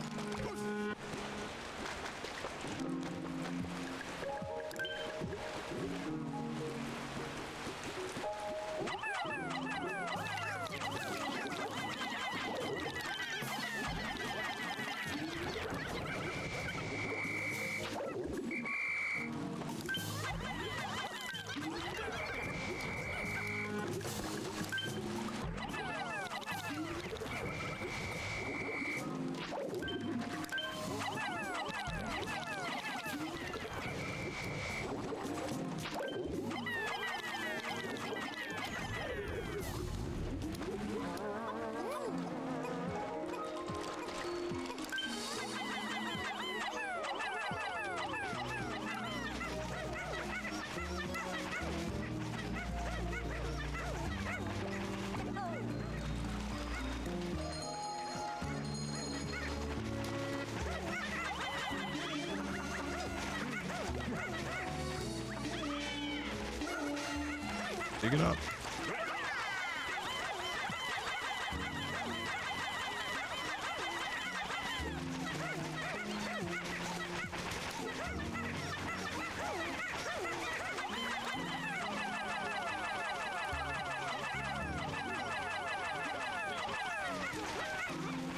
Dig it up.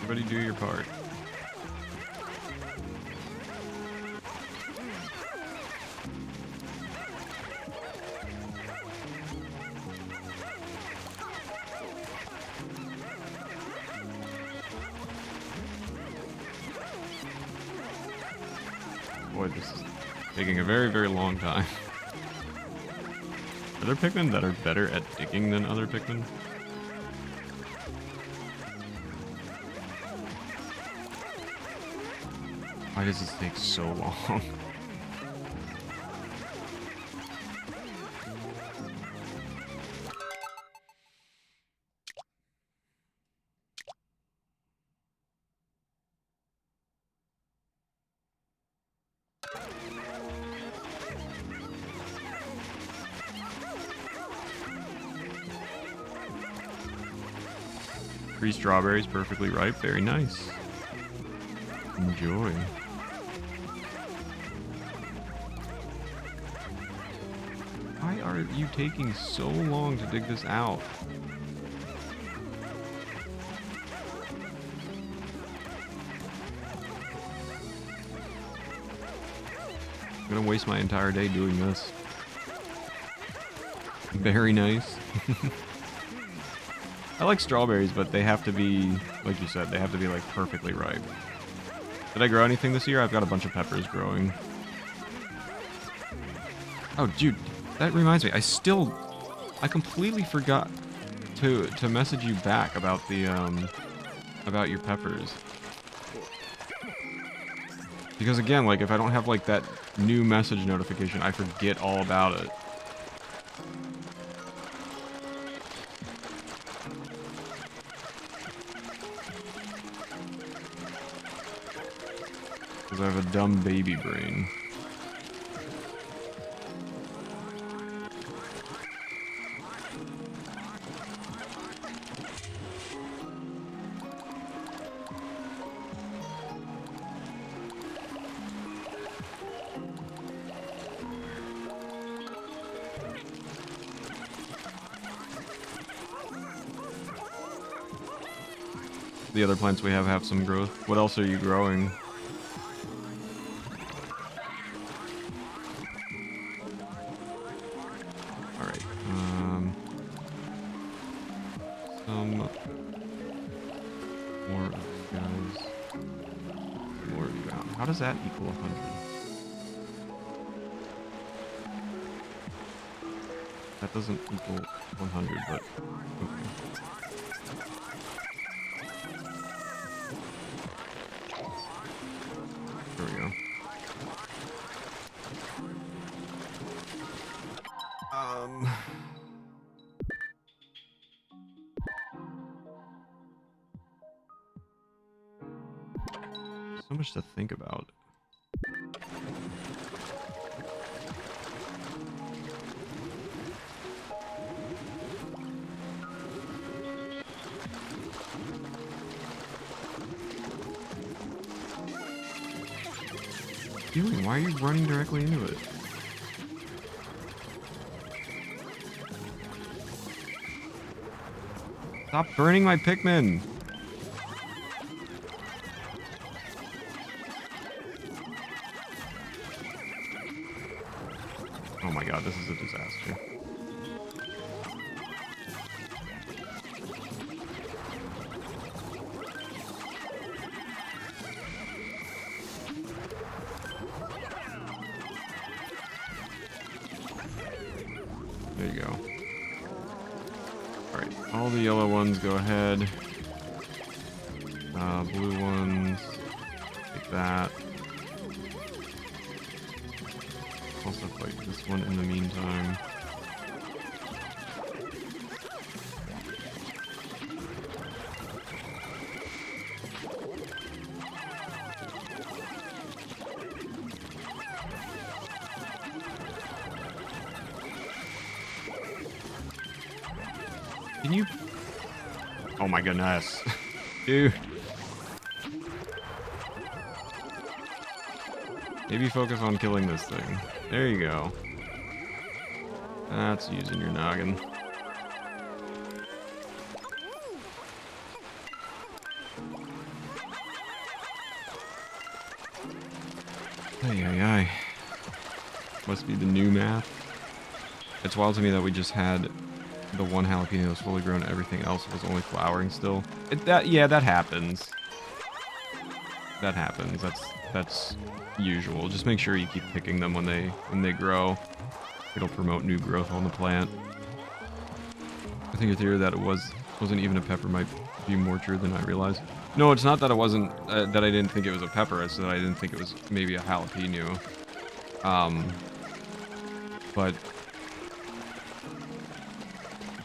Everybody do your part. Boy, this is taking a very, very long time. Are there Pikmin that are better at digging than other Pikmin? Why does this take so long? Three strawberries perfectly ripe, very nice. Enjoy. Why are you taking so long to dig this out? I'm gonna waste my entire day doing this. Very nice. I like strawberries, but they have to be, like you said, they have to be like perfectly ripe. Did I grow anything this year? I've got a bunch of peppers growing. Oh, dude, that reminds me. I completely forgot to message you back about the about your peppers. Because again, like if I don't have like that new message notification, I forget all about it. Because I have a dumb baby brain. The other plants we have some growth. What else are you growing? Alright, some more of these guys. More of you out. How does that equal 100? That doesn't equal 100, but okay. much to think about. Why are you running directly into it? Stop burning my Pikmin! Oh my god, this is a disaster. There you go. Alright, all the yellow ones go ahead. Blue ones, take that. Also fight this one in the meantime. Can you... Oh my goodness. Dude. Maybe focus on killing this thing. There you go. That's using your noggin. Ay. Must be the new math. It's wild to me that we just had the one jalapeno that was fully grown, everything else was only flowering still. Yeah, that happens. That happens. That's usual. Just make sure you keep picking them when they grow. It'll promote new growth on the plant. I think your theory that it wasn't even a pepper might be more true than I realized. No, it's not that it wasn't that I didn't think it was a pepper. It's that I didn't think it was maybe a jalapeno. But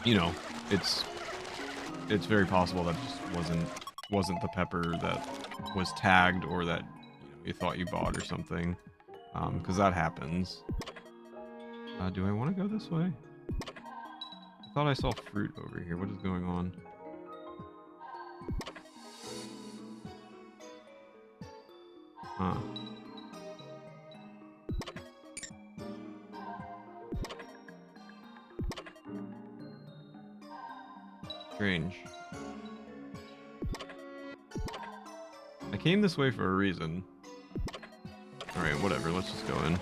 you know, it's very possible that it just wasn't the pepper that was tagged or that you thought you bought or something, because that happens. Do I want to go this way? I thought I saw fruit over here. What is going on? Huh. Strange. I came this way for a reason. Alright, whatever. Let's just go in.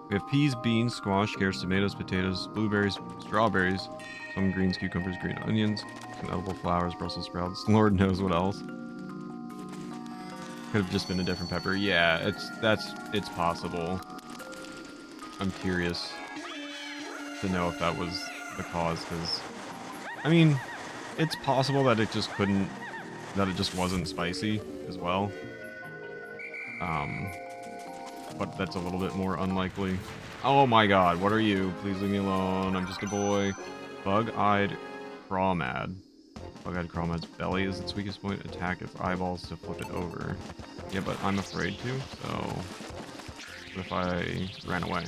We have peas, beans, squash, carrots, tomatoes, potatoes, blueberries, strawberries, some greens, cucumbers, green onions, some edible flowers, Brussels sprouts, Lord knows what else. Could have just been a different pepper. Yeah, it's possible. I'm curious to know if that was the cause, because I mean, it's possible that it just wasn't spicy as well. But that's a little bit more unlikely. Oh my god, what are you? Please leave me alone. I'm just a boy. Bug-eyed crawmad. Bug-eyed crawmad's belly is its weakest point. Attack its eyeballs to flip it over. Yeah, but I'm afraid to, so what if I ran away?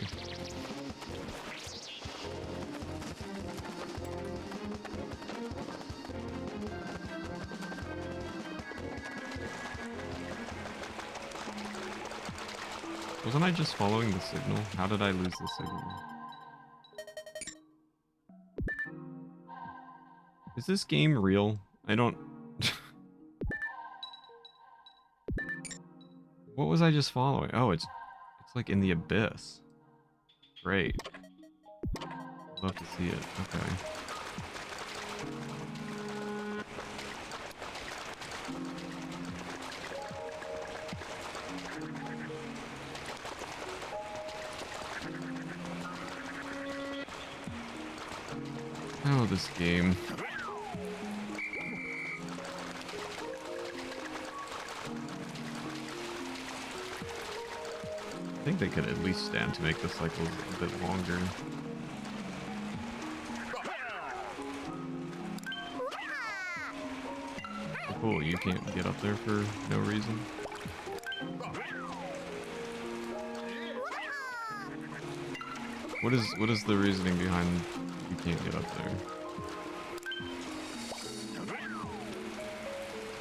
Wasn't I just following the signal? How did I lose the signal? Is this game real? I don't... What was I just following? Oh, it's like in the abyss. Great. Love to see it. Okay. Oh, this game. I think they could at least stand to make the cycles a bit longer. Cool, you can't get up there for no reason. What is the reasoning behind you can't get up there?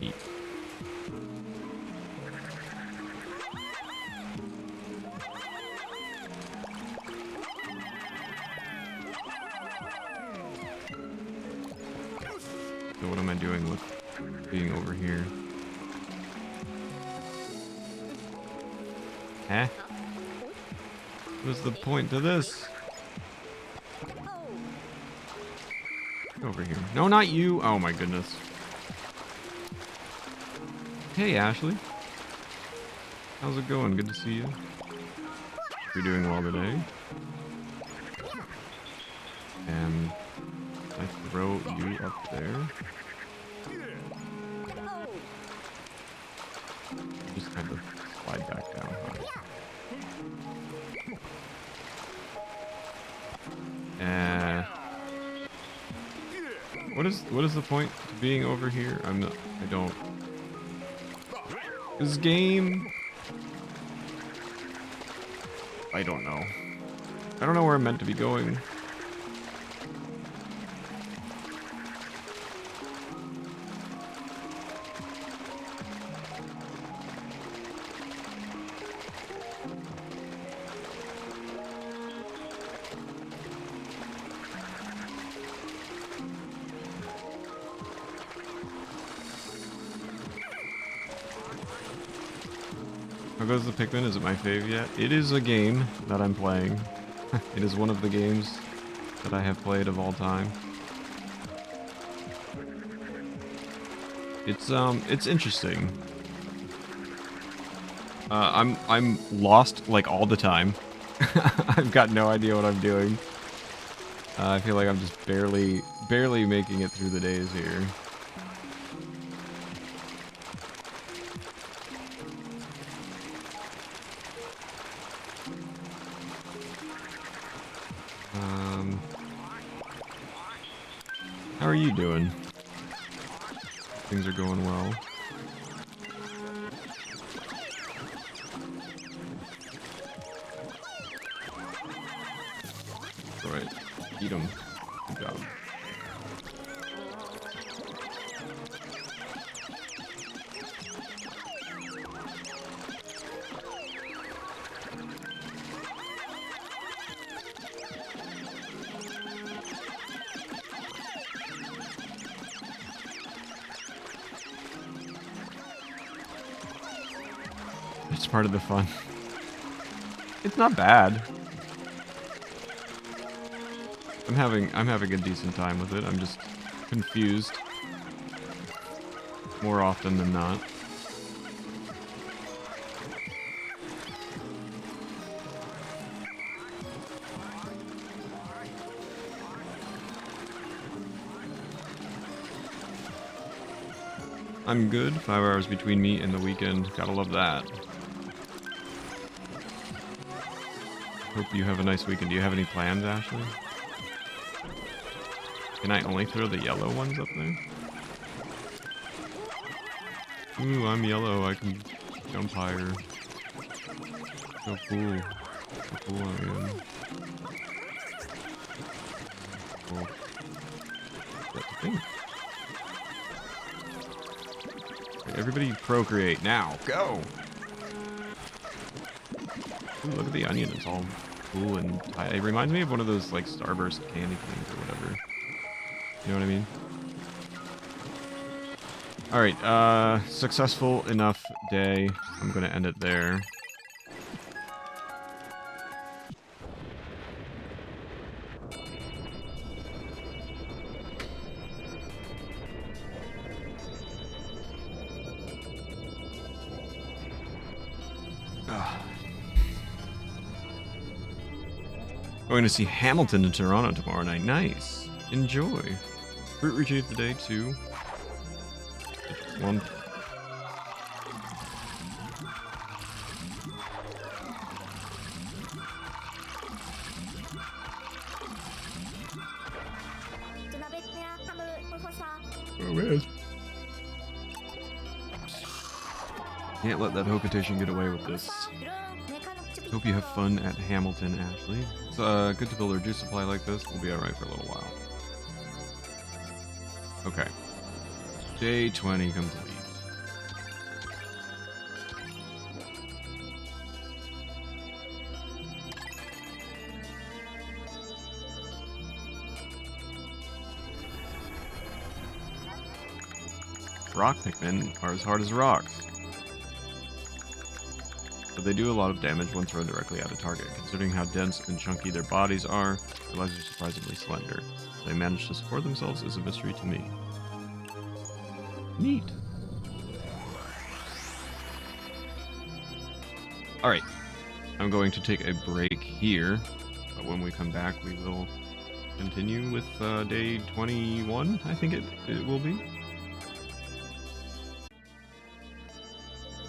Eat. So what am I doing with being over here? Huh? What's the point to this? Get over here. No, not you! Oh my goodness. Hey, Ashley. How's it going? Good to see you. You're doing well today. And I throw you up there. Just kind of slide back down. What is the point to being over here? I don't. This game. I don't know. I don't know where I'm meant to be going. How goes the Pikmin? Is it my fave yet? It is a game that I'm playing. It is one of the games that I have played of all time. It's interesting. I'm lost like all the time. I've got no idea what I'm doing. I feel like I'm just barely making it through the days here. How are you doing? Things are going well. Alright, eat them. Good job. It's part of the fun. It's not bad. I'm having a decent time with it. I'm just confused more often than not. I'm good. 5 hours between me and the weekend. Gotta love that. Hope you have a nice weekend. Do you have any plans, Ashley? Can I only throw the yellow ones up there? Ooh, I'm yellow. I can jump higher. So cool. So cool I am. Cool. That's the thing. Okay, everybody procreate now. Go! Ooh, look at the onion. It's all cool and it reminds me of one of those like Starburst candy things or whatever. You know what I mean? Alright, successful enough day. I'm gonna end it there. Going to see Hamilton in Toronto tomorrow night. Nice. Enjoy. Fruit retrieve today too. One. Oh, man. Can't let that Hokitation get away with this. Hope you have fun at Hamilton, Ashley. It's good to build our juice supply like this. We'll be alright for a little while. Okay. Day 20 complete. Rock Pikmin are as hard as rocks. But they do a lot of damage when thrown directly at a target. Considering how dense and chunky their bodies are, their legs are surprisingly slender. They manage to support themselves is a mystery to me. Neat. Alright. I'm going to take a break here. But when we come back, we will continue with day 21, I think it will be.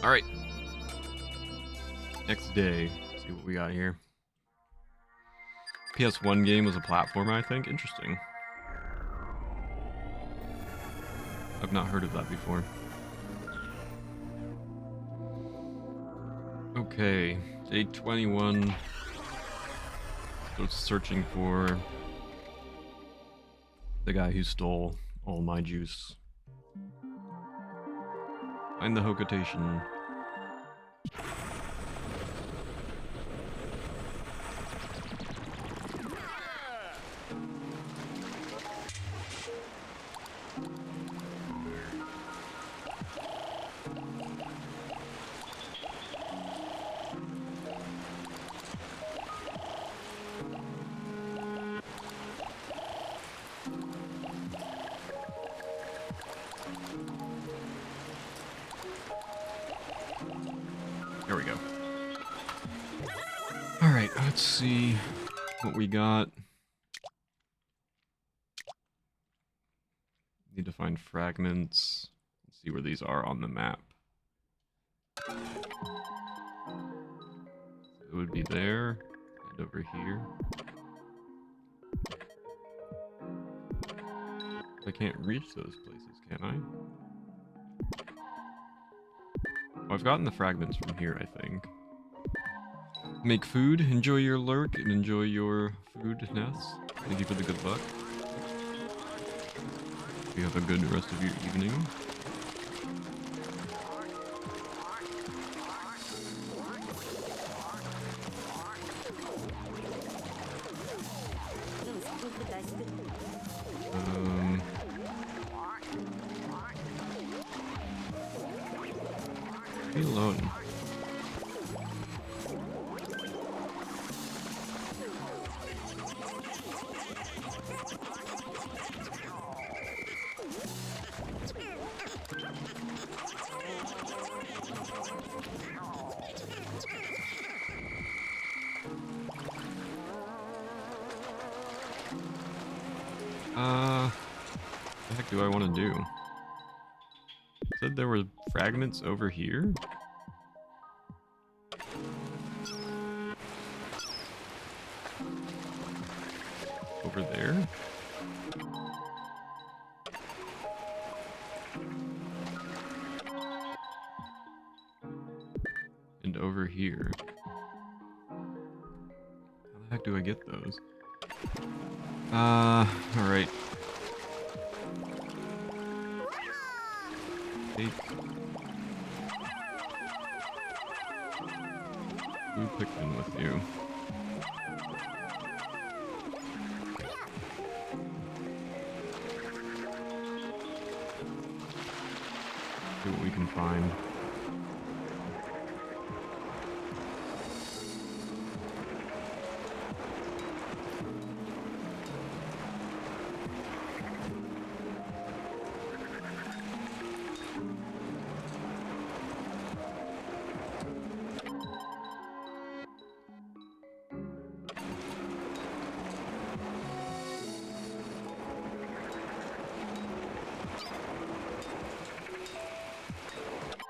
Alright. Next day. Let's see what we got here. PS1 game was a platformer, I think. Interesting. I've not heard of that before. Okay. Day 21. So searching for the guy who stole all my juice. Find the Hokitation. There we go. Alright, let's see what we got. Need to find fragments. Let's see where these are on the map. It would be there and over here. I can't reach those places, can I? Oh, I've gotten the fragments from here, I think. Make food, enjoy your lurk, and enjoy your food nests. Thank you for the good luck. You have a good rest of your evening. Leave me alone. What the heck do I want to do? Said there were fragments over here? Over there? And over here. How the heck do I get those? Alright. Take blue Pikmin with you. See what we can find.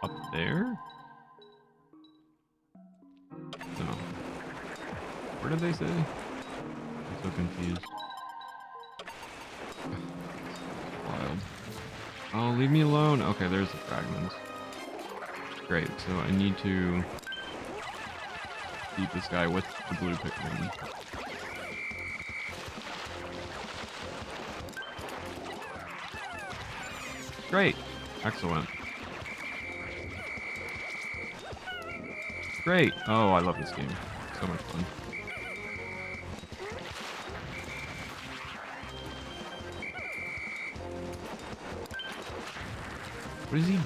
Up there? No. Where did they say? I'm so confused. Wild. Oh, leave me alone. Okay, there's the fragments. Great, so I need to beat this guy with the blue Pikmin. Great! Excellent. Great! Oh, I love this game. So much fun. What is he?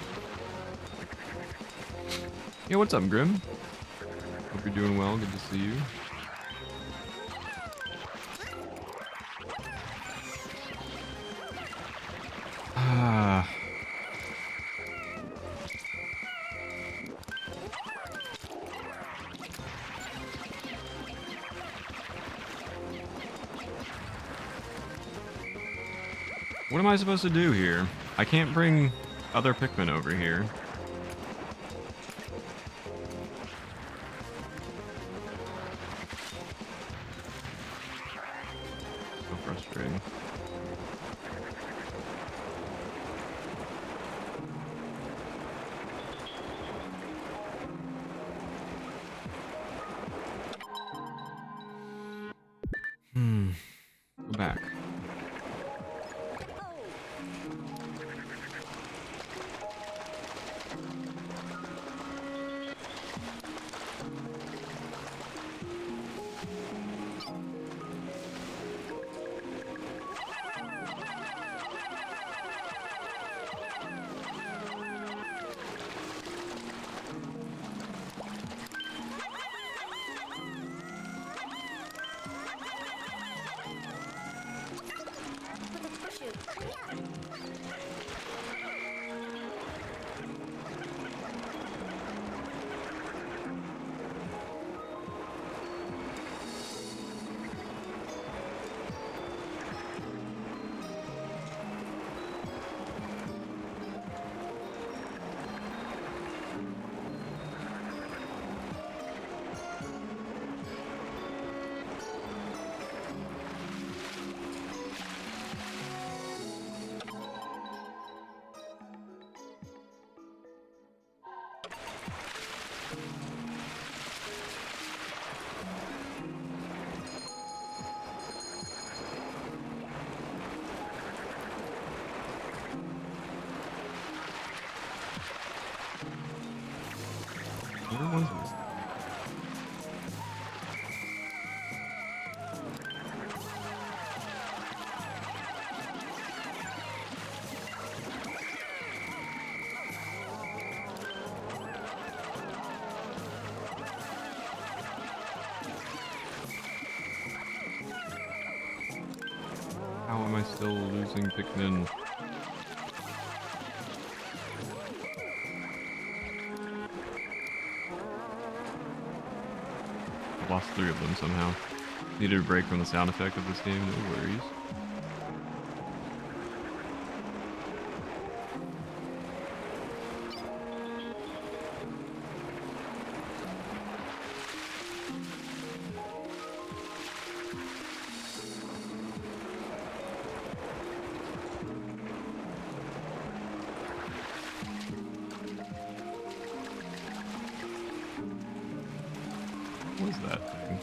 Yeah, what's up, Grim? Hope you're doing well. Good to see you. Ah. What am I supposed to do here? I can't bring other Pikmin over here. So frustrating. Go back. Where was this? How am I still losing Pikmin? I've lost 3 of them somehow. Needed a break from the sound effect of this game, no worries. What was that thing?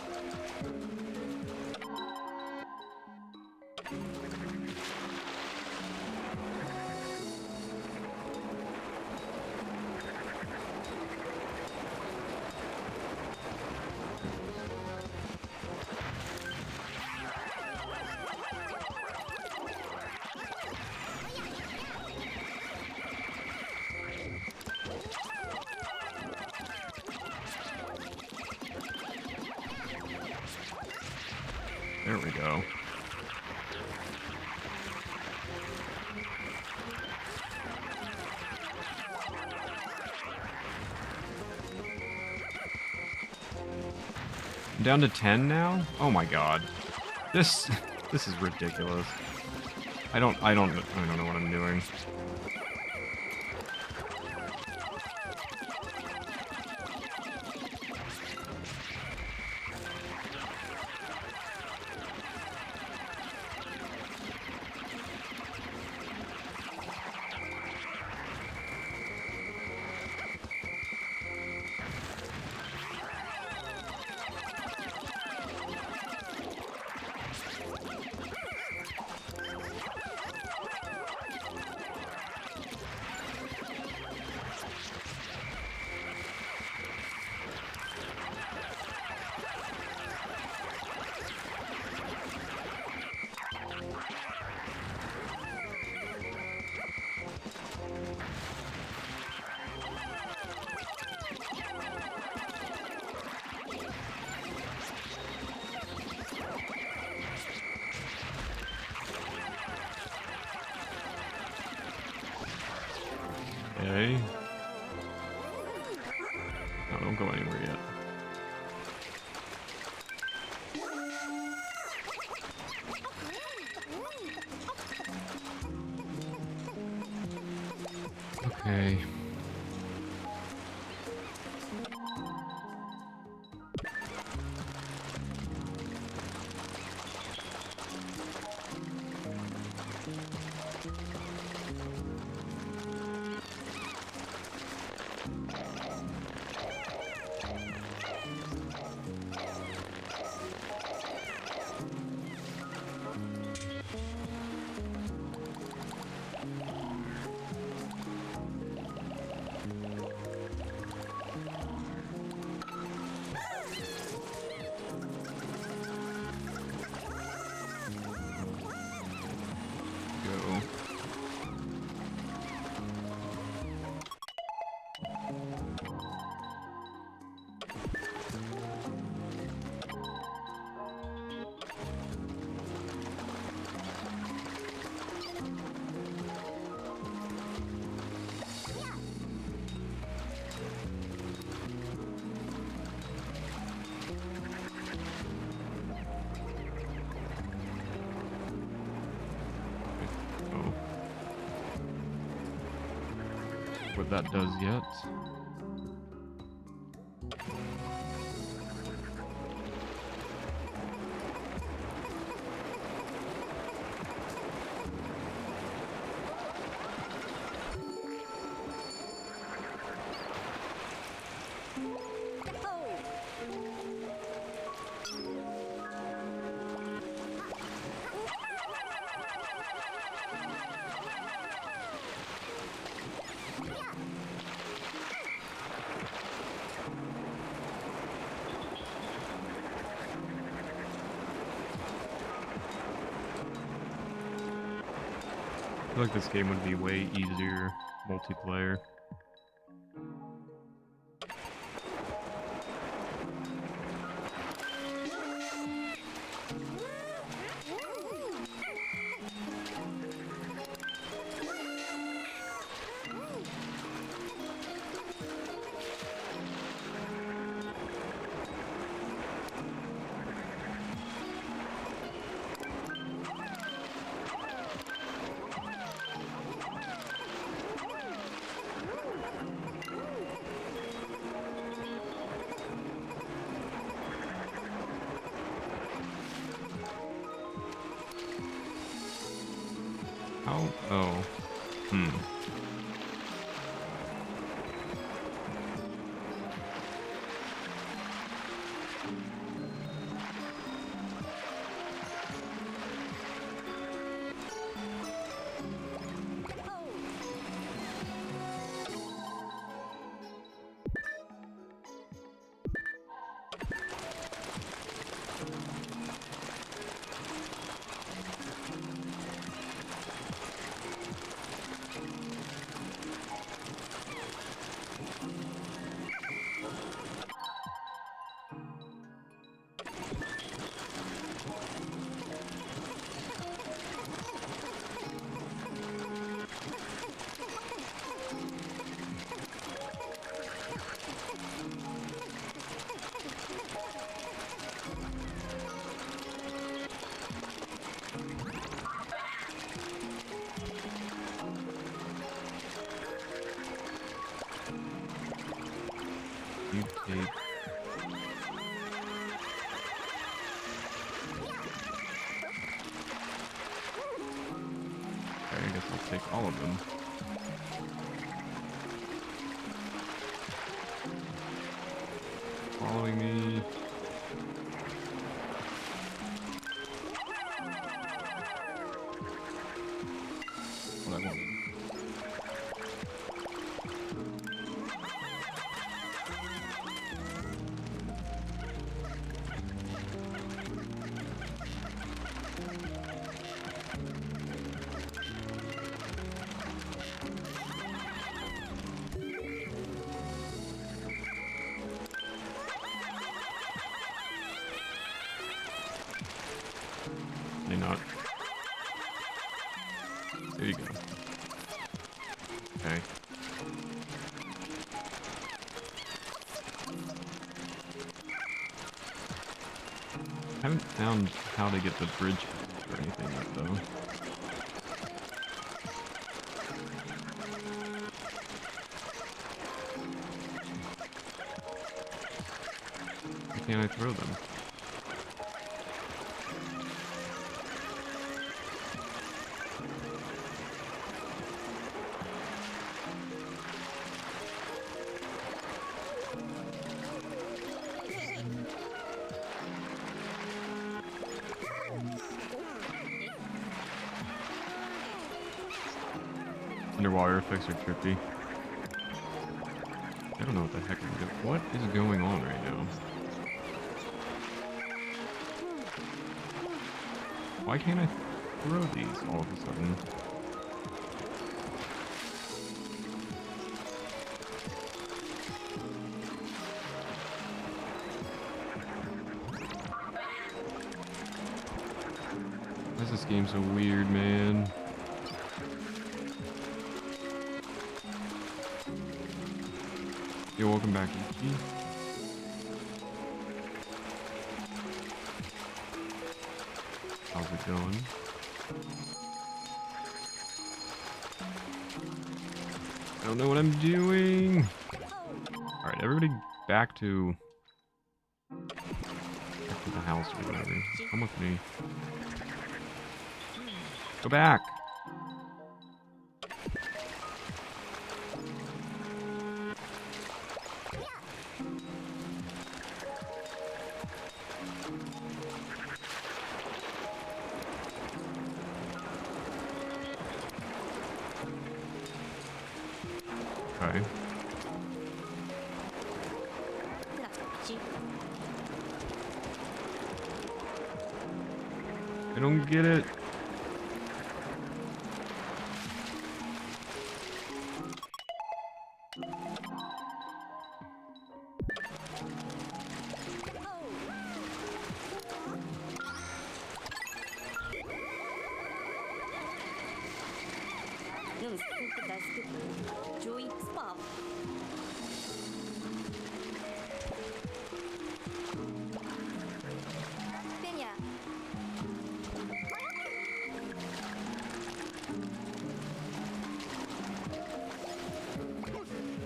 There we go. I'm down to 10 now? Oh my god. This is ridiculous. I don't know what I'm doing. Okay. No, don't go anywhere yet. Okay. Go. Oh. What that does yet. I feel like this game would be way easier multiplayer. How? Oh. Hmm. You take. Okay, I guess I'll take all of them. Following me. What I wanted. May not. There you go. Okay. I haven't found how to get the bridge or anything yet, though. Why can't I throw them? Underwater effects are trippy. I don't know what the heck I'm doing. What is going on right now? Why can't I throw these all of a sudden? Why is this game so weird, man? Yo, welcome back, Ichi. How's it going? I don't know what I'm doing. Alright, everybody back to the house or whatever. Come with me. Go back! Okay. I don't get it.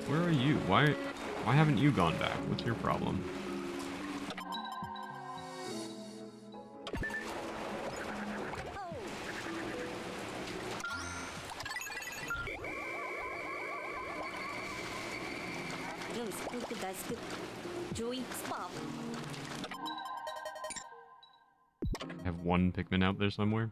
Where are you? Why haven't you gone back? What's your problem? I have one Pikmin out there somewhere.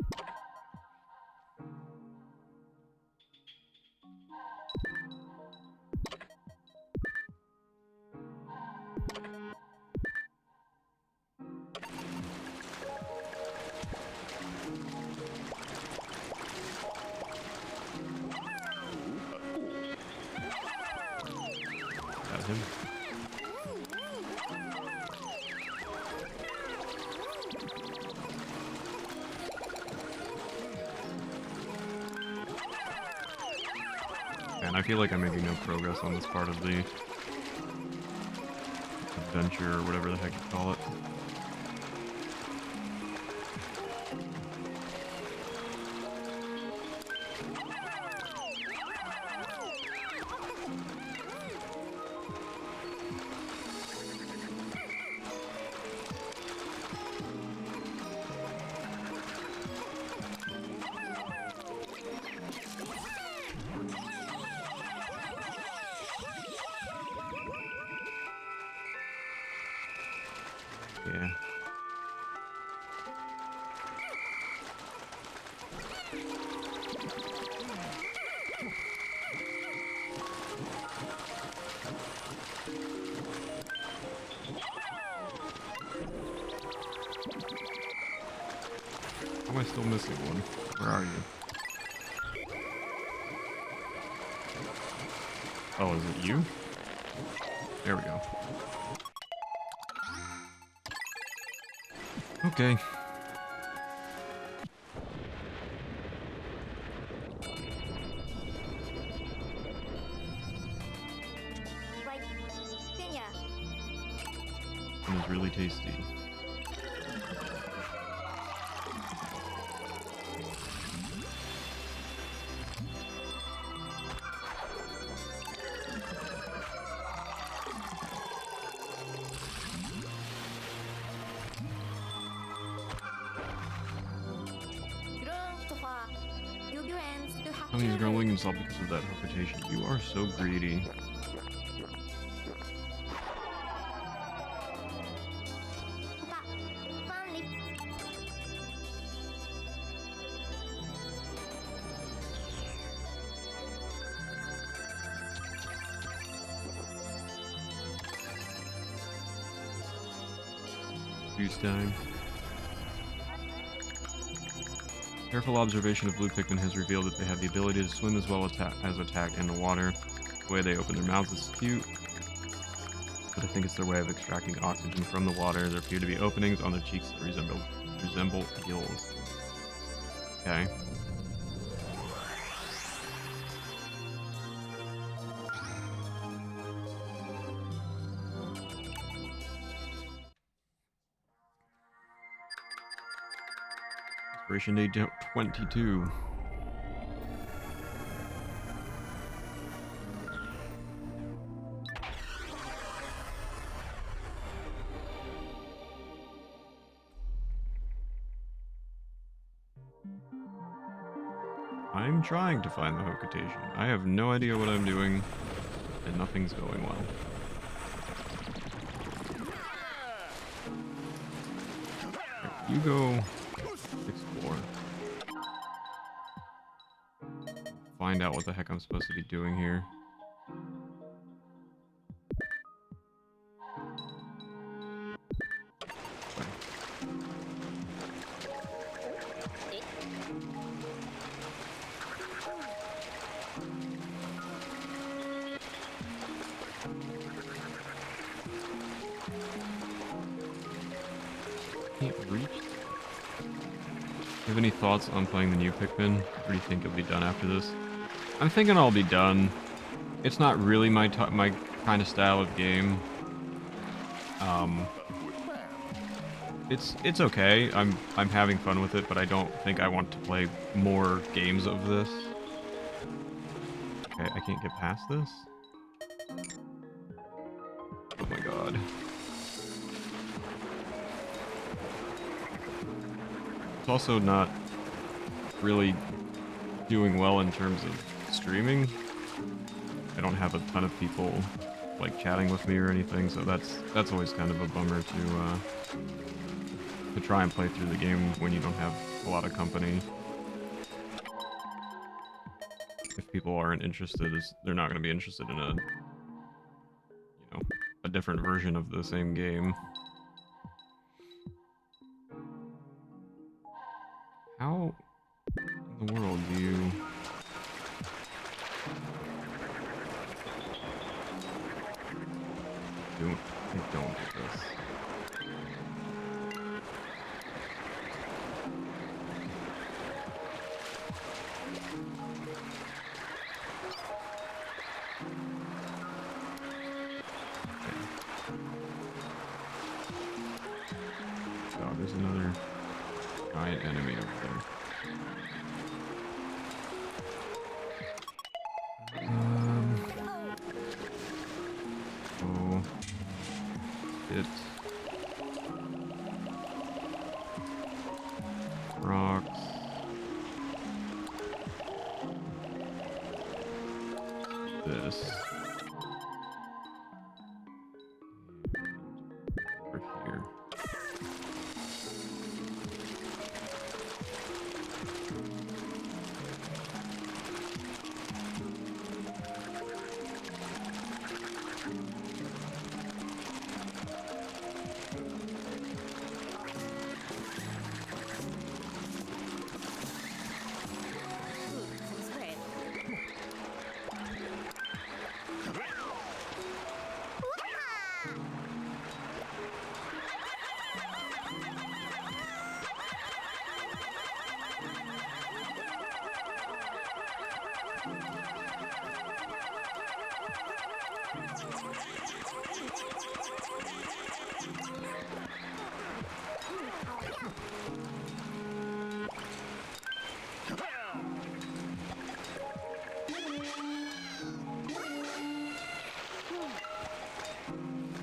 Got him. Man, I feel like I'm making no progress on this part of the adventure or whatever the heck you call it. Yeah. How am I still missing one? Where are you? Oh, is it you? There we go. Okay. It was really tasty. Tell me he's grumbling himself because of that reputation. You are so greedy. Juice time. Careful observation of blue Pikmin has revealed that they have the ability to swim as well as attack in the water. The way they open their mouths is cute, but I think it's their way of extracting oxygen from the water. There appear to be openings on their cheeks that resemble gills. Okay. Expiration date 22. I'm trying to find the Hokotation. I have no idea what I'm doing, and nothing's going well. You go explore. Find out what the heck I'm supposed to be doing here. Can't reach. Do you have any thoughts on playing the new Pikmin? Or do you think it'll be done after this? I'm thinking I'll be done. It's not really my kind of style of game. It's okay. I'm having fun with it, but I don't think I want to play more games of this. Okay, I can't get past this. Oh my god. It's also not really doing well in terms of streaming. I don't have a ton of people like chatting with me or anything, so that's always kind of a bummer to try and play through the game when you don't have a lot of company. If people aren't interested, they're not going to be interested in a different version of the same game. How in the world do you... I don't get this. Oh, there's another giant enemy over there. Oh. It. Rocks. This. Over here.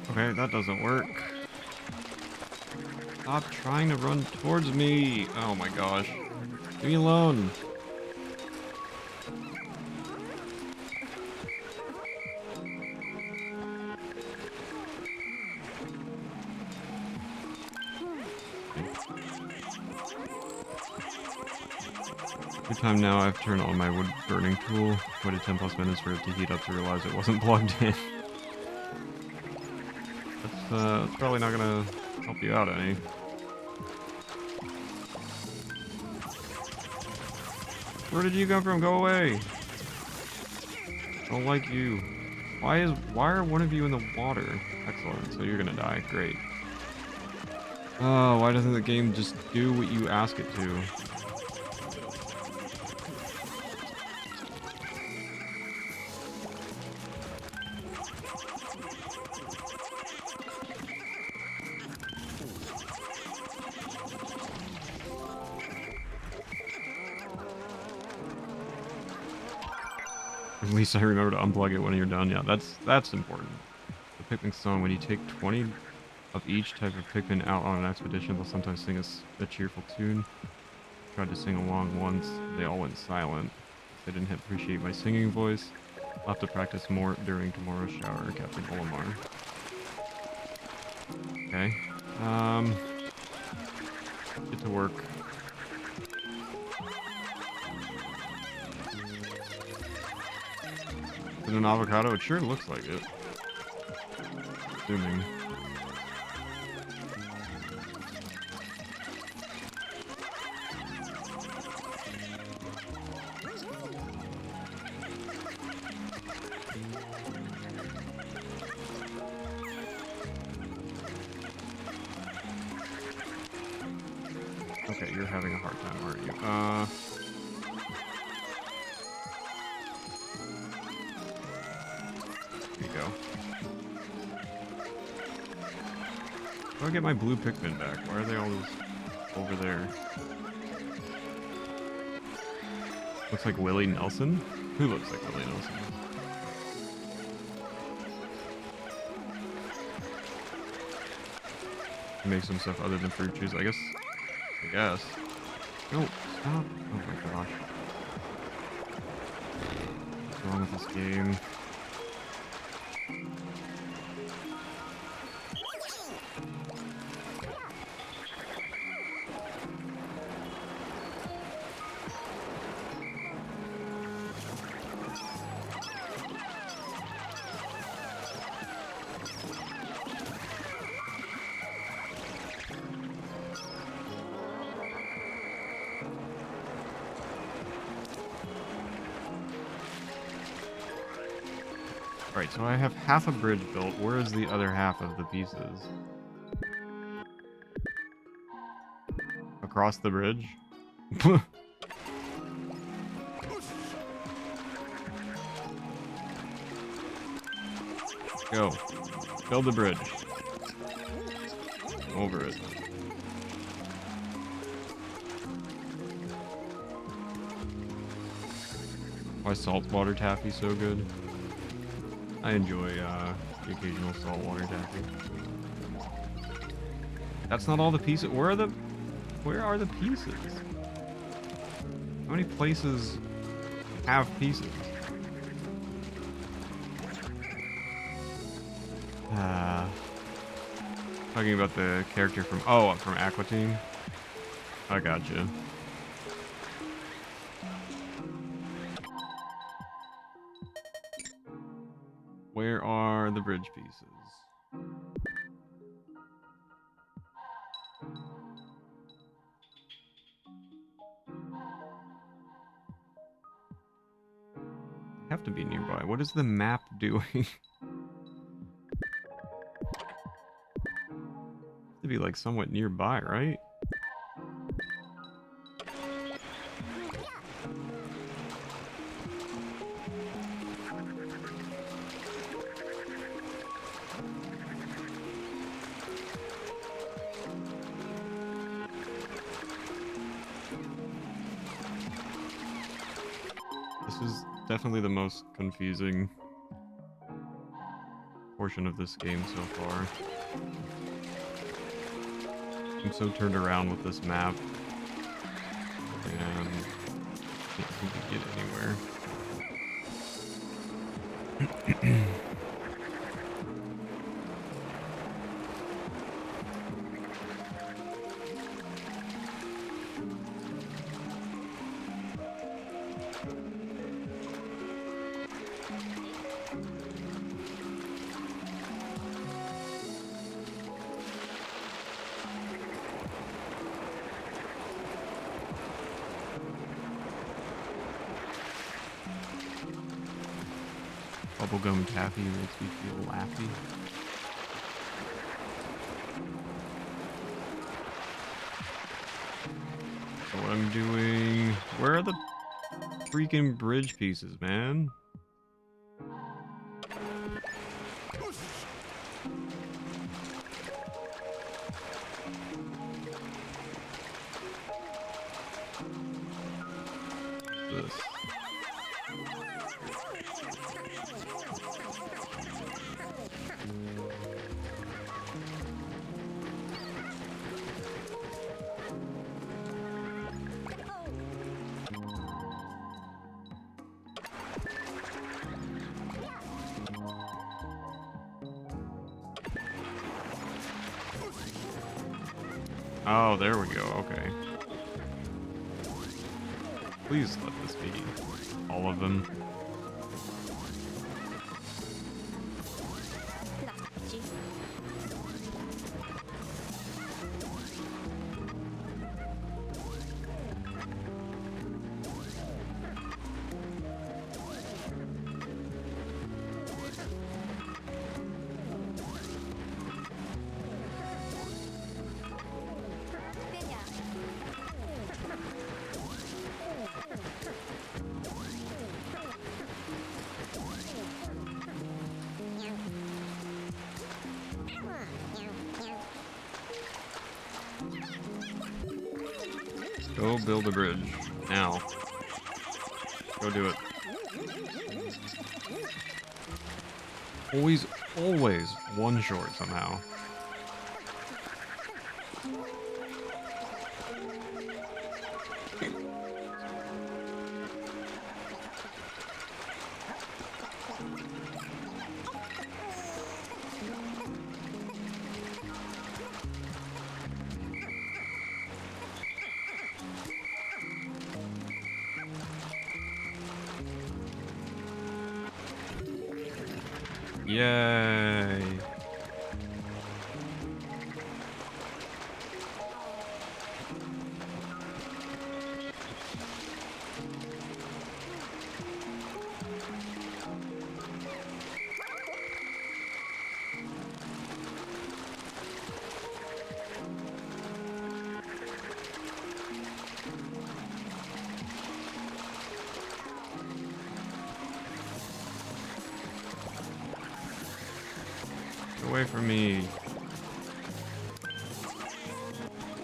Okay, that doesn't work. Stop trying to run towards me. Oh my gosh. Leave me alone. Every time now I've turned on my wood burning tool, waited 10 plus minutes for it to heat up to realize it wasn't plugged in. That's probably not gonna help you out any. Where did you come from? Go away! I don't like you. Why are one of you in the water? Excellent, so you're gonna die. Great. Oh, why doesn't the game just do what you ask it to? At least I remember to unplug it when you're done. Yeah, that's important. The Pikmin song, when you take 20 of each type of Pikmin out on an expedition, they'll sometimes sing a cheerful tune. Tried to sing along once, they all went silent. They didn't appreciate my singing voice. I'll have to practice more during tomorrow's shower, Captain Olimar. Okay. Get to work. Is it an avocado? It sure looks like it. Assuming. Okay, you're having a hard time, aren't you? There you go. How do I get my blue Pikmin back? Why are they all over there? Looks like Willie Nelson? Who looks like Willie Nelson? He makes some stuff other than fruit juice, I guess. No, stop. Oh my gosh. What's wrong with this game? Alright, so I have half a bridge built. Where is the other half of the pieces? Across the bridge? Go. Build the bridge. Over it. Why is saltwater taffy so good? I enjoy the occasional saltwater taffy. That's not all the pieces. Where are the pieces? How many places have pieces? Talking about the character from Aqua Team. I gotcha. Where are the bridge pieces? They have to be nearby. What is the map doing? To be like somewhat nearby, right? This is definitely the most confusing portion of this game so far. I'm so turned around with this map, and can't seem to get anywhere. Bubblegum taffy makes me feel laughy. So what I'm doing... Where are the freaking bridge pieces, man? This. Oh, there we go. Okay. Please let this be all of them. Go build a bridge. Now. Go do it. Always one short somehow. Yay! Away from me.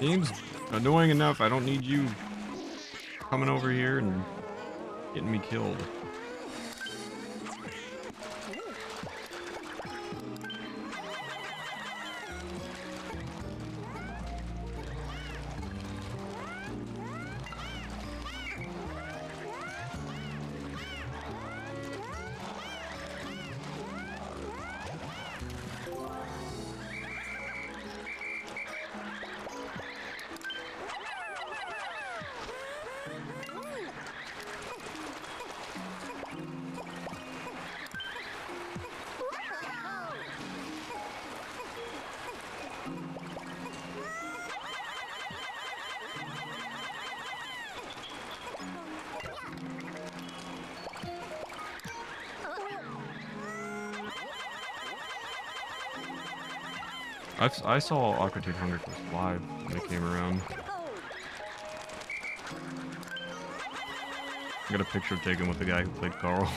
Game's annoying enough. I don't need you coming over here and getting me killed. I saw Aqua Hunger Force live when they came around. I got a picture taken with the guy who played Carl.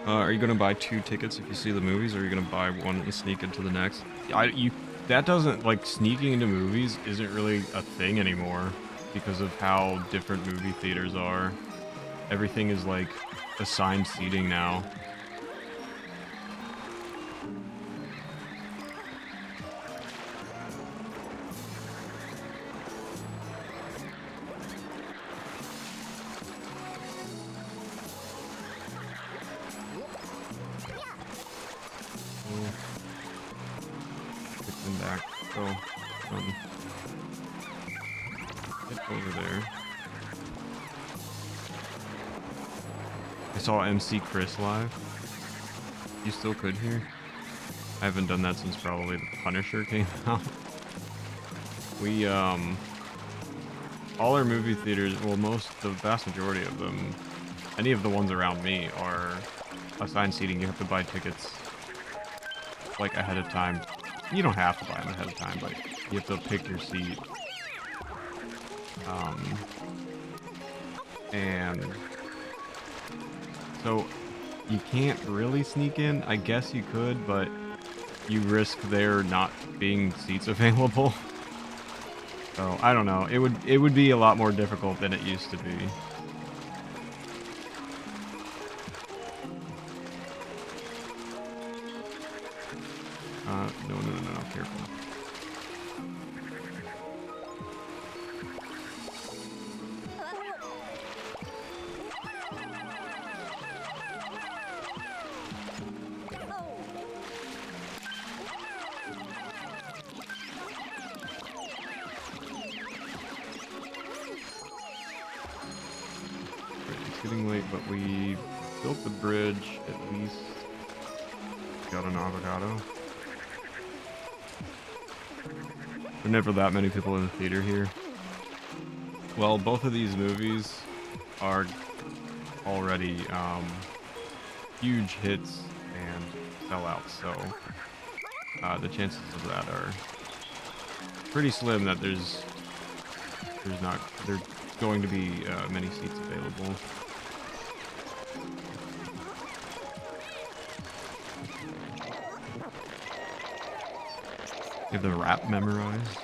Are you gonna buy 2 tickets if you see the movies, or are you gonna buy one and sneak into the next? That doesn't, like, sneaking into movies isn't really a thing anymore because of how different movie theaters are. Everything is, like, assigned seating now. Back. Go. I saw MC Chris live. You still could hear? I haven't done that since probably The Punisher came out. We, all our movie theaters, well, the vast majority of them, any of the ones around me are assigned seating. You have to buy tickets, like, ahead of time. You don't have to buy them ahead of time, but you have to pick your seat. And so you can't really sneak in. I guess you could, but you risk there not being seats available. So I don't know. It would be a lot more difficult than it used to be. No, careful. It's getting late, but we built the bridge at least. Got an avocado. There are never that many people in the theater here. Well, both of these movies are already huge hits and sellouts, so the chances of that are pretty slim that there's going to be many seats available. You have the rap memorized.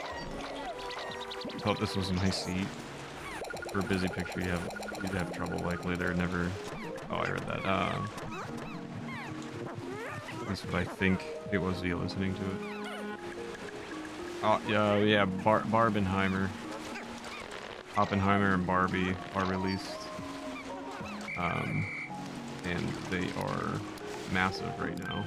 I thought this was my seat. For a busy picture, you'd have trouble likely. They're never. Oh, I read that. That's what I think it was via listening to it. Oh, yeah, Barbenheimer. Oppenheimer and Barbie are released. And they are massive right now.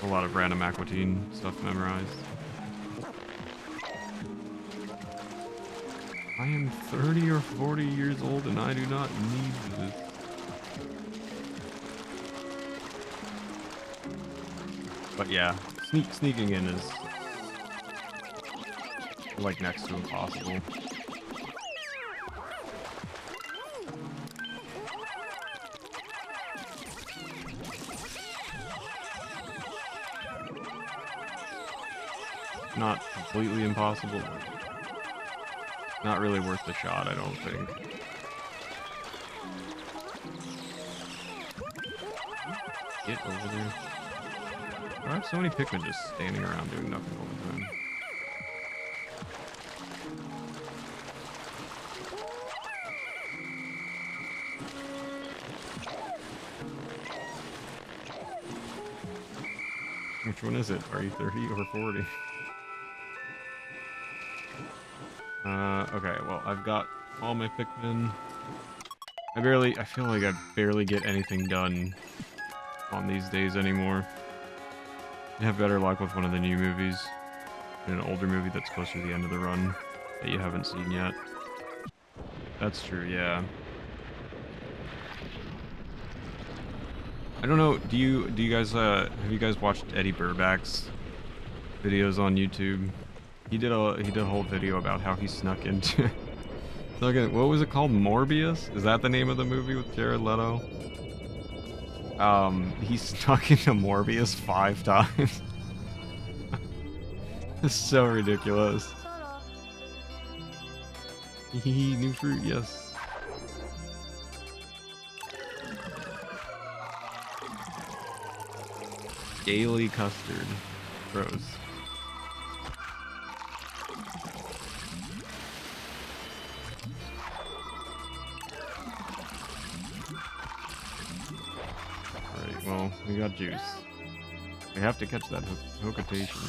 A lot of random Aquatine stuff memorized. I am 30 or 40 years old and I do not need this. But yeah, sneaking in is like next to impossible. Not completely impossible, but not really worth the shot, I don't think. Get over there. I have so many Pikmin just standing around doing nothing all the time. Which one is it? Are you 30 or 40? Okay, well, I've got all my Pikmin. I feel like I barely get anything done on these days anymore. I have better luck with one of the new movies. An older movie that's closer to the end of the run that you haven't seen yet. That's true, yeah. I don't know, do you guys, have you guys watched Eddie Burback's videos on YouTube? He did a whole video about how he snuck into what was it called? Morbius? Is that the name of the movie with Jared Leto? He snuck into Morbius 5 times. It's so ridiculous. Hehe, new fruit, yes. Gaily custard. Gross. Well, we got juice. We have to catch that hokotation.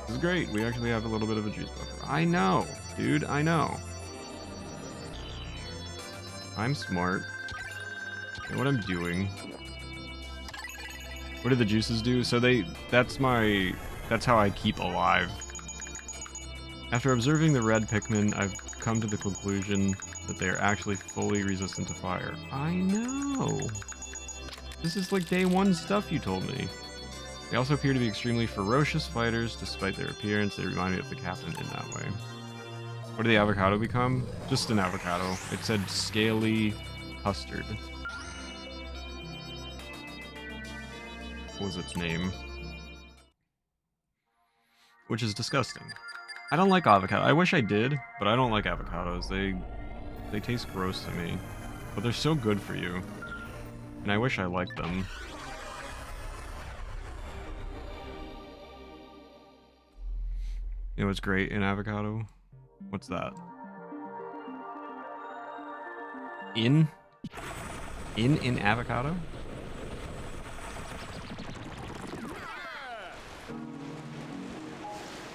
This is great. We actually have a little bit of a juice buffer. I know, dude. I know. I'm smart. Okay, what I'm doing. What do the juices do? So that's how I keep alive. After observing the red Pikmin, I've come to the conclusion that they are actually fully resistant to fire. I know! This is like day one stuff you told me. They also appear to be extremely ferocious fighters, despite their appearance. They remind me of the captain in that way. What did the avocado become? Just an avocado. It said scaly custard. What was its name? Which is disgusting. I don't like avocado. I wish I did, but I don't like avocados. They taste gross to me. But they're so good for you. And I wish I liked them. You know what's great in avocado? What's that? In avocado?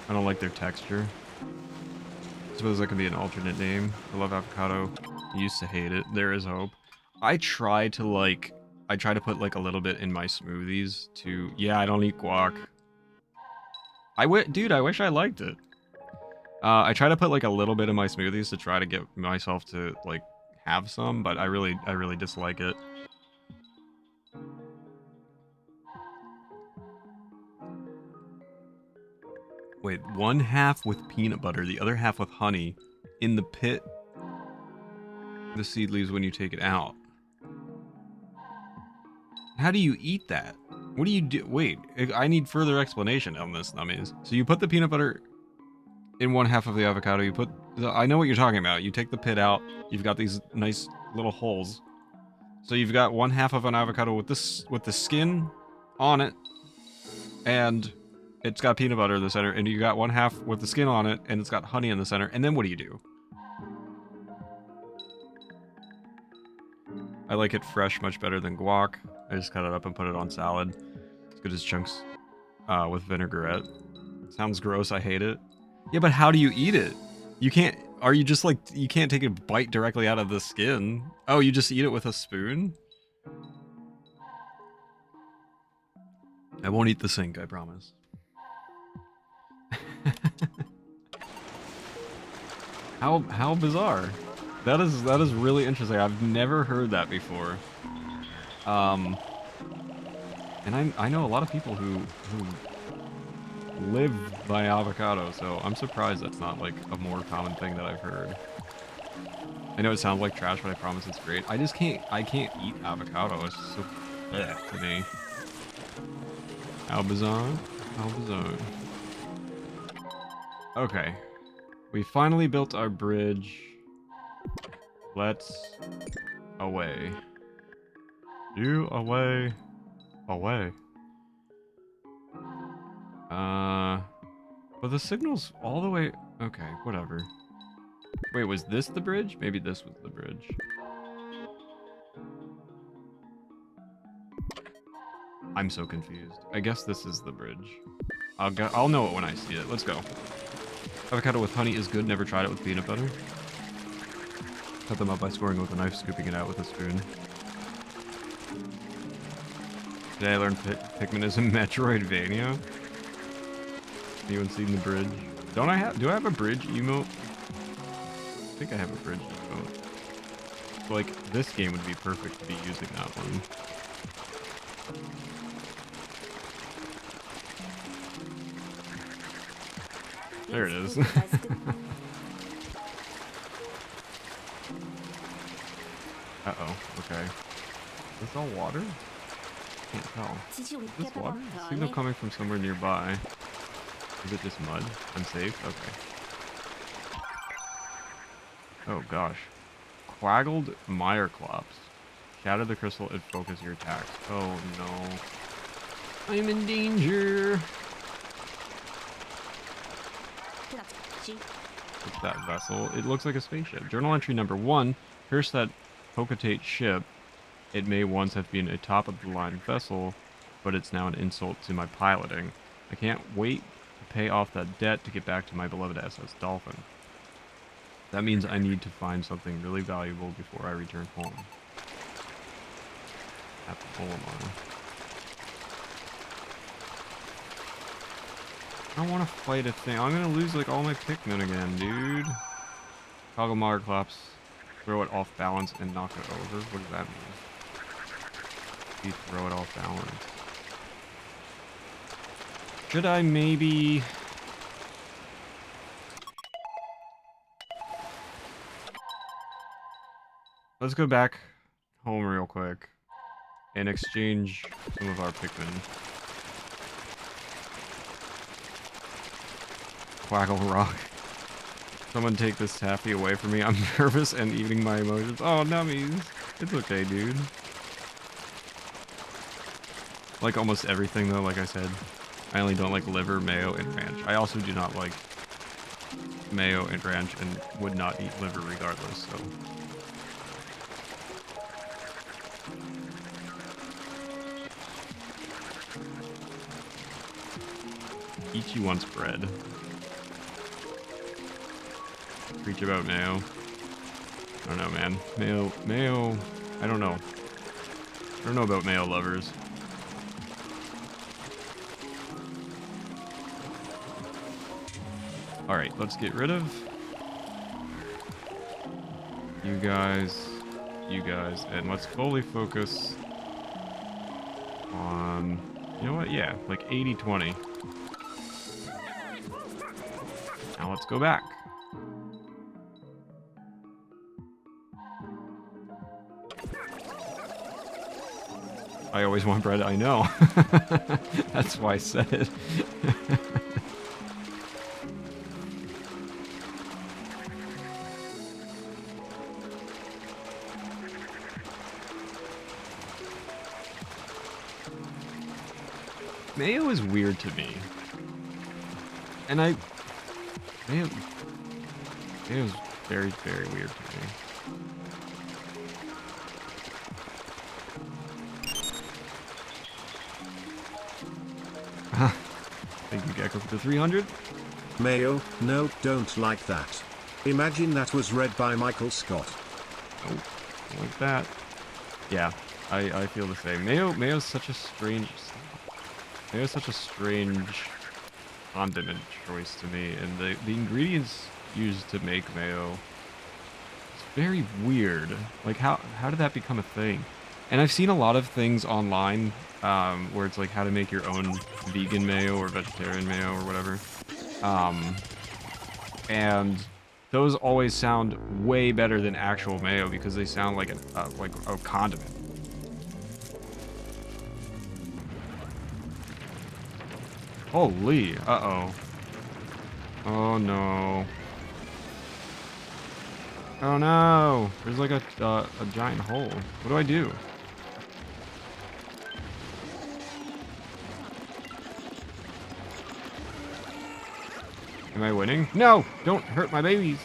I don't like their texture. I suppose that could be an alternate name. I love avocado. I used to hate it. There is hope. I try to put like a little bit in my smoothies to... Yeah, I don't eat guac. Dude, I wish I liked it. I try to put like a little bit in my smoothies to try to get myself to like have some, but I really dislike it. Wait, one half with peanut butter, the other half with honey. In the pit, the seed leaves when you take it out. How do you eat that? What do you do? Wait, I need further explanation on this, nummies. So you put the peanut butter in one half of the avocado. You put... I know what you're talking about. You take the pit out. You've got these nice little holes. So you've got one half of an avocado with the skin on it, and it's got peanut butter in the center, and you got one half with the skin on it, and it's got honey in the center, and then what do you do? I like it fresh much better than guac. I just cut it up and put it on salad. As good as chunks with vinaigrette. Sounds gross, I hate it. Yeah, but how do you eat it? You can't... Are you just like... You can't take a bite directly out of the skin? Oh, you just eat it with a spoon? I won't eat the sink, I promise. How bizarre. That is really interesting. I've never heard that before. And I know a lot of people who live by avocado, so I'm surprised that's not like a more common thing that I've heard. I know it sounds like trash, but I promise it's great. I can't eat avocado. It's just so bleh to me. How bizarre. How bizarre. Okay. We finally built our bridge. Let's away. You away. Away. But the signal's all the way... Okay, whatever. Wait, was this the bridge? Maybe this was the bridge. I'm so confused. I guess this is the bridge. I'll know it when I see it. Let's go. Avocado with honey is good. Never tried it with peanut butter. Cut them up by scoring with a knife, scooping it out with a spoon. Today I learned Pikmin is a Metroidvania. Anyone seen the bridge? Do I have a bridge emote? I think I have a bridge emote. So, like, this game would be perfect to be using that one. There it is. Uh-oh, okay. Is this all water? Can't tell. Is this water? Signal coming from somewhere nearby. Is it just mud? Unsafe? Okay. Oh gosh. Quaggled Meyerclops. Shatter the crystal and focus your attacks. Oh no. I'm in danger! What's that vessel? It looks like a spaceship. Journal entry number 1. Curse that Pocatate ship. It may once have been a top-of-the-line vessel, but it's now an insult to my piloting. I can't wait to pay off that debt to get back to my beloved SS Dolphin. That means I need to find something really valuable before I return home. at the Olimar. I don't want to fight a thing. I'm gonna lose like all my Pikmin again, dude. Kog'Maw Clops. Throw it off balance and knock it over. What does that mean? You throw it off balance. Should I maybe... Let's go back home real quick and exchange some of our Pikmin. Quackle Rock. Someone take this taffy away from me. I'm nervous and eating my emotions. Oh, nummies. It's okay, dude. Like almost everything, though, like I said. I only don't like liver, mayo, and ranch. I also do not like mayo and ranch and would not eat liver regardless, so... Ichi wants bread. Preach about mayo. I don't know, man. Mayo, I don't know. I don't know about mayo lovers. Alright, let's get rid of you guys, and let's fully focus on, you know what, yeah, like 80-20. Now let's go back. I always want bread, I know. That's why I said it. Mayo is weird to me. And Mayo's very, very weird to me. Thank you, Gecko, for the 300. Mayo, no, don't like that. Imagine that was read by Michael Scott. Oh, like that. Yeah, I feel the same. Mayo's such a strange condiment choice to me, and the ingredients used to make mayo, it's very weird. Like, how did that become a thing? And I've seen a lot of things online where it's like how to make your own vegan mayo or vegetarian mayo or whatever. And those always sound way better than actual mayo because they sound like a condiment. Holy, uh-oh. Oh no. Oh no! There's like a giant hole. What do I do? Am I winning? No! Don't hurt my babies!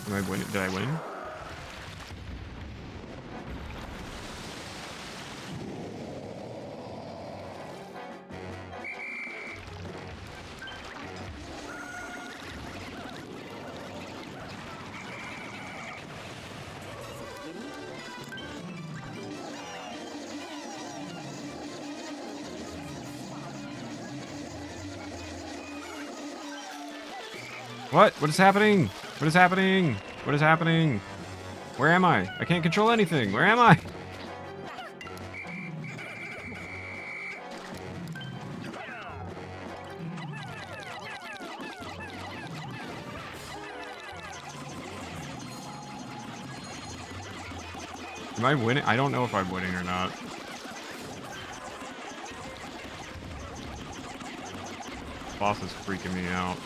Am I winning? Did I win? What? What is happening? What is happening? What is happening? Where am I? I can't control anything. Where am I? Am I winning? I don't know if I'm winning or not. Boss is freaking me out.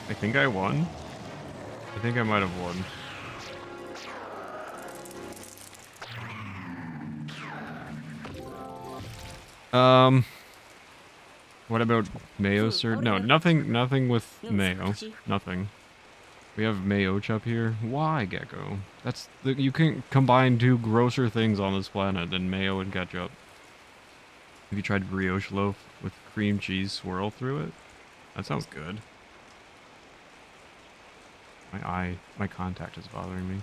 I think I won. I think I might have won. What about mayo, sir? No, nothing with mayo. Nothing. We have mayoch up here. Why, Gecko? That's the, you can combine two grosser things on this planet than mayo and ketchup. Have you tried brioche loaf with cream cheese swirl through it? That sounds good. My contact is bothering me.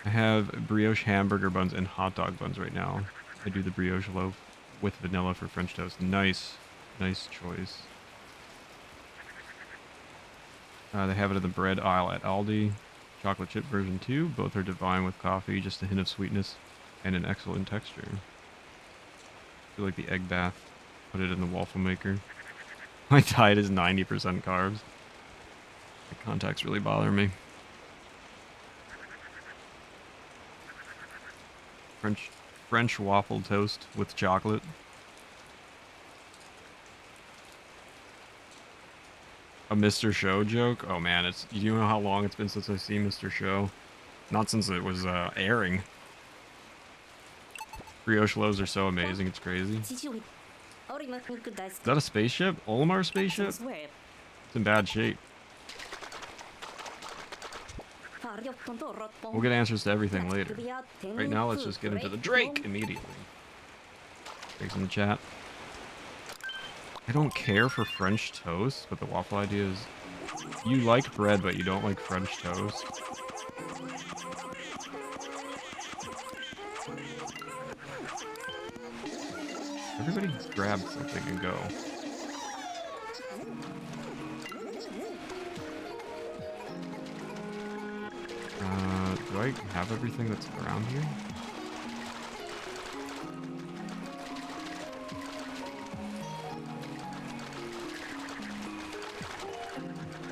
I have brioche hamburger buns and hot dog buns right now. I do the brioche loaf with vanilla for French toast. Nice. Nice choice. They have it in the bread aisle at Aldi. Chocolate chip version 2. Both are divine with coffee, just a hint of sweetness, and an excellent texture. I feel like the egg bath. Put it in the waffle maker. My diet is 90% carbs. My contacts really bother me. French waffle toast with chocolate. A Mr. Show joke? Oh man, it's, you know how long it's been since I've seen Mr. Show? Not since it was airing. Brioche loaves are so amazing, it's crazy. Is that a spaceship? Olimar spaceship? It's in bad shape. We'll get answers to everything later. Right now, let's just get into the Drake immediately. Drake's in the chat. I don't care for French toast, but the waffle idea is... You like bread, but you don't like French toast. Everybody grab something and go. Do I have everything that's around here?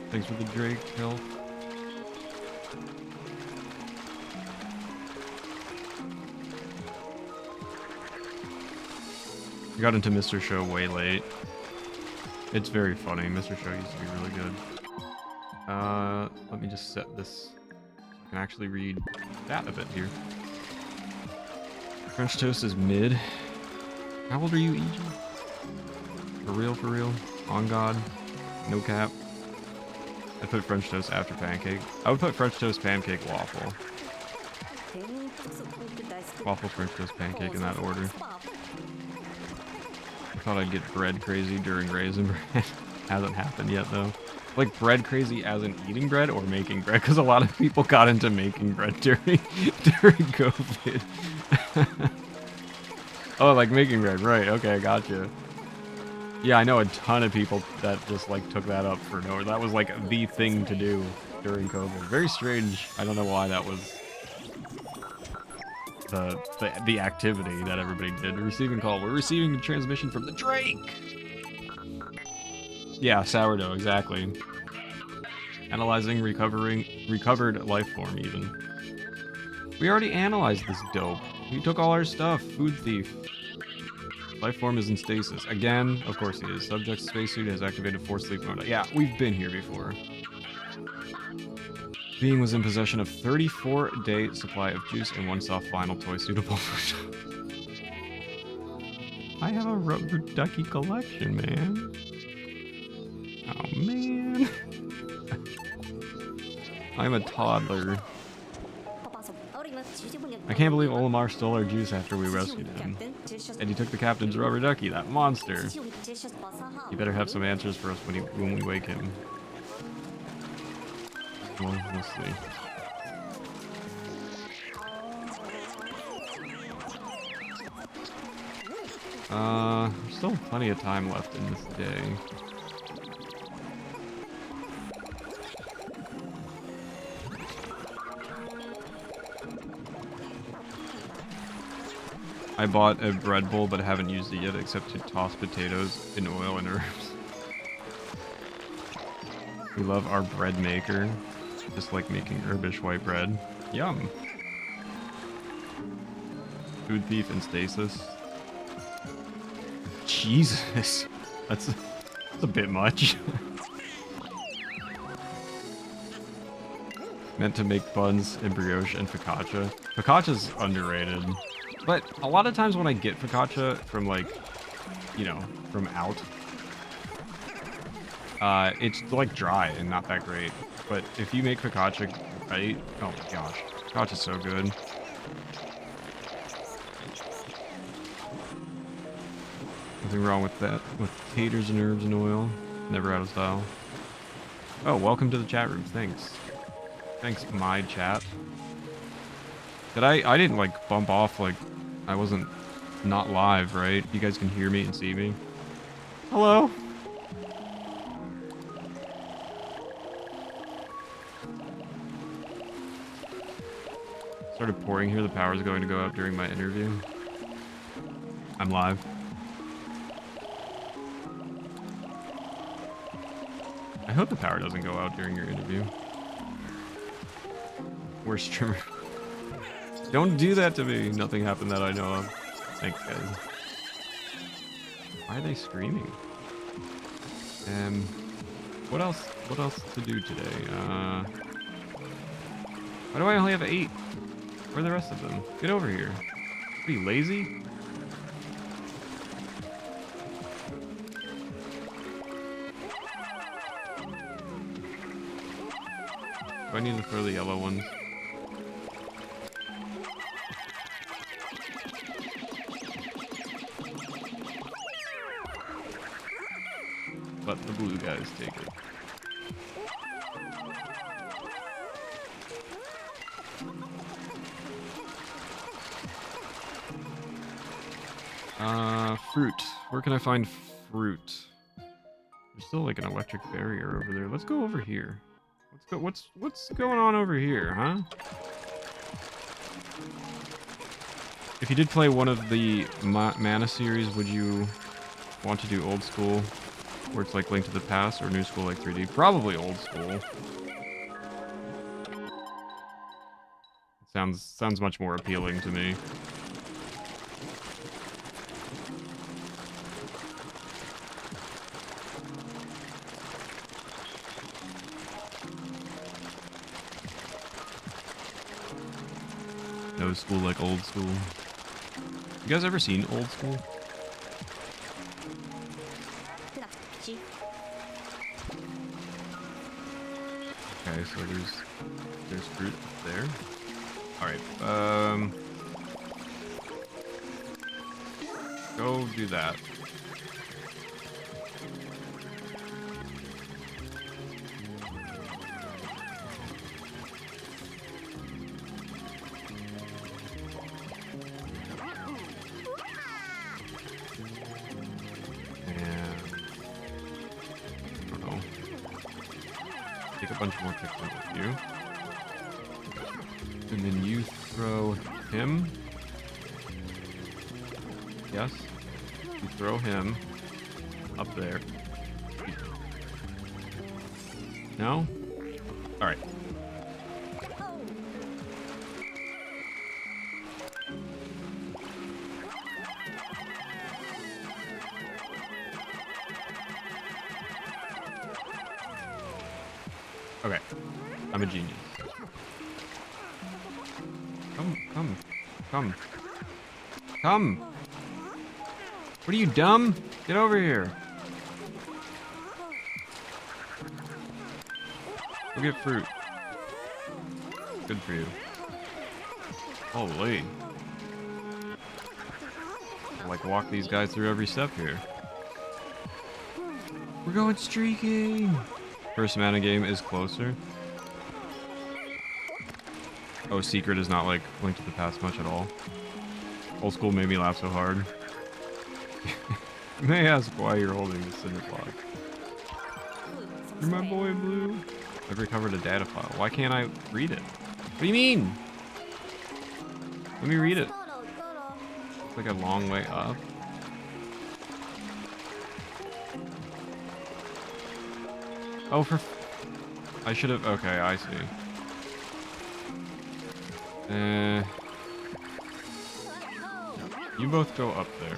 Thanks for the Drake help. I got into Mr. Show way late. It's very funny. Mr. Show used to be really good. Let me just set this so I can actually read that a bit here. French toast is mid. How old are you, EG? For real, for real? On God? No cap? I put French toast after pancake. I would put French toast, pancake, waffle. Waffle, French toast, pancake in that order. I thought I'd get bread crazy during Raisin Bread. Hasn't happened yet though. Like bread crazy as in eating bread or making bread, because a lot of people got into making bread during COVID. Oh, like making bread, right? Okay, gotcha. Yeah, I know a ton of people that just like took that up for no. That was like the thing to do during COVID. Very strange. I don't know why that was the activity that everybody did. Receiving call. We're receiving a transmission from the Drake. Yeah, sourdough, exactly. Analyzing recovered life form even. We already analyzed this dope. He took all our stuff. Food thief. Life form is in stasis. Again, of course he is. Subject's spacesuit has activated forced sleep mode. Yeah, we've been here before. Being was in possession of 34-day supply of juice and one soft vinyl toy suitable for... I have a rubber ducky collection, man. Oh, man. I'm a toddler. I can't believe Olimar stole our juice after we rescued him. And he took the captain's rubber ducky, that monster. You better have some answers for us when we wake him. Well, we'll see. There's still plenty of time left in this day. I bought a bread bowl, but haven't used it yet, except to toss potatoes in oil and herbs. We love our bread maker, just like making herbish white bread. Yum! Food thief and stasis. Jesus! That's a bit much. Meant to make buns and brioche and focaccia. Focaccia's underrated. But a lot of times when I get focaccia from like, you know, from out, it's like dry and not that great. But if you make focaccia right, oh my gosh, focaccia's so good. Nothing wrong with that. With taters and herbs and oil. Never out of style. Oh, welcome to the chat room. Thanks. Thanks, my chat. I didn't like bump off like I wasn't not live, right? You guys can hear me and see me. Hello. Started pouring here. The power's going to go out during my interview. I'm live. I hope the power doesn't go out during your interview. Worst streamer. Don't do that to me. Nothing happened that I know of. Thanks, guys. Why are they screaming? What else? What else to do today? Why do I only have 8? Where are the rest of them? Get over here. Are you lazy? Do I need to throw the yellow ones? Let the blue guys take it. Fruit. Where can I find fruit? There's still like an electric barrier over there. Let's go over here. Let's go. What's going on over here, huh? If you did play one of the Mana series, would you want to do old school, where it's like Link to the Past, or new school like 3D? Probably old school. Sounds much more appealing to me. No school like old school. You guys ever seen old school? Okay, so there's fruit up there. Alright, go do that. Bunch more Pikmin with you. And then you throw him. Yes. You throw him up there. No? Alright. Okay, I'm a genius. Come! What are you, dumb? Get over here. Go get fruit. Good for you. Holy. I'll like walk these guys through every step here. We're going streaking! First mana game is closer. Oh, Secret is not like Link to the Past much at all. Old school made me laugh so hard. You may ask why you're holding the cinder block. You're my boy, Blue. I've recovered a data file. Why can't I read it? What do you mean? Let me read it. It's like a long way up. Oh, I should have... Okay, I see. You both go up there.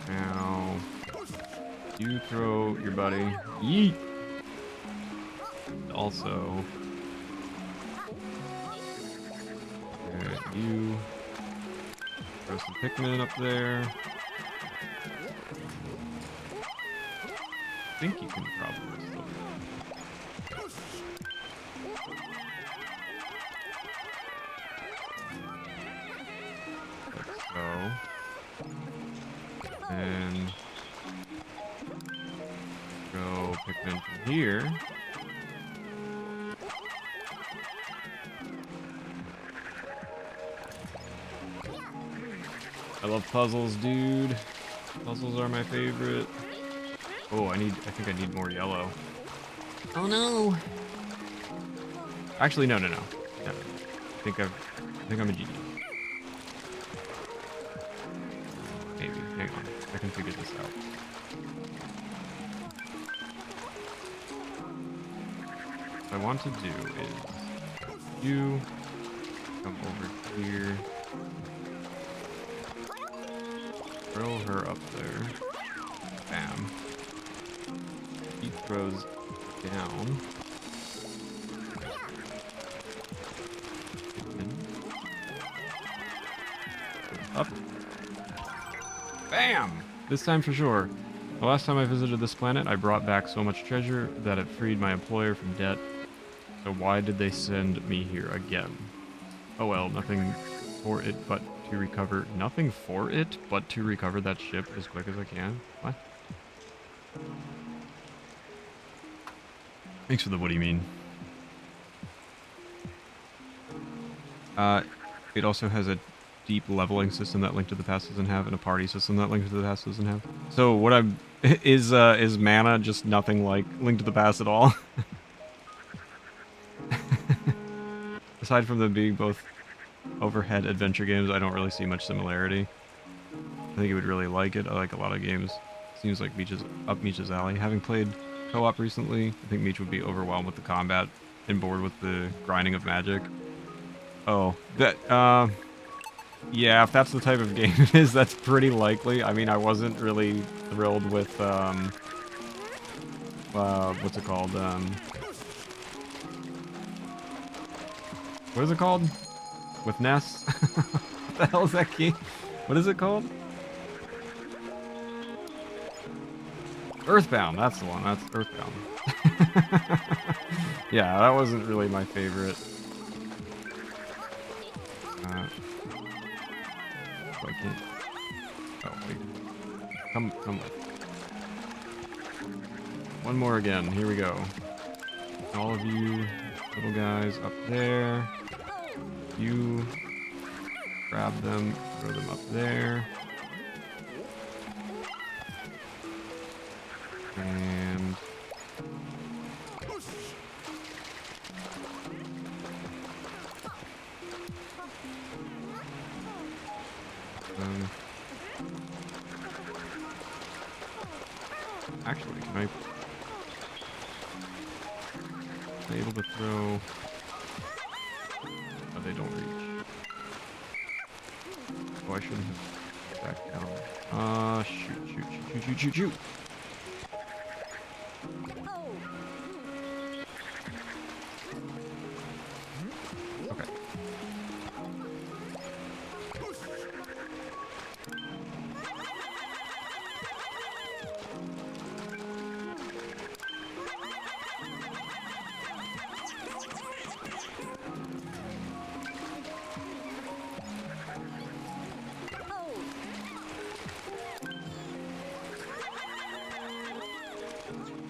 Now... You throw your buddy. Yeet! Also, you throw some Pikmin up there. I think you can probably still do that. Like so. And go Pikmin from here. I love puzzles, dude. Puzzles are my favorite. Oh, I think I need more yellow. Oh no! Actually, no. I think I'm a genius. Maybe. Hang on. I can figure this out. What I want to do is you come over here. Throw her up there. Bam. He throws down. Up. Bam! This time for sure. The last time I visited this planet, I brought back so much treasure that it freed my employer from debt. So why did they send me here again? Oh well, nothing for it but to recover. Nothing for it but to recover that ship as quick as I can? What? Thanks for the what do you mean? It also has a deep leveling system that Link to the Past doesn't have, and a party system that Link to the Past doesn't have. So what I'm is mana just nothing like Link to the Past at all? Aside from them being both overhead adventure games, I don't really see much similarity. I think you would really like it. I like a lot of games. Seems like up Meech's alley. Having played co-op recently, I think Meech would be overwhelmed with the combat and bored with the grinding of magic. Oh, that, yeah, if that's the type of game it is, that's pretty likely. I mean, I wasn't really thrilled with, what's it called? What is it called? With Ness? What the hell is that game? What is it called? Earthbound, that's the one. That's Earthbound. Yeah, that wasn't really my favorite. Oh, I can't. Oh, wait. Come with. One more again. Here we go. All of you little guys up there. You grab them, throw them up there. And actually, can I be able to throw? Oh, they don't reach. Oh, I shouldn't have backed down. Shoot. Okay.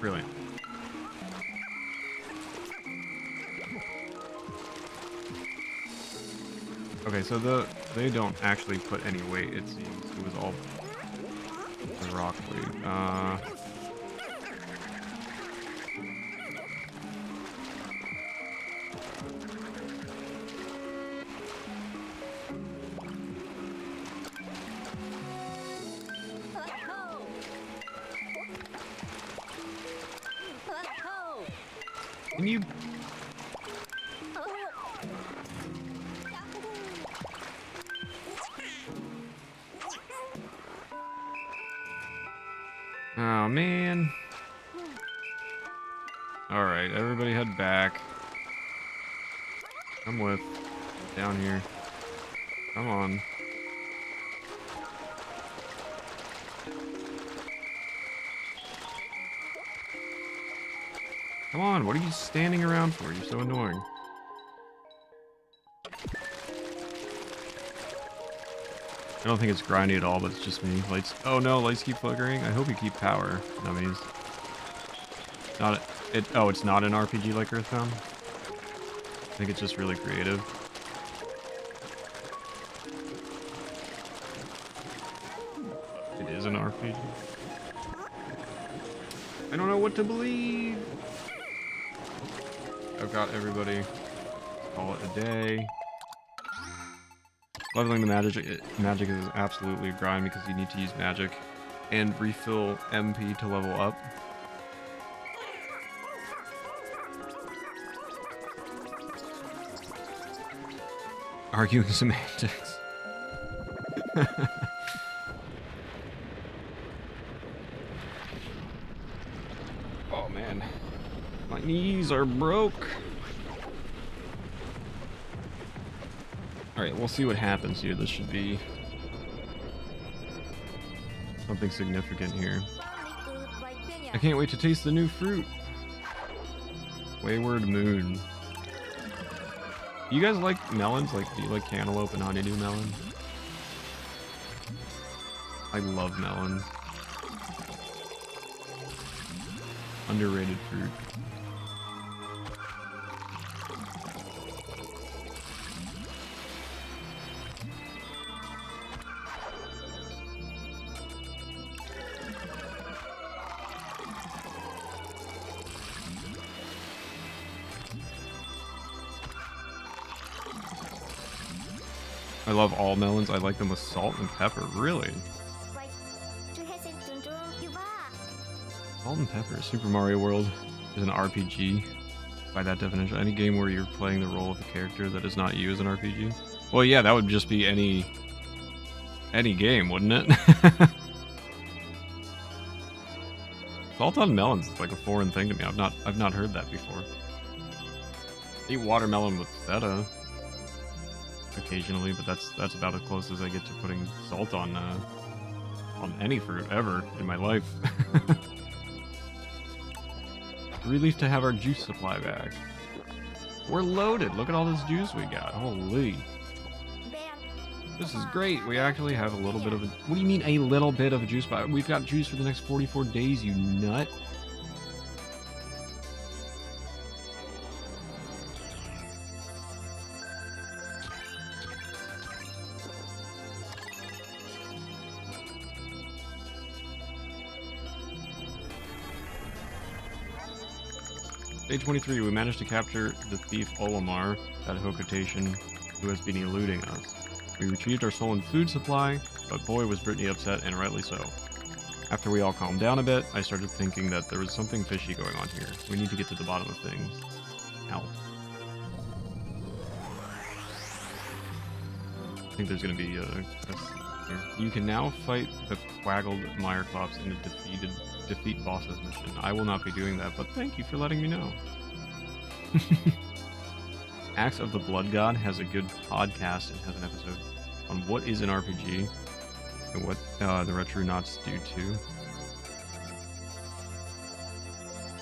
Brilliant. Okay, so they don't actually put any weight, it seems. It was all the rock weight. Can you... Oh, man. Alright, everybody head back. Come with. Down here. Come on. Come on, what are you standing around for? You're so annoying. I don't think it's grindy at all, but it's just me. Lights. Oh no, lights keep flickering. I hope you keep power, dummies. Not it. Oh, it's not an RPG like Earthbound. I think it's just really creative. It is an RPG. I don't know what to believe. I've got everybody. Call it a day. Leveling the magic is absolutely a grind because you need to use magic and refill MP to level up. Arguing semantics. Oh man, my knees are broke. Alright, we'll see what happens here. This should be something significant here. I can't wait to taste the new fruit. Wayward Moon. You guys like melons? Like, do you like cantaloupe and honeydew melon? I love melons. Underrated fruit. I love all melons. I like them with salt and pepper. Really? Salt and pepper. Super Mario World is an RPG. By that definition, any game where you're playing the role of a character that is not you is an RPG. Well, yeah, that would just be any game, wouldn't it? Salt on melons is like a foreign thing to me. I've not heard that before. I eat watermelon with feta occasionally, but that's about as close as I get to putting salt on any fruit ever in my life. Relief to have our juice supply back. We're loaded. Look at all this juice we got. Holy. This is great. We actually have a little bit of a... What do you mean a little bit of a juice buy? We've got juice for the next 44 days, you nut. Day 23, we managed to capture the thief Olimar, that Hokotation, who has been eluding us. We retrieved our stolen food supply, but boy was Brittany upset, and rightly so. After we all calmed down a bit, I started thinking that there was something fishy going on here. We need to get to the bottom of things. Help. I think there's going to be a here. You can now fight the Quaggled Mireclops in a defeat bosses mission. I will not be doing that, but thank you for letting me know. Axe of the Blood God has a good podcast and has an episode on what is an RPG and what the Retronauts do too.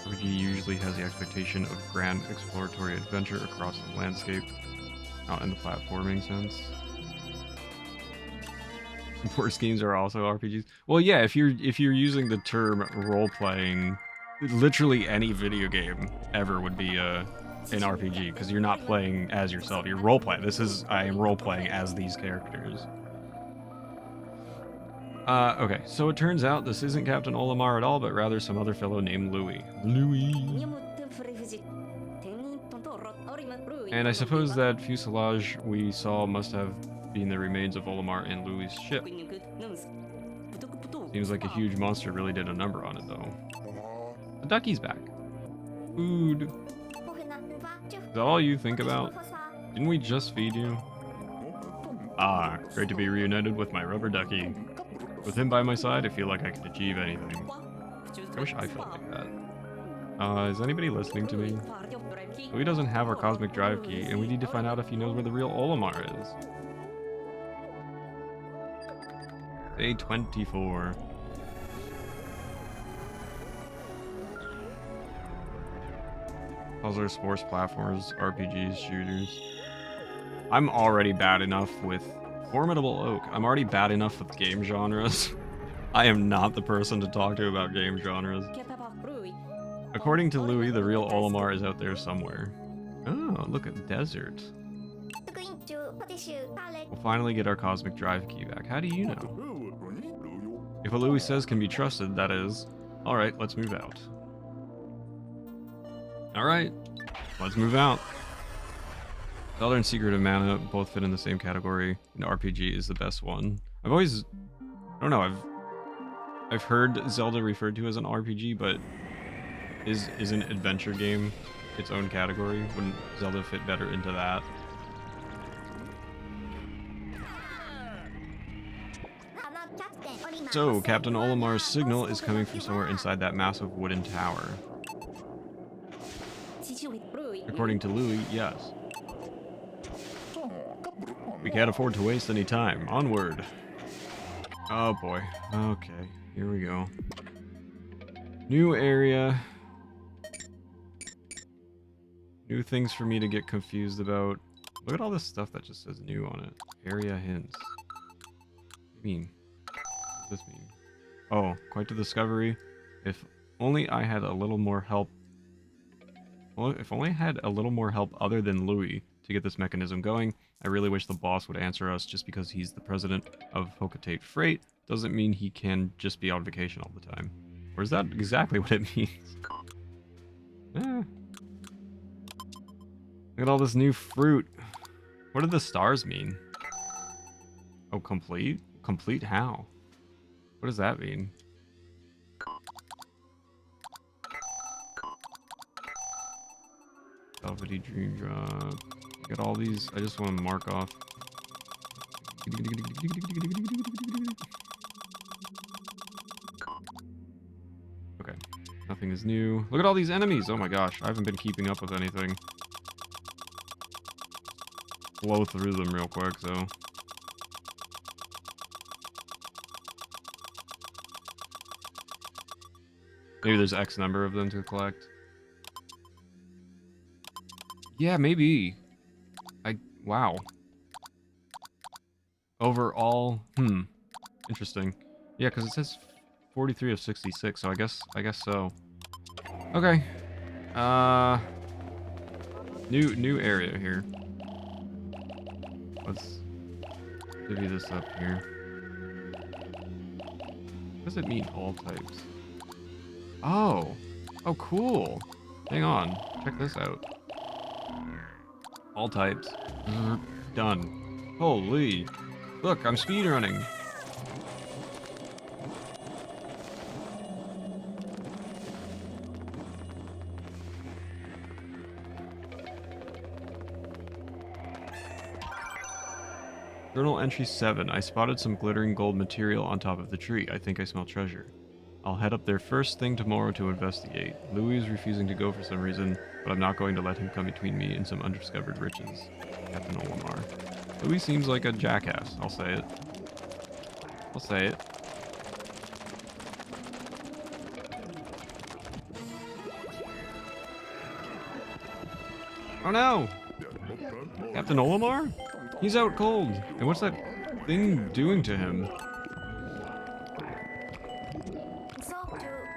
RPG usually has the expectation of grand exploratory adventure across the landscape, not in the platforming sense. Sports games are also RPGs. Well, yeah, if you're using the term role playing, literally any video game ever would be an RPG because you're not playing as yourself. You're role playing. I am role playing as these characters. Okay, so it turns out this isn't Captain Olimar at all, but rather some other fellow named Louis. And I suppose that fuselage we saw must have been the remains of Olimar and Louis' ship. Seems like a huge monster really did a number on it, though. The ducky's back. Food. Is that all you think about? Didn't we just feed you? Ah, great to be reunited with my rubber ducky. With him by my side, I feel like I could achieve anything. I wish I felt like that. Is anybody listening to me? Louis doesn't have our cosmic drive key, and we need to find out if he knows where the real Olimar is. Day 24. Puzzlers, sports platformers, RPGs, shooters. I'm already bad enough with Formidable Oak. I'm already bad enough with game genres. I am not the person to talk to about game genres. According to Louis, the real Olimar is out there somewhere. Oh, look at desert. We'll finally get our cosmic drive key back. How do you know? If what Louis says can be trusted, that is. Alright, let's move out. Alright, let's move out. Zelda and Secret of Mana both fit in the same category, and RPG is the best one. I've always... I don't know, I've heard Zelda referred to as an RPG, but is an adventure game its own category? Wouldn't Zelda fit better into that? So, Captain Olimar's signal is coming from somewhere inside that massive wooden tower. According to Louis, yes. We can't afford to waste any time. Onward. Oh boy. Okay, here we go. New area. New things for me to get confused about. Look at all this stuff that just says new on it. Area hints. What do you mean? What does this mean? Oh, quite the discovery. If only I had a little more help. Well, if only I had a little more help other than Louis to get this mechanism going. I really wish the boss would answer us. Just because he's the president of Hocotate Freight doesn't mean he can just be on vacation all the time. Or is that exactly what it means? Eh. Look at all this new fruit. What do the stars mean? Oh, complete? Complete how? What does that mean? Velvety Dream Drop. Get all these. I just want to mark off. Okay. Nothing is new. Look at all these enemies. Oh my gosh. I haven't been keeping up with anything. Blow through them real quick, so. Maybe there's X number of them to collect. Yeah, maybe. Wow. Overall, interesting. Yeah, because it says 43 of 66, so I guess so. Okay. New area here. Let's divvy this up here. What does it mean, all types? Oh. Oh, cool. Hang on. Check this out. All types. Done. Holy. Look, I'm speedrunning. Journal entry 7. I spotted some glittering gold material on top of the tree. I think I smell treasure. I'll head up there first thing tomorrow to investigate. Louis is refusing to go for some reason, but I'm not going to let him come between me and some undiscovered riches. Captain Olimar. Louis seems like a jackass. I'll say it. I'll say it. Oh no! Captain Olimar? He's out cold. And what's that thing doing to him?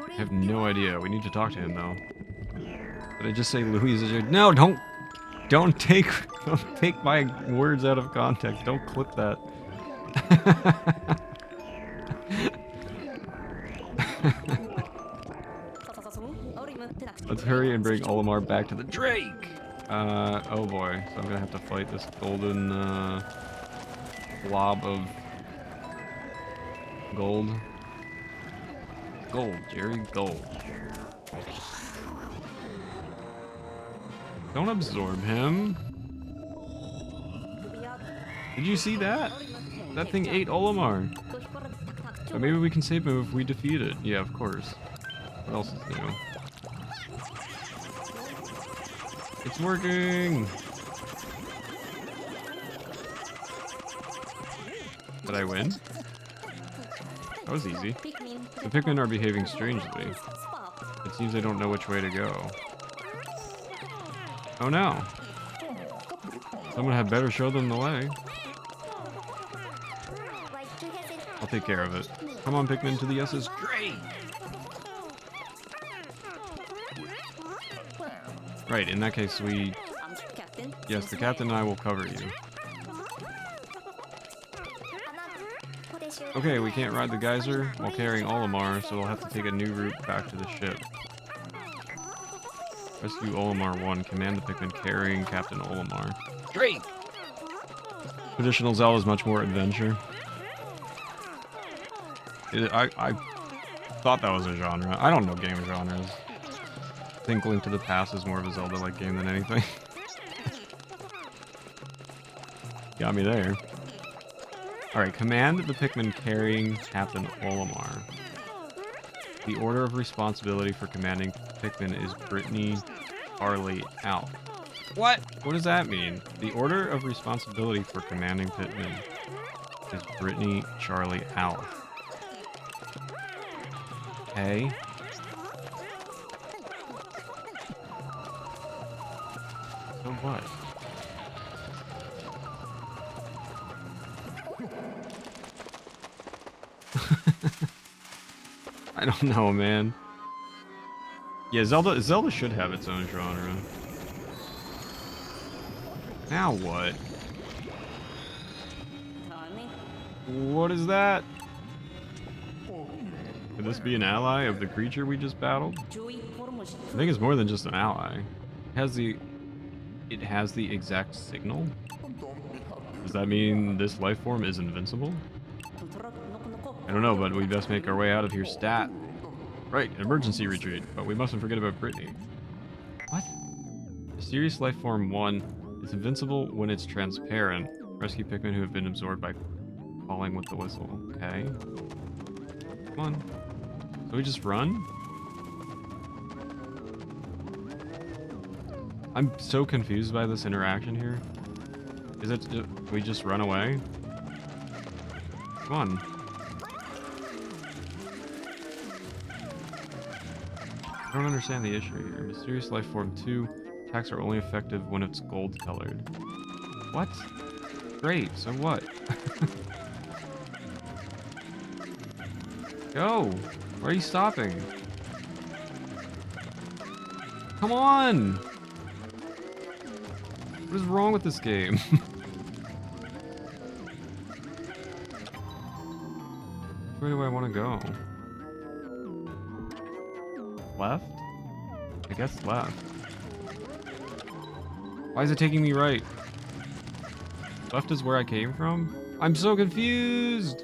I have no idea. We need to talk to him though. Did I just say Louis is a... No, don't take my words out of context. Don't clip that. Let's hurry and bring Olimar back to the Drake. Oh boy. So I'm gonna have to fight this golden blob of gold. Gold, Jerry, gold. Don't absorb him. Did you see that? That thing ate Olimar. But maybe we can save him if we defeat it. Yeah, of course. What else is new? It's working! Did I win? That was easy. The Pikmin are behaving strangely. It seems they don't know which way to go. Oh no! Someone had better show them the way. I'll take care of it. Come on, Pikmin, to the S's. Great! Right, in that case, we... Yes, the captain and I will cover you. Okay, we can't ride the geyser while carrying Olimar, so we'll have to take a new route back to the ship. Rescue Olimar 1. Command the Pikmin carrying Captain Olimar. Great! Traditional Zelda is much more adventure. I thought that was a genre. I don't know game genres. I think Link to the Past is more of a Zelda-like game than anything. Got me there. Alright, command the Pikmin carrying Captain Olimar. The order of responsibility for commanding Pikmin is Brittany, Charlie, Alf. What? What does that mean? The order of responsibility for commanding Pikmin is Brittany, Charlie, Alf. Okay. So what? I don't know, man. Yeah, Zelda should have its own genre. Now what? What is that? Could this be an ally of the creature we just battled? I think it's more than just an ally. It has the exact signal? Does that mean this life form is invincible? I don't know, but we best make our way out of here stat. Right, emergency retreat, but we mustn't forget about Brittany. What? Mysterious life form 1 is invincible when it's transparent. Rescue Pikmin who have been absorbed by calling with the whistle. Okay. Come on. So we just run? I'm so confused by this interaction here. Is it we just run away? Come on. I don't understand the issue here. Mysterious life form 2 attacks are only effective when it's gold colored. What? Great, so what? Go! Why are you stopping? Come on! What is wrong with this game? Where do I want to go? Left? I guess left. Why is it taking me right? Left is where I came from? I'm so confused!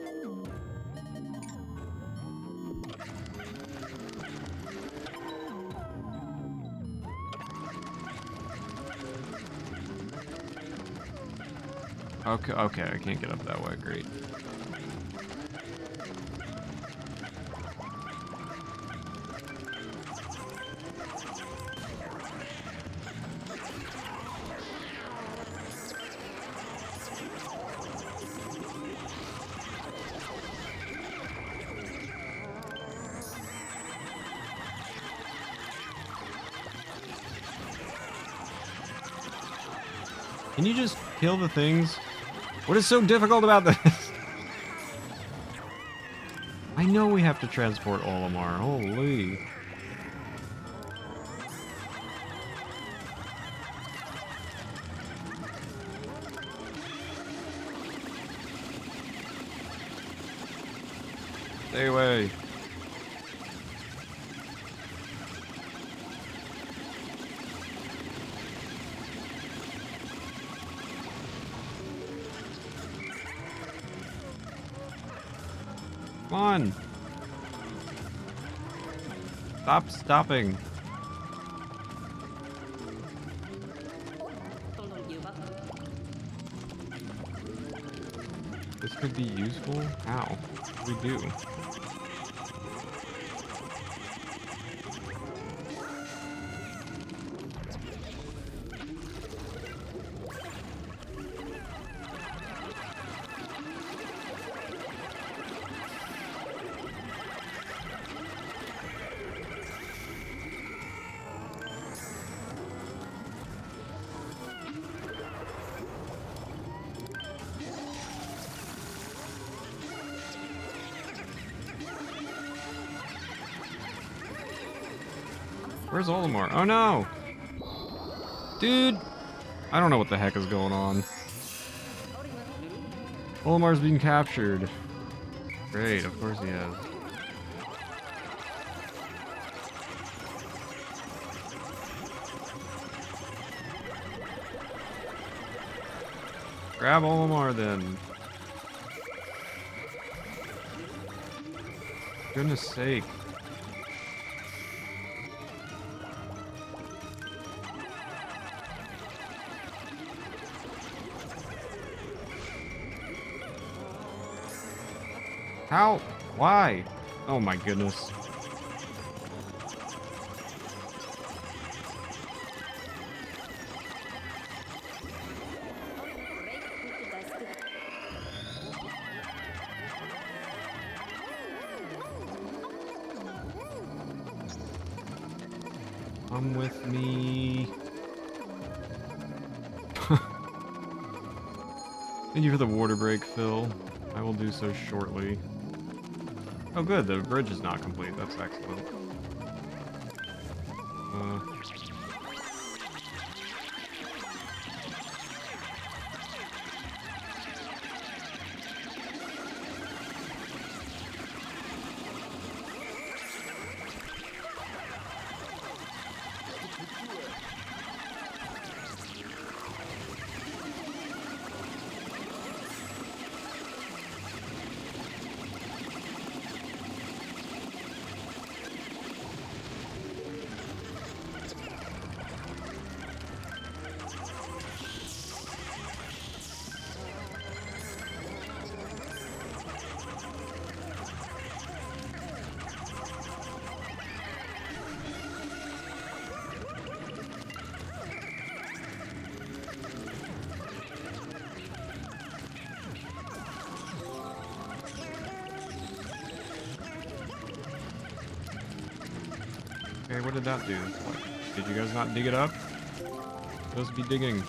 Okay, I can't get up that way, great. Can you just kill the things? What is so difficult about this? I know we have to transport Olimar. Holy. Stay away. Come on. Stop stopping. This could be useful. How? What do we do? Where's Olimar? Oh no! Dude! I don't know what the heck is going on. Olimar's being captured. Great, of course he has. Grab Olimar then. Goodness sake. How? Why? Oh my goodness. Come with me. Thank you for the water break, Phil. I will do so shortly. Oh good, the bridge is not complete. That's excellent. Okay, what did that do? What? Did you guys not dig it up? Supposed to be digging.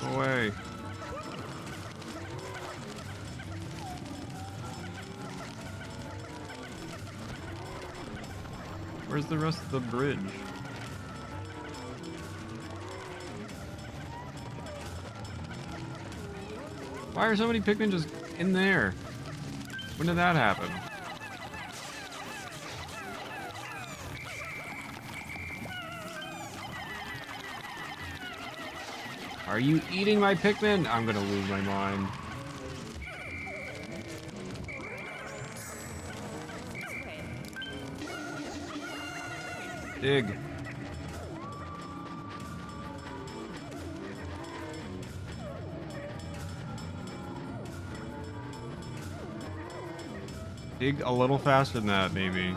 Go away. Where's the rest of the bridge? Why are so many Pikmin just in there? When did that happen? Are you eating my Pikmin? I'm gonna lose my mind. Dig. Dig a little faster than that, maybe.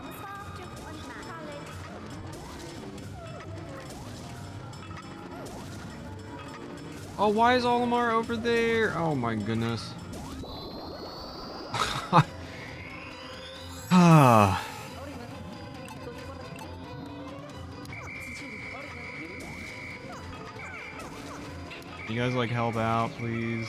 Oh, why is Olimar over there? Oh my goodness. Ah. You guys like help out, please?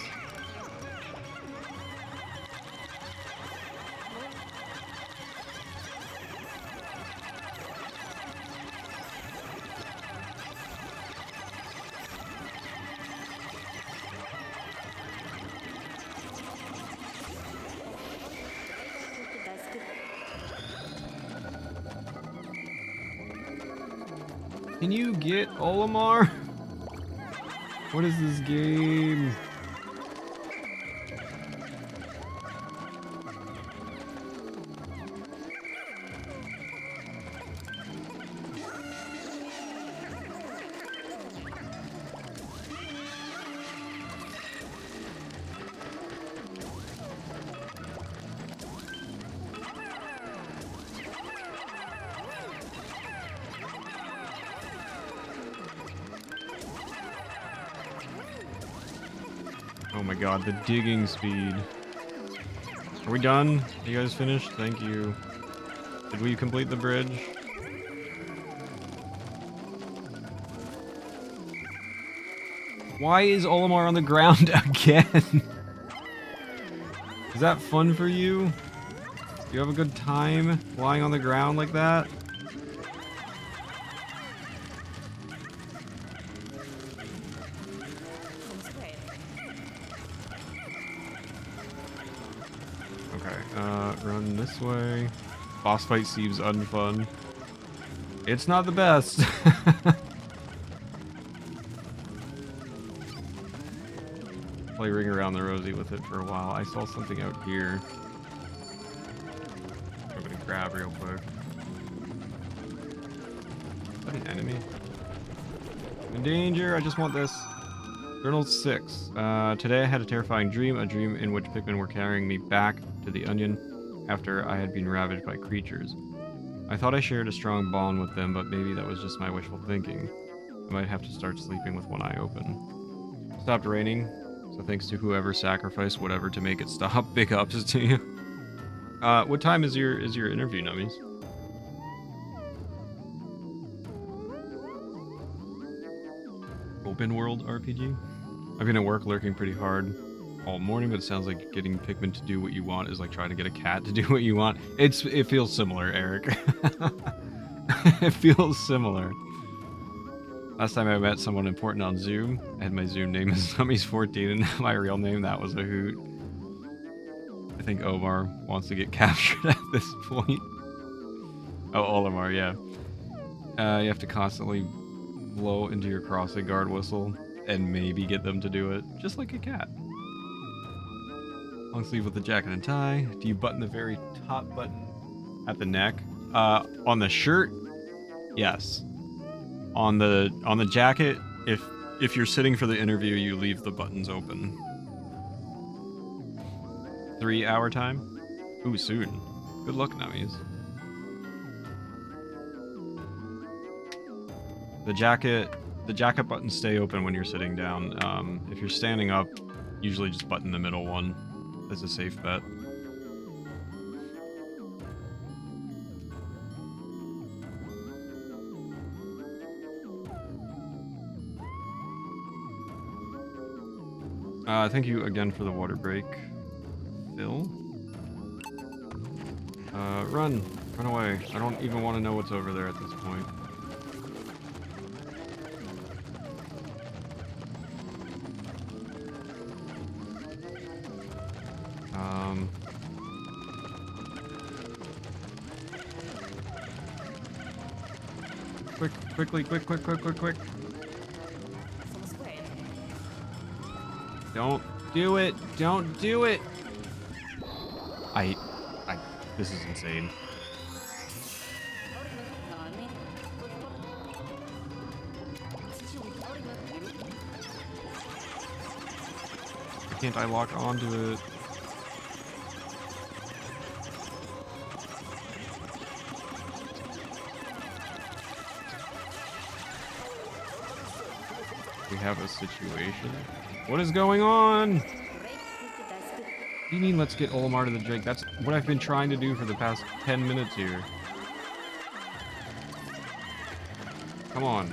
Can you get Olimar? What is this game? Oh my god, the digging speed. Are we done? You guys finished? Thank you. Did we complete the bridge? Why is Olimar on the ground again? Is that fun for you? Do you have a good time lying on the ground like that? Okay, run this way. Boss fight seems unfun. It's not the best. Play Ring Around the Rosie with it for a while. I saw something out here. I'm gonna grab real quick. Is that an enemy? I'm in danger, I just want this. Journal 6. Today I had a terrifying dream, a dream in which Pikmin were carrying me back to the onion after I had been ravaged by creatures. I thought I shared a strong bond with them, but maybe that was just my wishful thinking. I might have to start sleeping with one eye open. Stopped raining, so thanks to whoever sacrificed whatever to make it stop. Big ups to you. What time is your interview, Nummies? Open world RPG? I've been at work lurking pretty hard all morning, but it sounds like getting Pikmin to do what you want is like trying to get a cat to do what you want. It feels similar, Eric. It feels similar. Last time I met someone important on Zoom, I had my Zoom name as Nummies14 and my real name, that was a hoot. I think Omar wants to get captured at this point. Oh, Olimar, yeah. You have to constantly blow into your crossing guard whistle and maybe get them to do it, just like a cat. Long sleeve with a jacket and tie. Do you button the very top button at the neck? On the shirt, yes. On the jacket, if you're sitting for the interview, you leave the buttons open. 3 hour time? Ooh, soon. Good luck, Nummies. The jacket buttons stay open when you're sitting down. If you're standing up, usually just button the middle one as a safe bet. Thank you again for the water break, Phil. Run away. I don't even want to know what's over there at this point. Quick. Don't do it. Don't do it. This is insane. Why can't I lock onto it? We have a situation. What is going on? What do you mean, let's get Olimar to the drink? That's what I've been trying to do for the past 10 minutes here. Come on.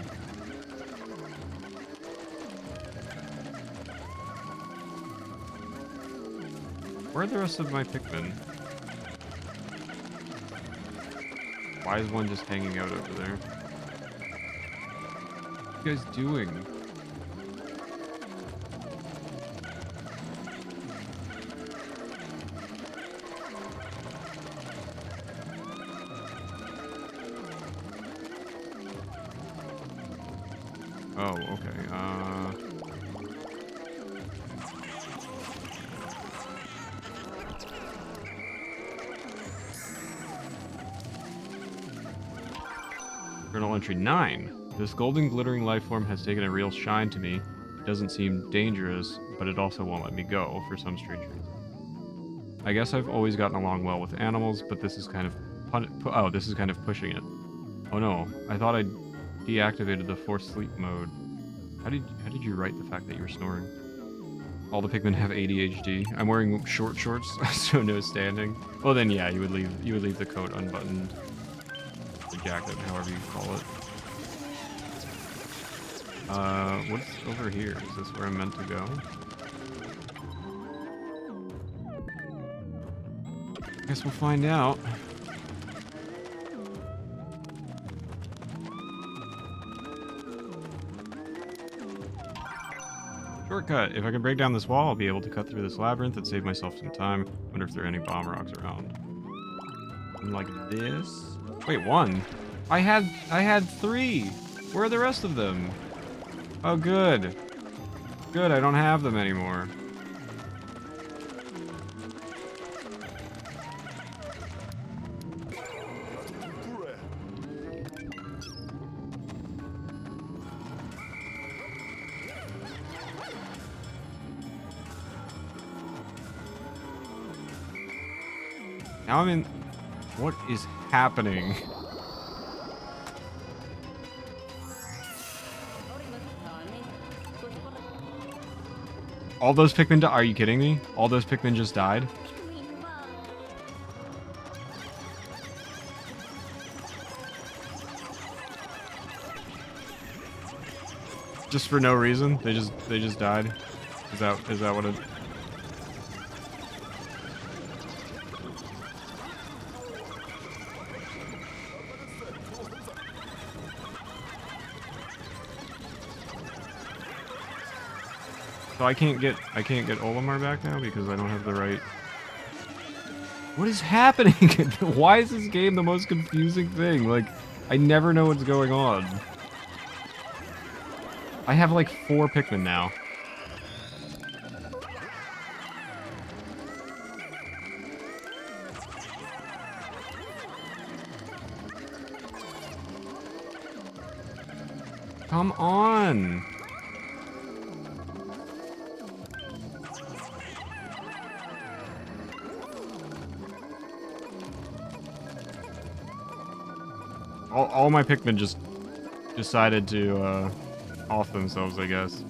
Where are the rest of my Pikmin? Why is one just hanging out over there? What are you guys doing? Oh, okay, Journal entry 9. This golden glittering life form has taken a real shine to me. It doesn't seem dangerous, but it also won't let me go for some strange reason. I guess I've always gotten along well with animals, but this is kind of this is kind of pushing it. Oh no, I thought I'd deactivated the forced sleep mode. How did you write the fact that you were snoring? All the Pikmin have ADHD. I'm wearing short shorts, so no standing. Well then, yeah, you would leave the coat unbuttoned, the jacket, however you call it. What's over here? Is this where I'm meant to go? Guess we'll find out. Shortcut. If I can break down this wall, I'll be able to cut through this labyrinth and save myself some time. Wonder if there are any bomb rocks around. And like this. Wait, one. I had 3. Where are the rest of them? Oh, good. Good, I don't have them anymore. Now I'm in... What is happening? All those Pikmin Are you kidding me? All those Pikmin just died? Just for no reason? They just died? Is that what it... So I can't get Olimar back now because I don't have the right... What is happening? Why is this game the most confusing thing? Like, I never know what's going on. I have like 4 Pikmin now. Come on! All my Pikmin just decided to off themselves, I guess.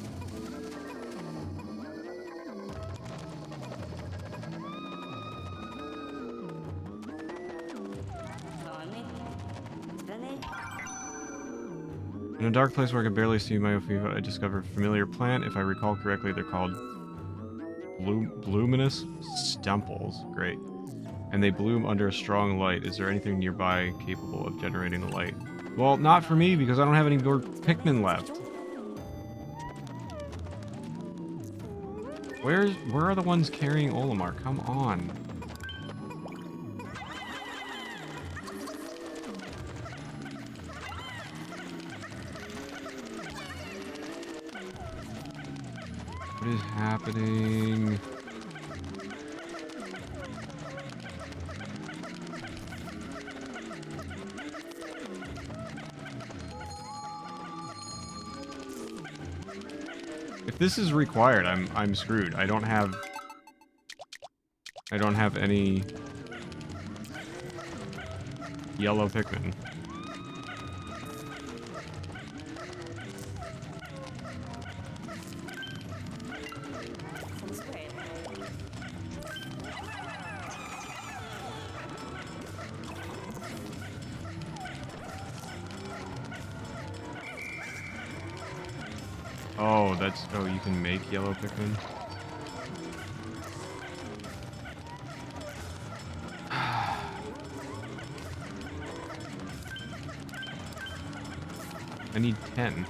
In a dark place where I can barely see my Ophiva, I discovered a familiar plant. If I recall correctly, they're called luminous stemples. Great. And they bloom under a strong light. Is there anything nearby capable of generating the light? Well, not for me, because I don't have any more Pikmin left. Where are the ones carrying Olimar? Come on. What is happening? If this is required, I'm screwed. I don't have any yellow Pikmin. Oh, that's... Oh, you can make yellow Pikmin? I need 10.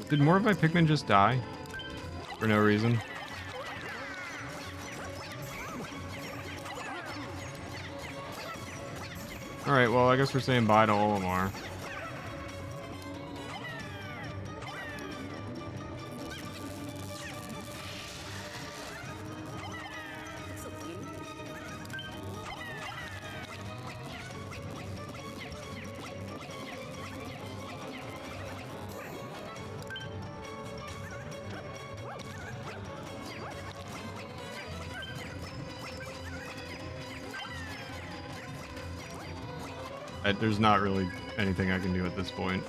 Did more of my Pikmin just die? For no reason? Alright, well, I guess we're saying bye to Olimar. There's not really anything I can do at this point.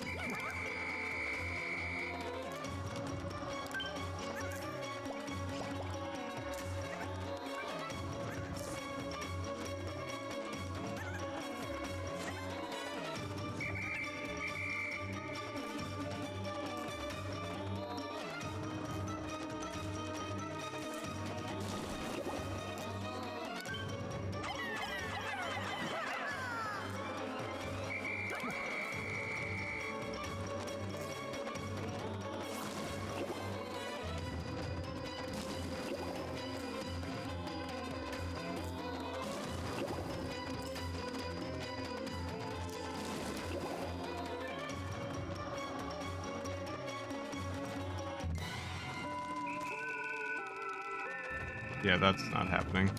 Yeah, that's not happening.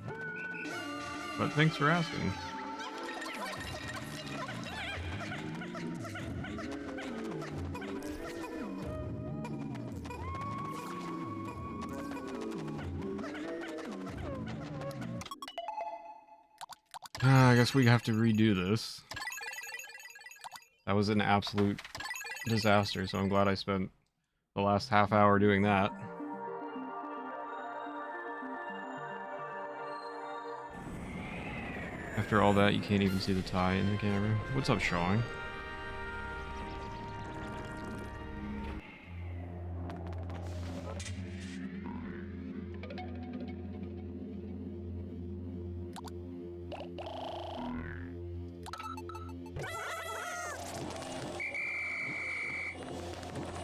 But thanks for asking. I guess we have to redo this. That was an absolute disaster, so I'm glad I spent the last half hour doing that. After all that, you can't even see the tie in the camera. What's up, Shawing?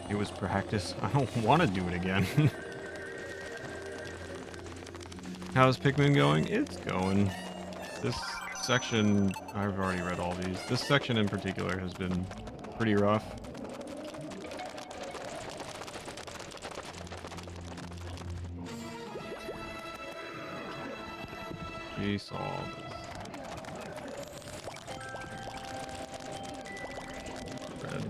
It was practice. I don't want to do it again. How's Pikmin going? It's going. This section, I've already read all these. This section in particular has been pretty rough. Jeez, all this. Red.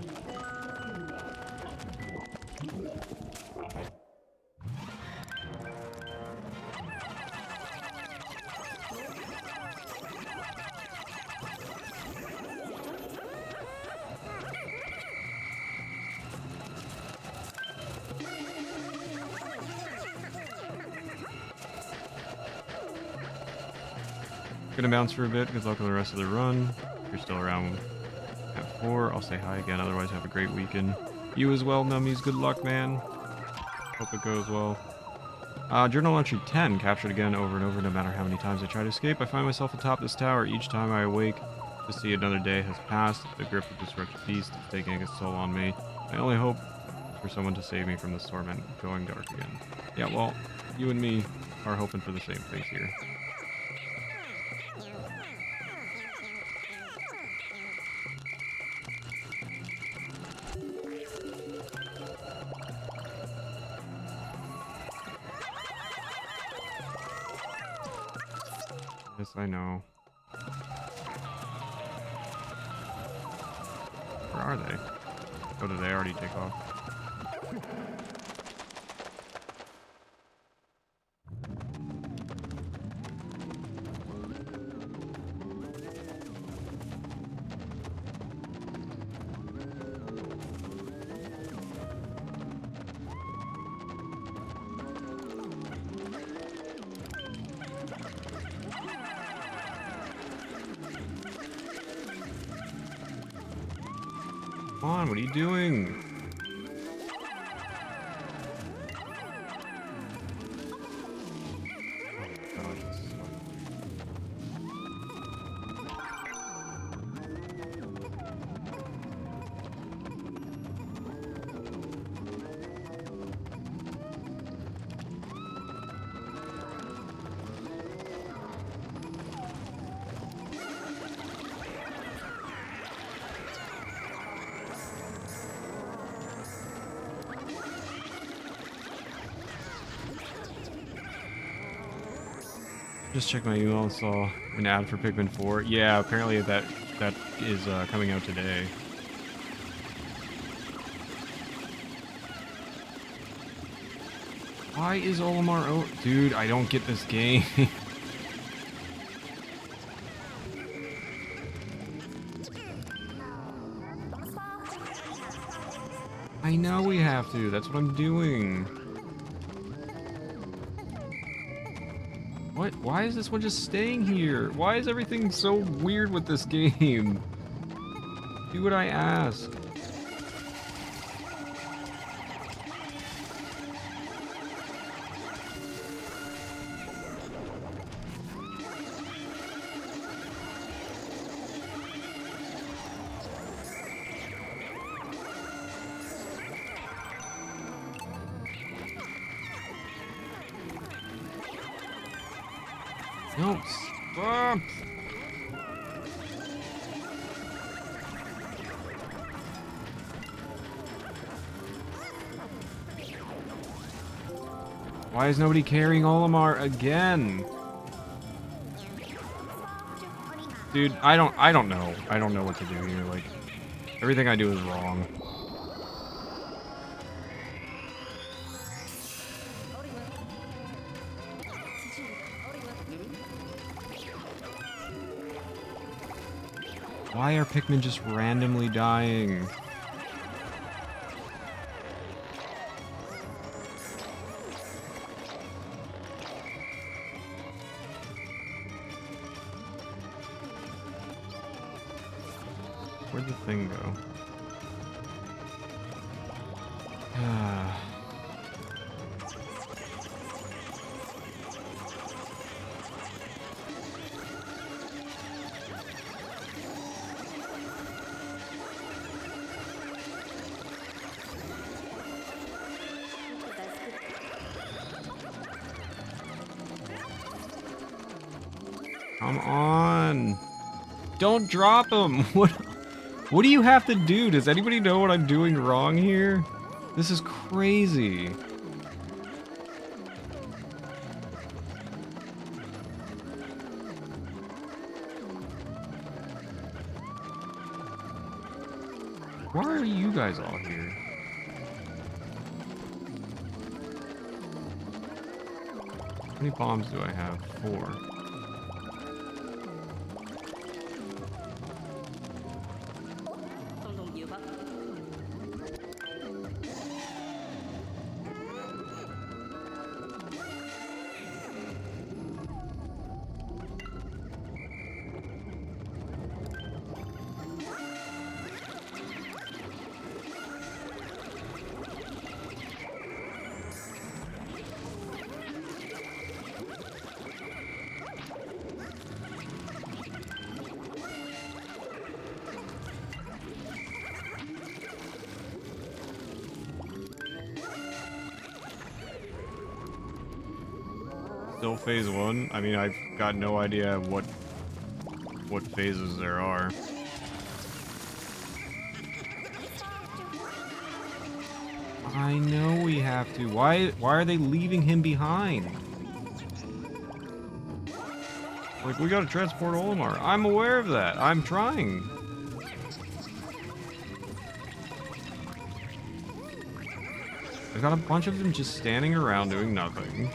Gonna bounce for a bit. Good luck on the rest of the run. If you're still around at 4, I'll say hi again. Otherwise, have a great weekend. You as well, Nummies. Good luck, man. Hope it goes well. Journal entry 10. Captured again over and over. No matter how many times I try to escape, I find myself atop this tower. Each time I awake to see another day has passed. The grip of this wretched beast is taking its toll on me. I only hope for someone to save me from this torment going dark again. Yeah, well, you and me are hoping for the same things here. Yes, I know. Where are they? Oh, did they already take off? Come on, what are you doing? Oh, God, this is so- Just checked my email and saw an ad for Pikmin 4. Yeah, apparently that is coming out today. Why is Olimar oh dude, I don't get this game. I know we have to. That's what I'm doing. What? Why is this one just staying here? Why is everything so weird with this game? Do what I ask. No, stop! Why is nobody carrying Olimar again? Dude, I don't know. I don't know what to do here. Like, everything I do is wrong. Why are Pikmin just randomly dying? Where'd the thing go? Come on. Don't drop him. What do you have to do? Does anybody know what I'm doing wrong here? This is crazy. Why are you guys all here? How many bombs do I have? 4. Still phase 1? I mean, I've got no idea what phases there are. I know we have to. Why are they leaving him behind? Like, we gotta transport Olimar. I'm aware of that. I'm trying. I've got a bunch of them just standing around doing nothing.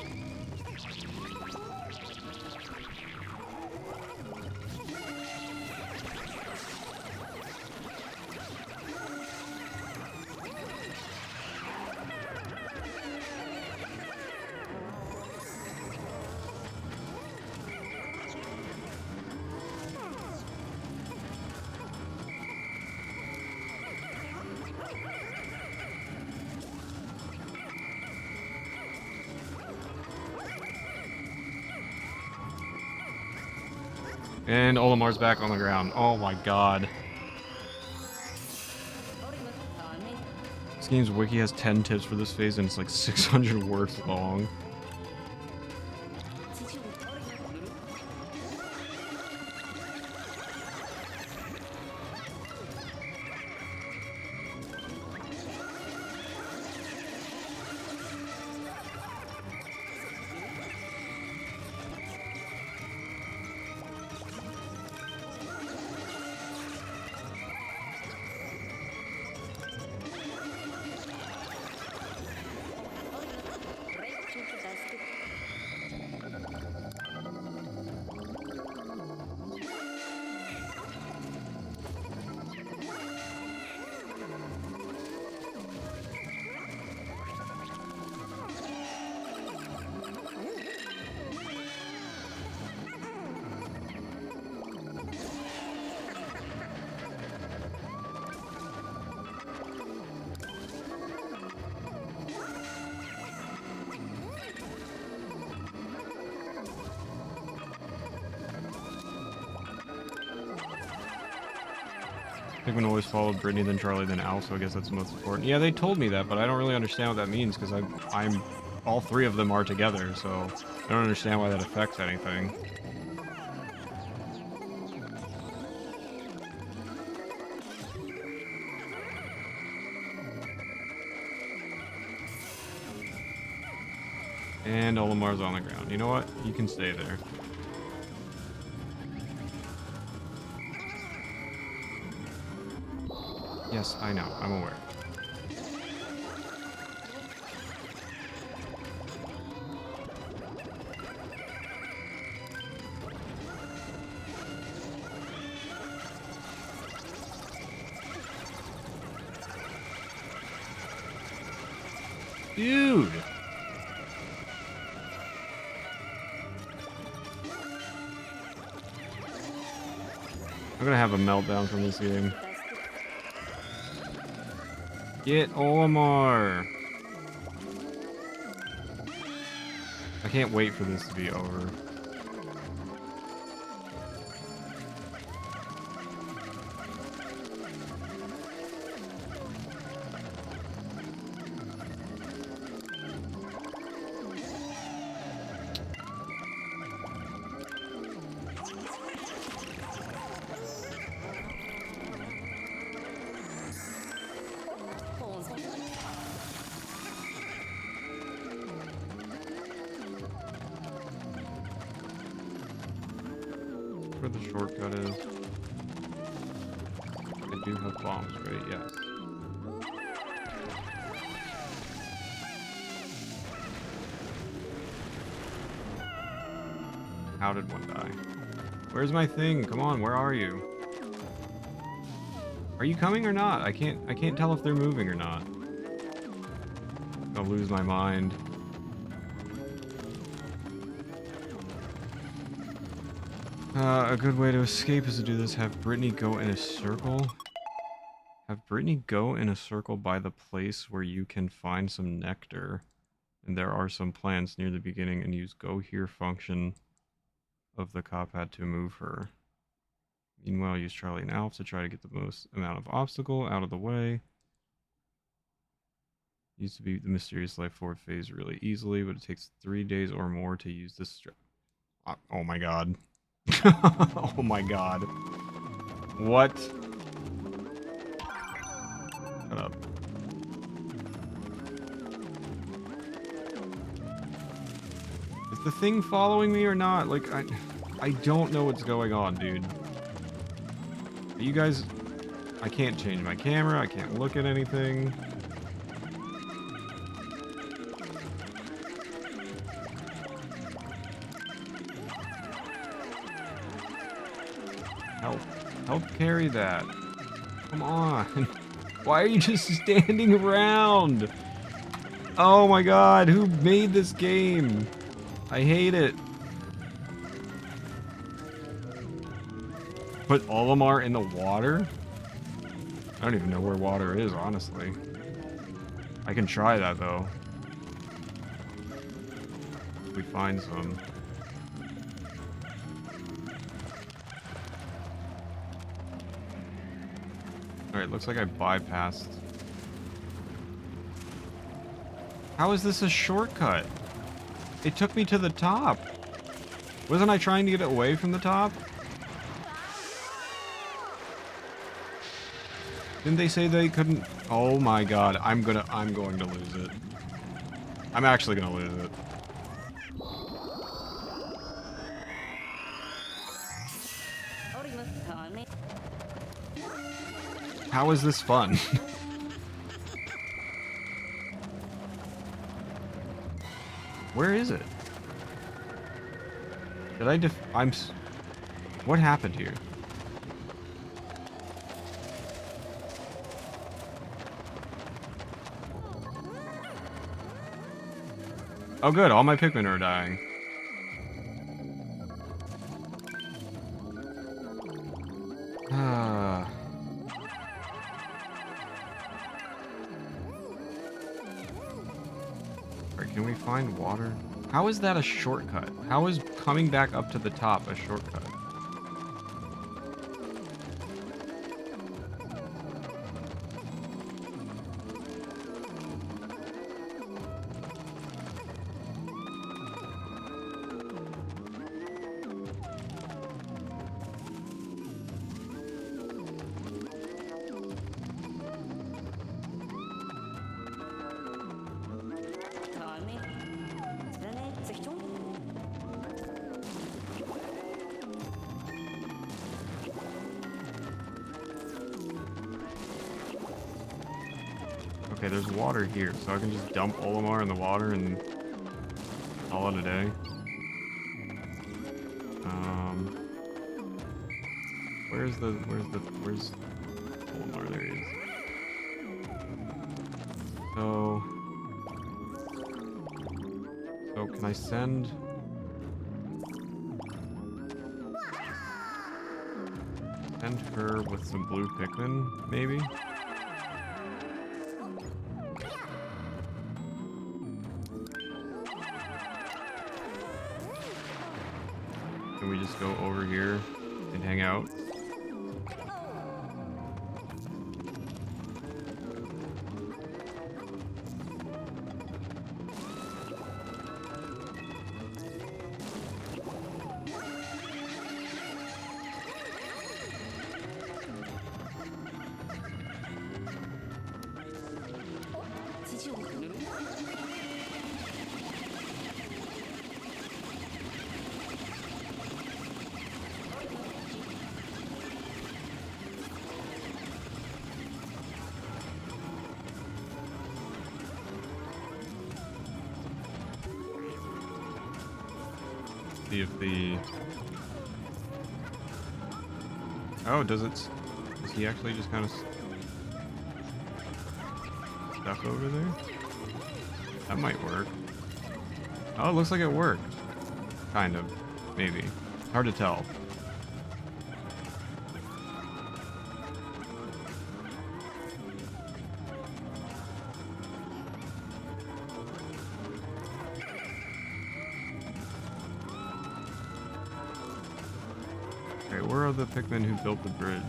And Olimar's back on the ground. Oh my god. This game's wiki has 10 tips for this phase and it's like 600 words long. Pikmin always followed Brittany, then Charlie, then Al, so I guess that's the most important. Yeah, they told me that, but I don't really understand what that means, because I'm... All three of them are together, so I don't understand why that affects anything. And Olimar's on the ground. You know what? You can stay there. Yes, I know. I'm aware. Dude! I'm gonna have a meltdown from this game. Get Olimar! I can't wait for this to be over. Where the shortcut is. I do have bombs, right? Yes. How did one die? Where's my thing? Come on, where are you? Are you coming or not? I can't tell if they're moving or not. I'll lose my mind. A good way to escape is to do this. Have Brittany go in a circle. Have Brittany go in a circle by the place where you can find some nectar. And there are some plants near the beginning, and use go here function of the cop pad to move her. Meanwhile, use Charlie and Alf to try to get the most amount of obstacle out of the way. Used to be the mysterious life forward phase really easily, but it takes 3 days or more to use this oh my god. Oh my god. What? Shut up. Is the thing following me or not? Like, I don't know what's going on, dude. You guys... I can't change my camera, I can't look at anything. Help carry that. Come on. Why are you just standing around? Oh my god, who made this game? I hate it. Put Olimar in the water? I don't even know where water is, honestly. I can try that, though. If we find some. Alright, looks like I bypassed. How is this a shortcut? It took me to the top. Wasn't I trying to get away from the top? Didn't they say they couldn't? Oh my god, I'm going to lose it. I'm actually gonna lose it. How is this fun? Where is it? Did I what happened here? Oh good, all my Pikmin are dying. Ah. Alright, can we find water? How is that a shortcut? How is coming back up to the top a shortcut? Okay, there's water here, so I can just dump Olimar in the water and call it a day. Where's Olimar? There he is. So can I send her with some blue Pikmin, maybe? Can we just go over here and hang out? See if the... Oh, does he actually just kind of stuck over there? That might work. Oh, it looks like it worked. Kind of. Maybe. Hard to tell. Okay, where are the Pikmin who built the bridge?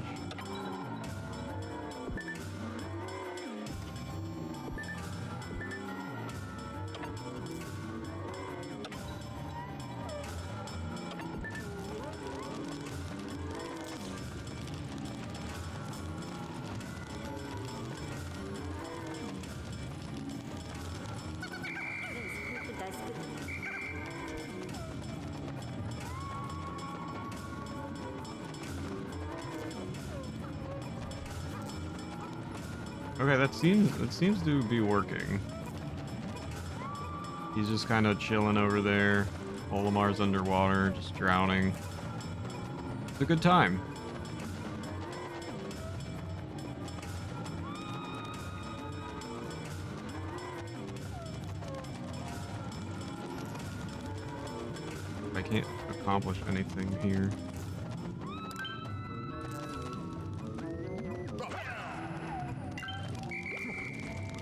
Okay, that seems to be working. He's just kind of chilling over there. Olimar's underwater, just drowning. It's a good time. I can't accomplish anything here.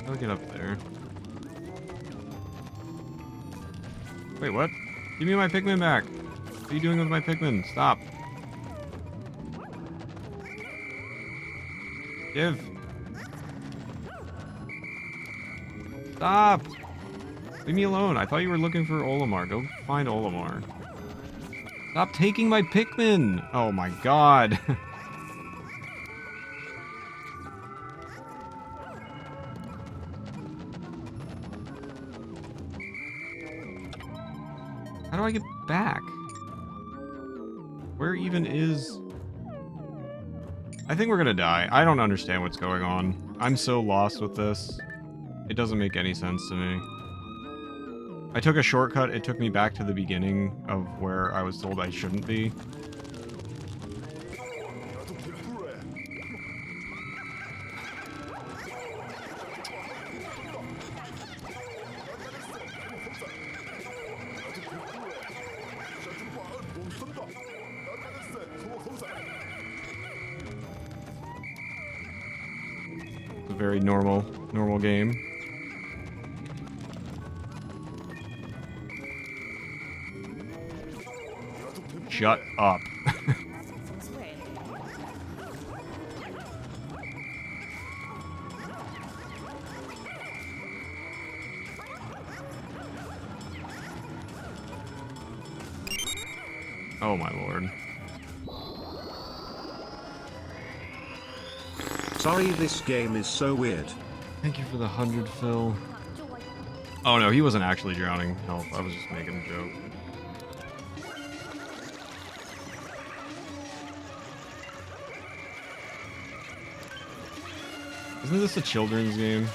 I'll get up there. Wait, what? Give me my Pikmin back! What are you doing with my Pikmin? Stop! Give! Stop! Leave me alone. I thought you were looking for Olimar. Go find Olimar. Stop taking my Pikmin! Oh my god! How do I get back? Where even is... I think we're gonna die. I don't understand what's going on. I'm so lost with this. It doesn't make any sense to me. I took a shortcut. It took me back to the beginning of where I was told I shouldn't be. It's a very normal game. Shut up. Oh my lord. Sorry, this game is so weird. Thank you for the 100, Phil. Oh no, he wasn't actually drowning. Hell, I was just making a joke. Isn't this a children's game?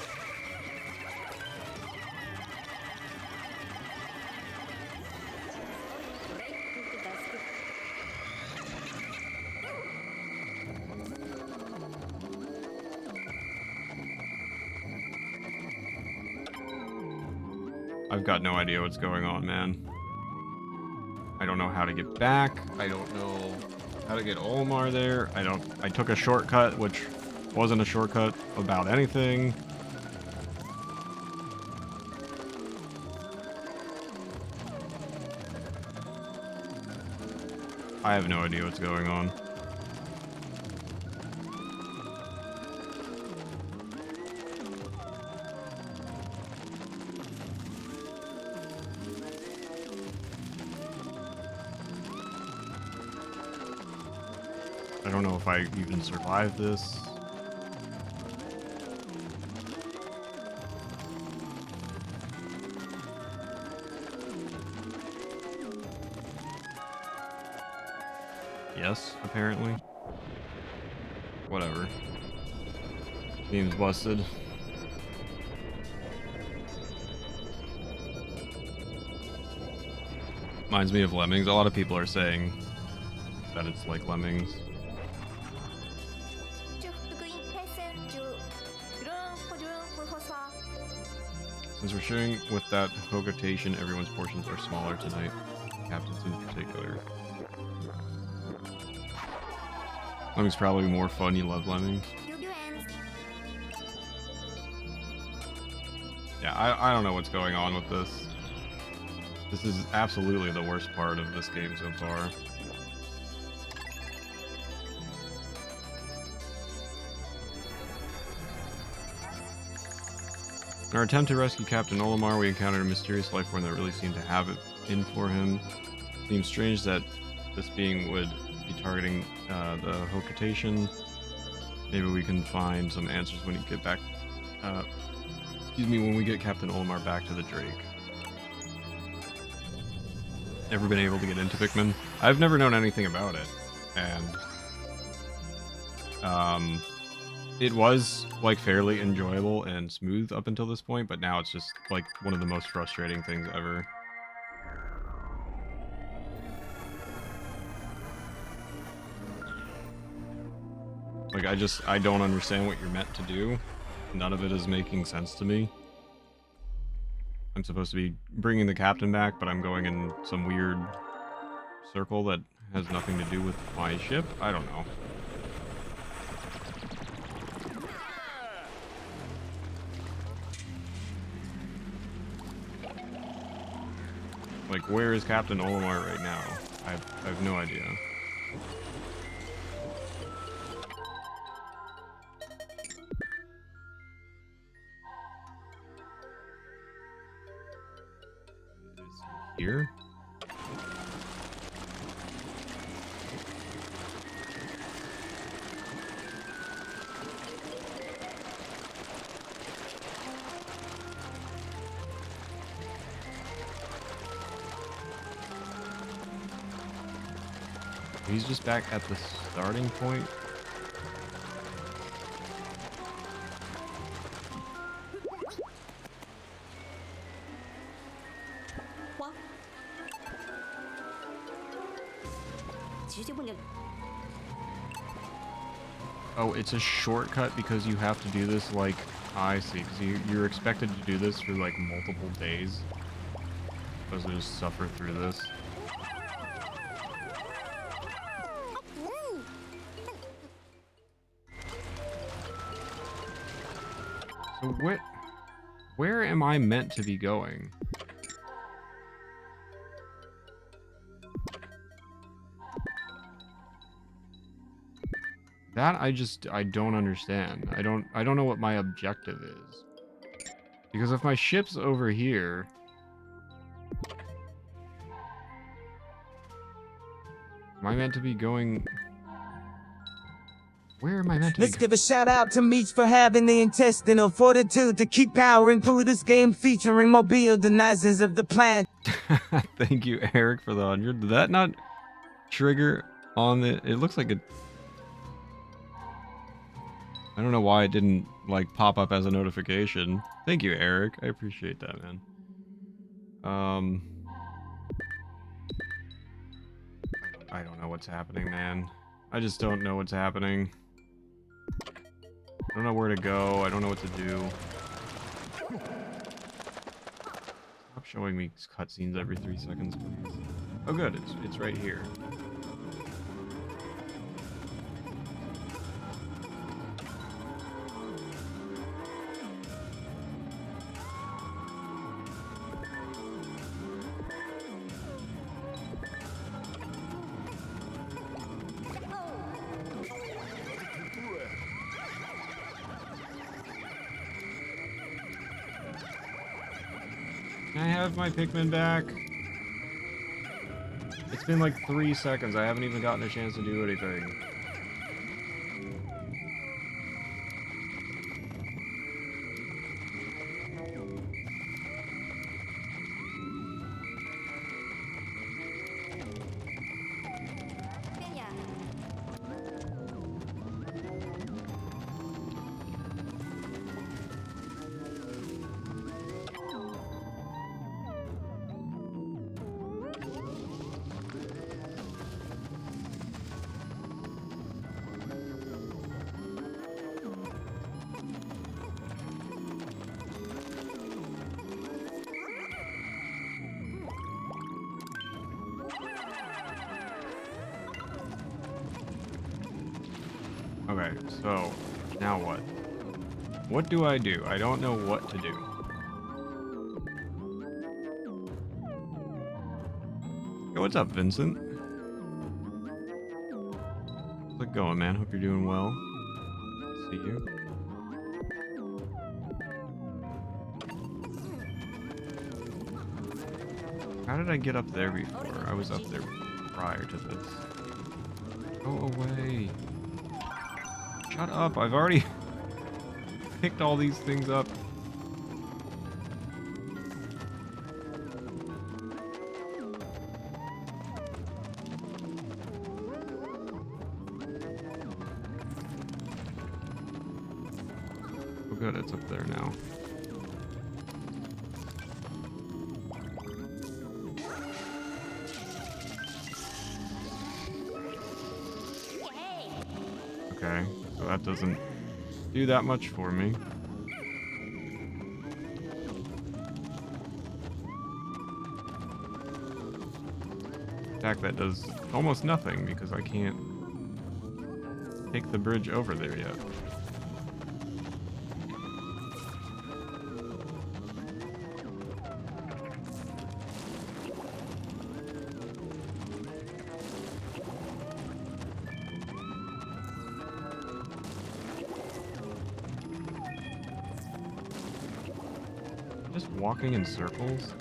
I've got no idea what's going on, man. I don't know how to get back. I don't know how to get Olmar there. I took a shortcut, which wasn't a shortcut about anything. I have no idea what's going on. I don't know if I even survive this. Yes, apparently. Whatever. Game's busted. Reminds me of Lemmings. A lot of people are saying that it's like Lemmings. Since we're sharing with that Hogotation, everyone's portions are smaller tonight. Captains in particular. Lemmings probably more fun. You love Lemmings. Yeah, I don't know what's going on with this. This is absolutely the worst part of this game so far. In our attempt to rescue Captain Olimar, we encountered a mysterious life form that really seemed to have it in for him. It seems strange that this being would be targeting the Hogotation. Maybe we can find some answers when you get back. When we get Captain Olimar back to the Drake. Never been able to get into Pikmin. I've never known anything about it, and it was like fairly enjoyable and smooth up until this point, but now it's just like one of the most frustrating things ever. Like I don't understand what you're meant to do. None of it is making sense to me. I'm supposed to be bringing the captain back, but I'm going in some weird circle that has nothing to do with my ship. I don't know. Like, where is Captain Olimar right now? I have no idea. Is he here? He's just back at the starting point. Oh, it's a shortcut because you have to do this, like, I see, because you're expected to do this for, like, multiple days. Supposed to just suffer through this. So where am I meant to be going? That I don't understand. I don't know what my objective is. Because if my ship's over here, am I meant to be going? Where am I meant to Let's be? give a shout out to Meech for having the intestinal fortitude to keep powering through this game featuring mobile denizens of the planet. Thank you, Eric, for the 100. Did that not trigger on the? It looks like it. I don't know why it didn't like pop up as a notification. Thank you, Eric. I appreciate that, man. I don't know what's happening, man. I just don't know what's happening. I don't know where to go. I don't know what to do. Stop Stop showing me cutscenes every 3 seconds, please. Oh good, it's right here. Can I have my Pikmin back? It's been like 3 seconds. I haven't even gotten a chance to do anything. Okay, so now what? What do? I don't know what to do. Hey, what's up, Vincent? How's it going, man? Hope you're doing well. See you. How did I get up there before? I was up there prior to this. Go away. Shut up, I've already picked all these things up. Oh good, it's up there now. Okay, so that doesn't do that much for me. In fact, that does almost nothing because I can't take the bridge over there yet. Just walking in circles?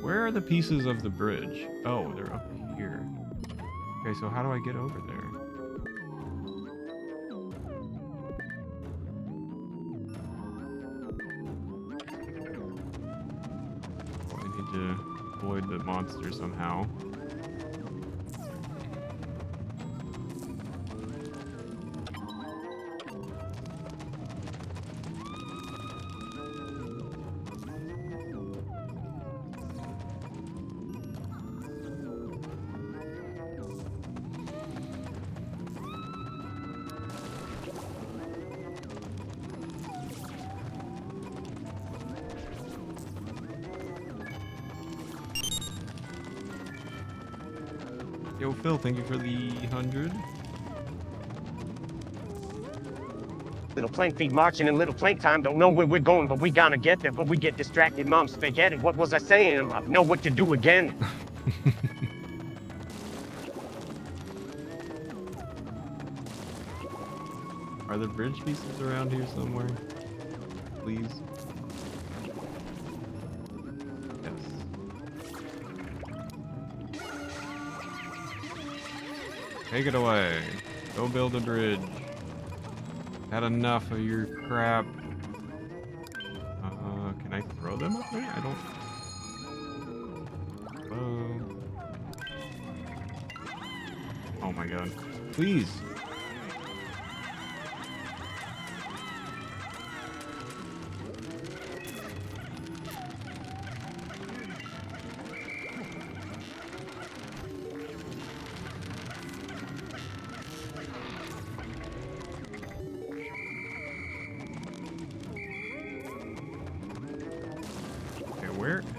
Where are the pieces of the bridge? Oh, they're up here. Okay, so how do I get over there? To avoid the monster somehow. Yo, Phil, thank you for the 100. Little plank feet marching in little plank time. Don't know where we're going, but we gonna get there. But we get distracted. Mom's spaghetti. What was I saying? I know what to do again. Are there bridge pieces around here somewhere? Please. Yes. Take it away. Go build a bridge. Had enough of your crap. Can I throw them up there? I don't... Oh my god. Please!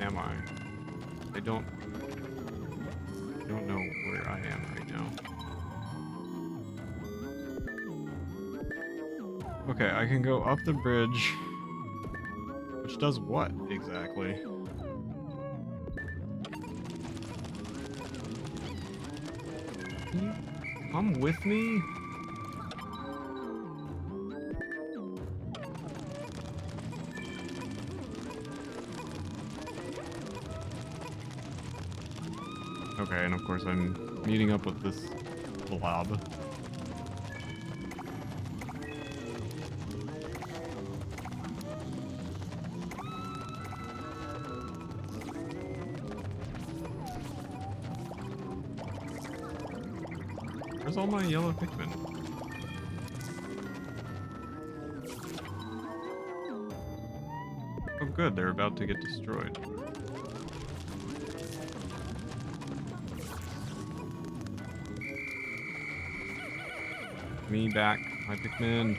am I? I don't know where I am right now. Okay, I can go up the bridge. Which does what, exactly? Can you come with me? Okay, and of course I'm meeting up with this blob. Where's all my yellow Pikmin? Oh good, they're about to get destroyed. Me back, my Pikmin.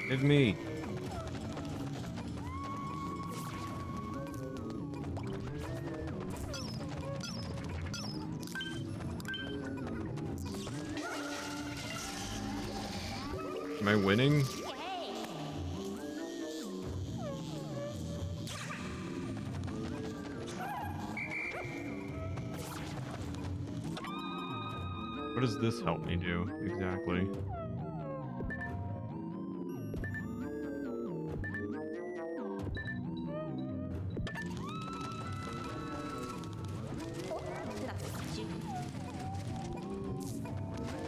Give me. Am I winning? What does this help me do, exactly?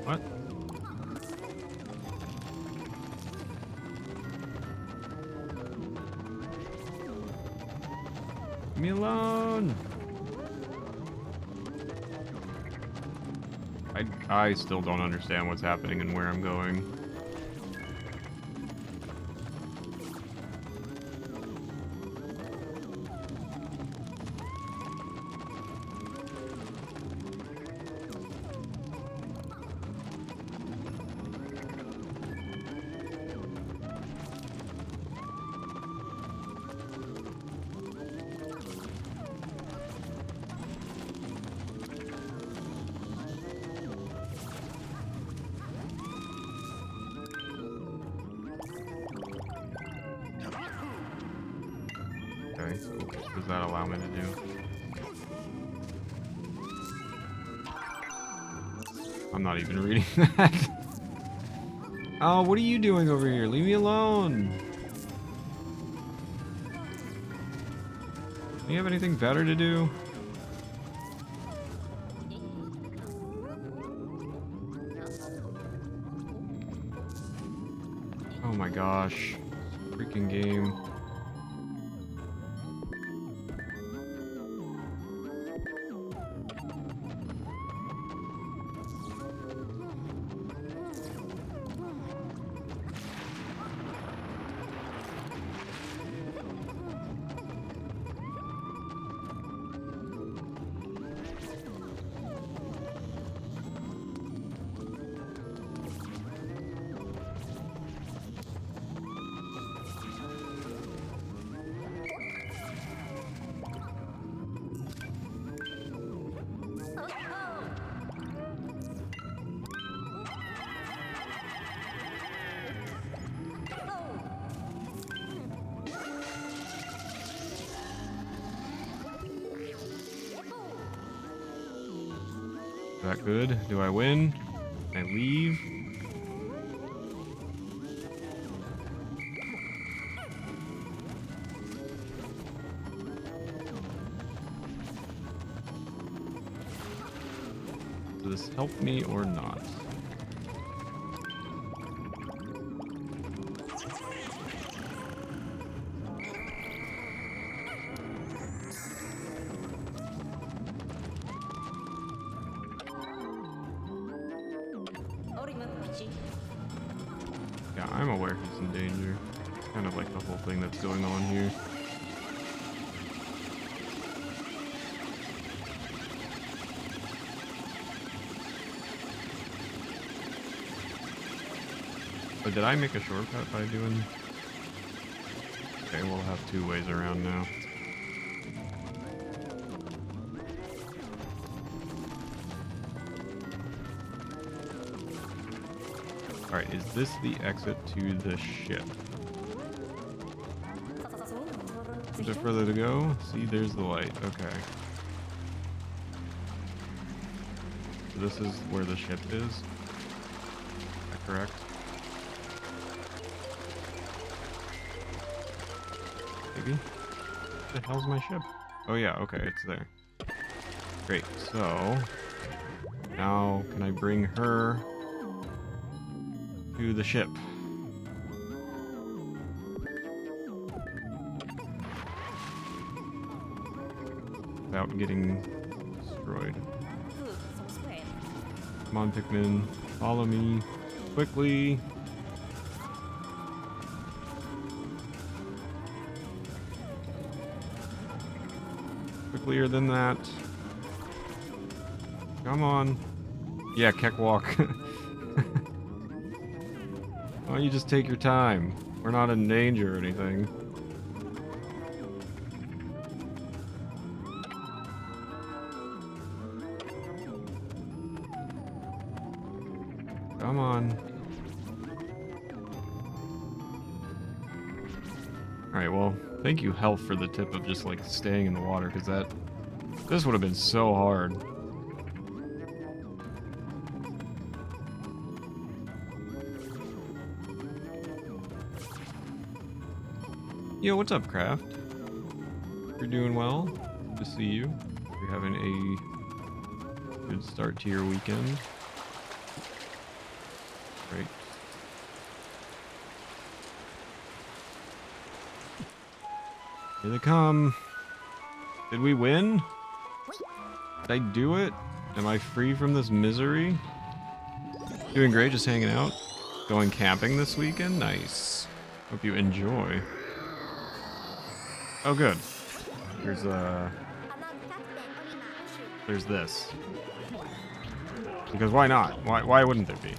What? Leave me alone! I still don't understand what's happening and where I'm going. Okay, so what does that allow me to do? I'm not even reading that. Oh, what are you doing over here? Leave me alone. Do you have anything better to do? Oh my gosh. Freaking game. Is that good? Do I win? Can I leave? Does this help me or not? Yeah, I'm aware he's in danger. It's kind of like the whole thing that's going on here. But did I make a shortcut by doing... Okay, we'll have 2 ways around now. Alright, is this the exit to the ship? A bit further to go. See, there's the light. Okay. So this is where the ship is. Is that correct? Maybe? What the hell's my ship? Oh yeah, okay, it's there. Great, so... now, can I bring her to the ship? Without getting destroyed. Come on, Pikmin. Follow me. Quickly. Quicker than that. Come on. Yeah, Keck walk. Why don't you just take your time? We're not in danger or anything. Come on. Alright, well, thank you, Health, for the tip of just, like, staying in the water, because this would have been so hard. Yo, what's up, Craft? You're doing well. Good to see you. You're having a good start to your weekend. Great. Here they come. Did we win? Did I do it? Am I free from this misery? Doing great, just hanging out. Going camping this weekend? Nice. Hope you enjoy. Oh, good. There's this. Because why not? Why wouldn't there be?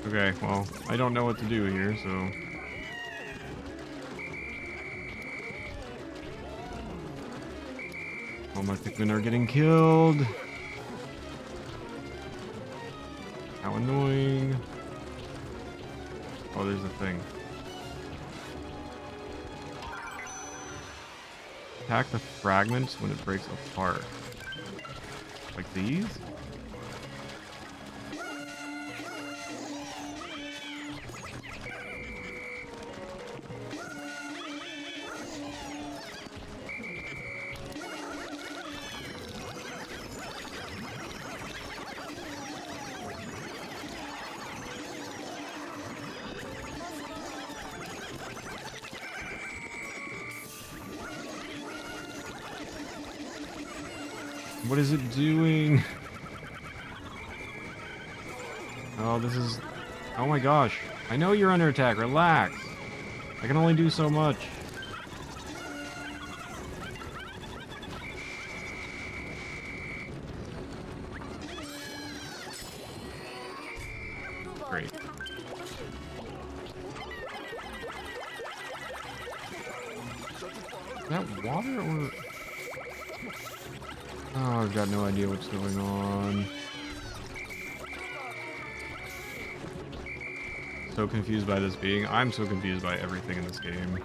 Okay, well, I don't know what to do here, so... all my Pikmin are getting killed. How annoying. Oh, there's a thing. Attack the fragments when it breaks apart. Like these? What is it doing? Oh, this is... oh my gosh. I know you're under attack. Relax. I can only do so much. Great. Is that water or... oh, I've got no idea what's going on. So confused by this being. I'm so confused by everything in this game.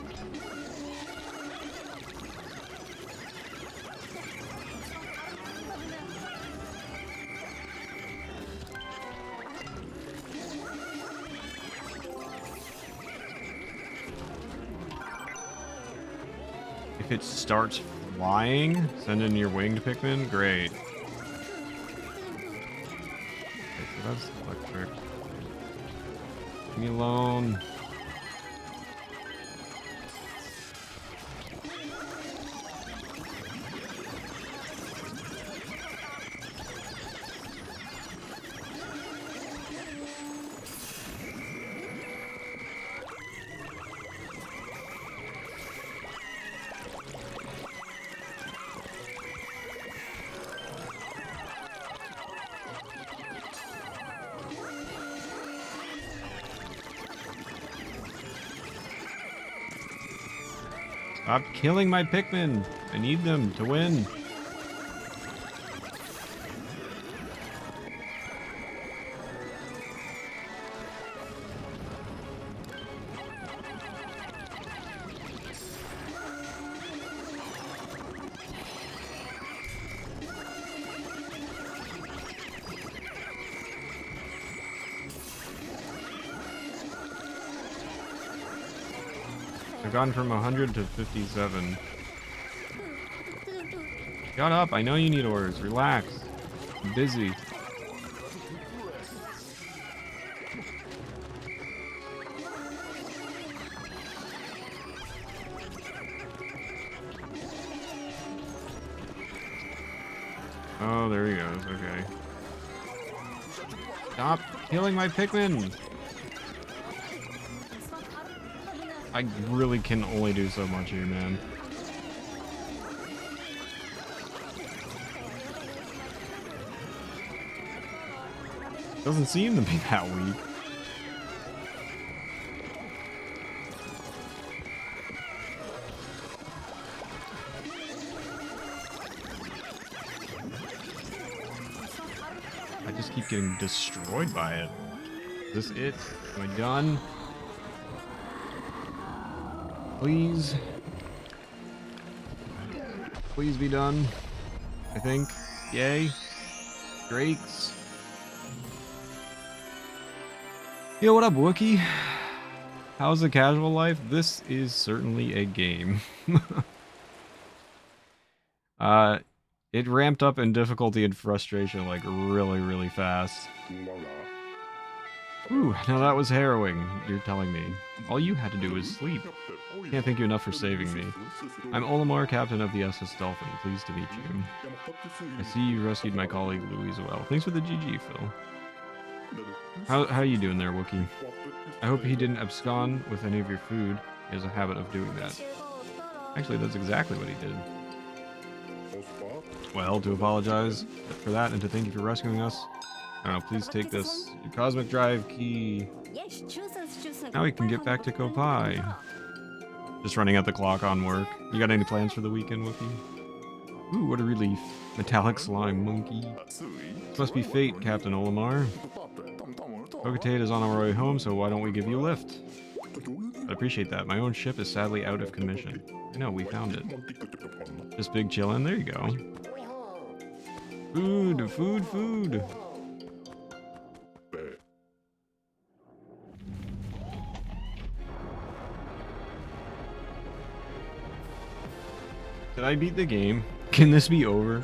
If it starts flying? Send in your winged Pikmin? Great. Okay, so that's electric. Leave me alone. Stop killing my Pikmin. I need them to win. I've gone from 100 to 57. Shut up, I know you need orders. Relax. I'm busy. Oh, there he goes. Okay. Stop killing my Pikmin! I really can only do so much here, man. Doesn't seem to be that weak. I just keep getting destroyed by it. Is this it? Am I done? Please. Please be done. I think. Yay. Drakes. Yo, what up, Wookie? How's the casual life? This is certainly a game. It ramped up in difficulty and frustration like really, really fast. Ooh, now that was harrowing, you're telling me. All you had to do was sleep. Can't thank you enough for saving me. I'm Olimar, captain of the SS Dolphin. Pleased to meet you. I see you rescued my colleague Louis as well. Thanks for the GG, Phil. How you doing there, Wookie? I hope he didn't abscond with any of your food. He has a habit of doing that. Actually, that's exactly what he did. Well, to apologize for that and to thank you for rescuing us, please take this Cosmic Drive key. Now we can get back to Kopai. Just running out the clock on work. You got any plans for the weekend, Wookie? Ooh, what a relief. Metallic slime monkey. This must be fate, Captain Olimar. Kokatate is on our way home, so why don't we give you a lift? I appreciate that. My own ship is sadly out of commission. I know, we found it. Just big chillin'. There you go. Food, food, food. Did I beat the game? Can this be over?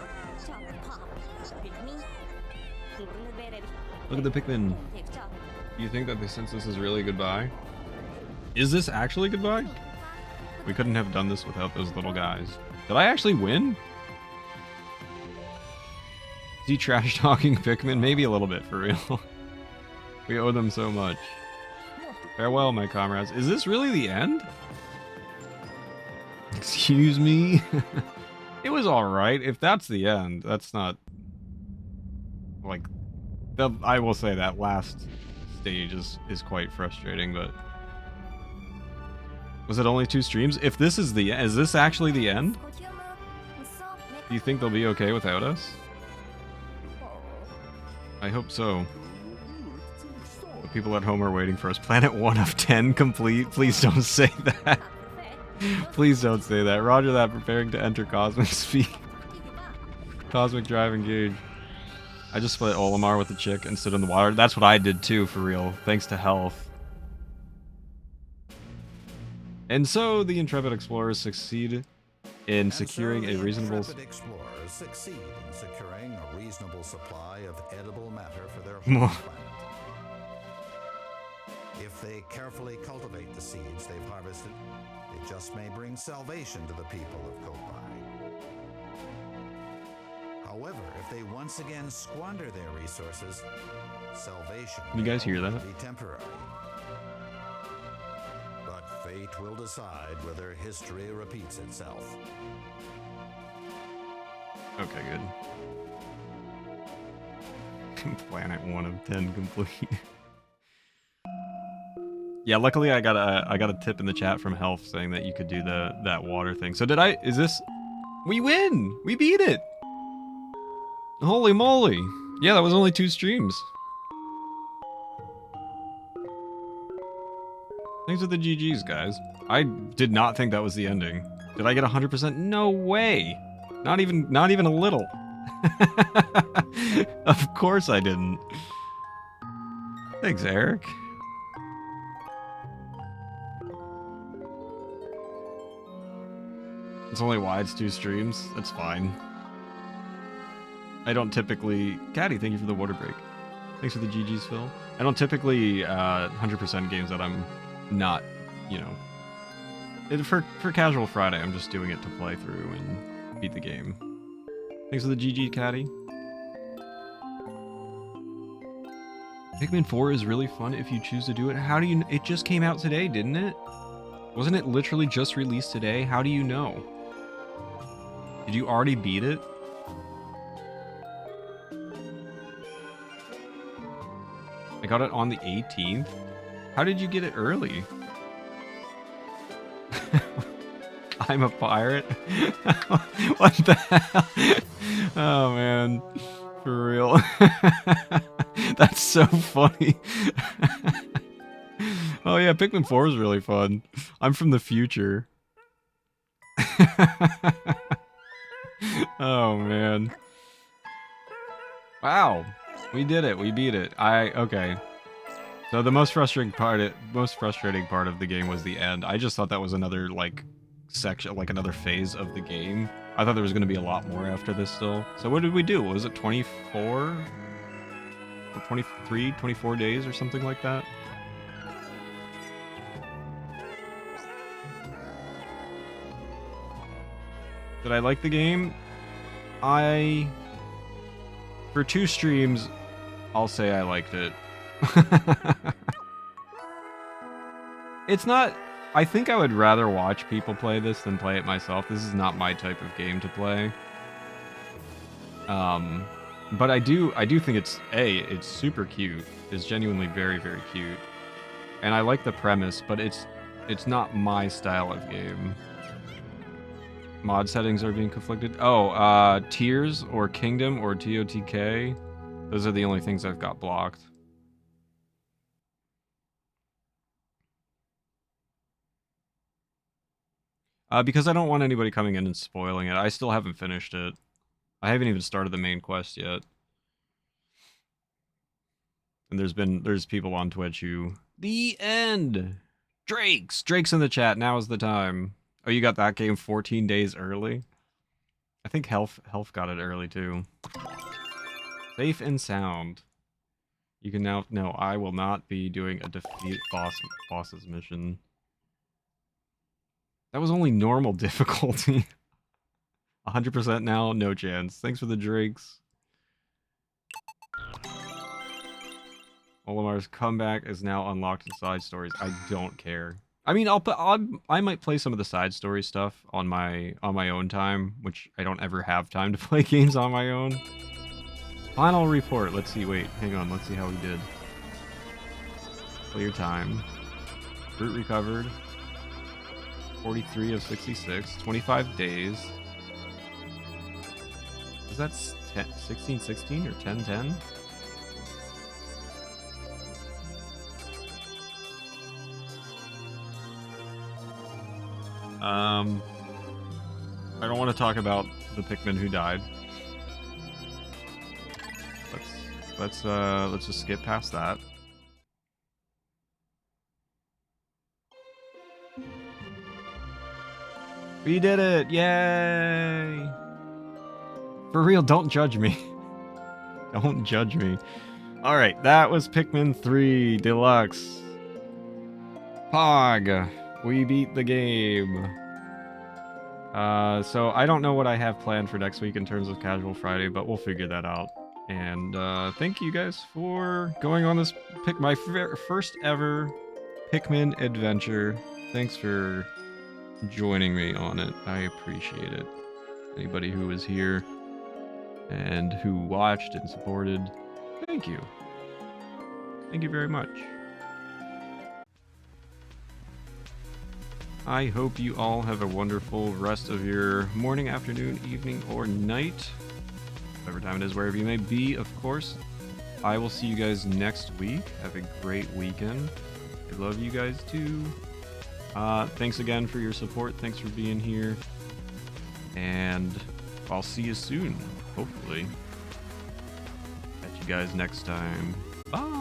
Look at the Pikmin. Do you think that since this is really goodbye? Is this actually goodbye? We couldn't have done this without those little guys. Did I actually win? Is he trash talking Pikmin? Maybe a little bit, for real. We owe them so much. Farewell, my comrades. Is this really the end? Excuse me? It was alright. If that's the end, that's not... Like... I will say that last stage is quite frustrating, but... Was it only 2 streams? If this is the... Is this actually the end? Do you think they'll be okay without us? I hope so. The people at home are waiting for us. Planet 1 of 10 complete? Please don't say that. Please don't say that. Roger that. Preparing to enter Cosmic Speed. Cosmic Drive engage. I just split Olimar with the chick and stood in the water. That's what I did too, for real. Thanks to health. And so the intrepid explorers succeed in And securing so a the reasonable... intrepid explorers succeed in securing a reasonable supply of edible matter for their home planet. If they carefully cultivate the seeds they've harvested, it just may bring salvation to the people of Kopai. However, if they once again squander their resources, salvation You guys may hear only that? be temporary. But fate will decide whether history repeats itself. Okay, good. Planet 1 of 10 complete. Yeah, luckily I got a tip in the chat from Health saying that you could do that water thing. So is this... We win! We beat it! Holy moly! Yeah, that was only 2 streams. Thanks for the GGs, guys. I did not think that was the ending. Did I get 100%? No way! Not even a little. Of course I didn't. Thanks, Eric. It's only why it's 2 streams. That's fine. I don't typically... Caddy, thank you for the water break. Thanks for the GGs, Phil. I don't typically 100% games that I'm not, you know... For Casual Friday, I'm just doing it to play through and beat the game. Thanks for the GG, Caddy. Pikmin 4 is really fun if you choose to do it. How do you... It just came out today, didn't it? Wasn't it literally just released today? How do you know? Did you already beat it? I got it on the 18th? How did you get it early? I'm a pirate? What the hell? Oh man. For real. That's so funny. Oh yeah, Pikmin 4 is really fun. I'm from the future. Oh man. Wow. We did it. We beat it. Okay. So the most frustrating part of the game was the end. I just thought that was another like section, like another phase of the game. I thought there was going to be a lot more after this still. So what did we do? Was it 24 or 23, 24 days or something like that? Did I like the game? For 2 streams, I'll say I liked it. It's not... I think I would rather watch people play this than play it myself. This is not my type of game to play. But I do think it's super cute. It's genuinely very, very cute. And I like the premise, but it's not my style of game. Mod settings are being conflicted. Oh, Tears or Kingdom or TOTK. Those are the only things I've got blocked. Because I don't want anybody coming in and spoiling it. I still haven't finished it. I haven't even started the main quest yet. And there's people on Twitch who... The end! Drake's in the chat. Now is the time. Oh, you got that game 14 days early? I think Health got it early too. Safe and sound. You can now... No, I will not be doing a defeat boss's mission. That was only normal difficulty. 100% now? No chance. Thanks for the drinks. Olimar's comeback is now unlocked in side stories. I don't care. I mean, I might play some of the side story stuff on my own time, which I don't ever have time to play games on my own. Final report. Let's see. Wait, hang on. Let's see how we did. Clear time. Fruit recovered. 43 of 66. 25 days. Is that 16-16 or 10-10? I don't want to talk about the Pikmin who died. Let's just skip past that. We did it! Yay! For real, don't judge me. Don't judge me. Alright, that was Pikmin 3 Deluxe. Pog! We beat the game. So I don't know what I have planned for next week in terms of Casual Friday, but we'll figure that out. And thank you guys for going on this my first ever Pikmin adventure. Thanks for joining me on it. I appreciate it. Anybody who was here and who watched and supported, thank you. Thank you very much. I hope you all have a wonderful rest of your morning, afternoon, evening, or night. Whatever time it is, wherever you may be, of course. I will see you guys next week. Have a great weekend. I love you guys too. Thanks again for your support. Thanks for being here. And I'll see you soon, hopefully. Catch you guys next time. Bye!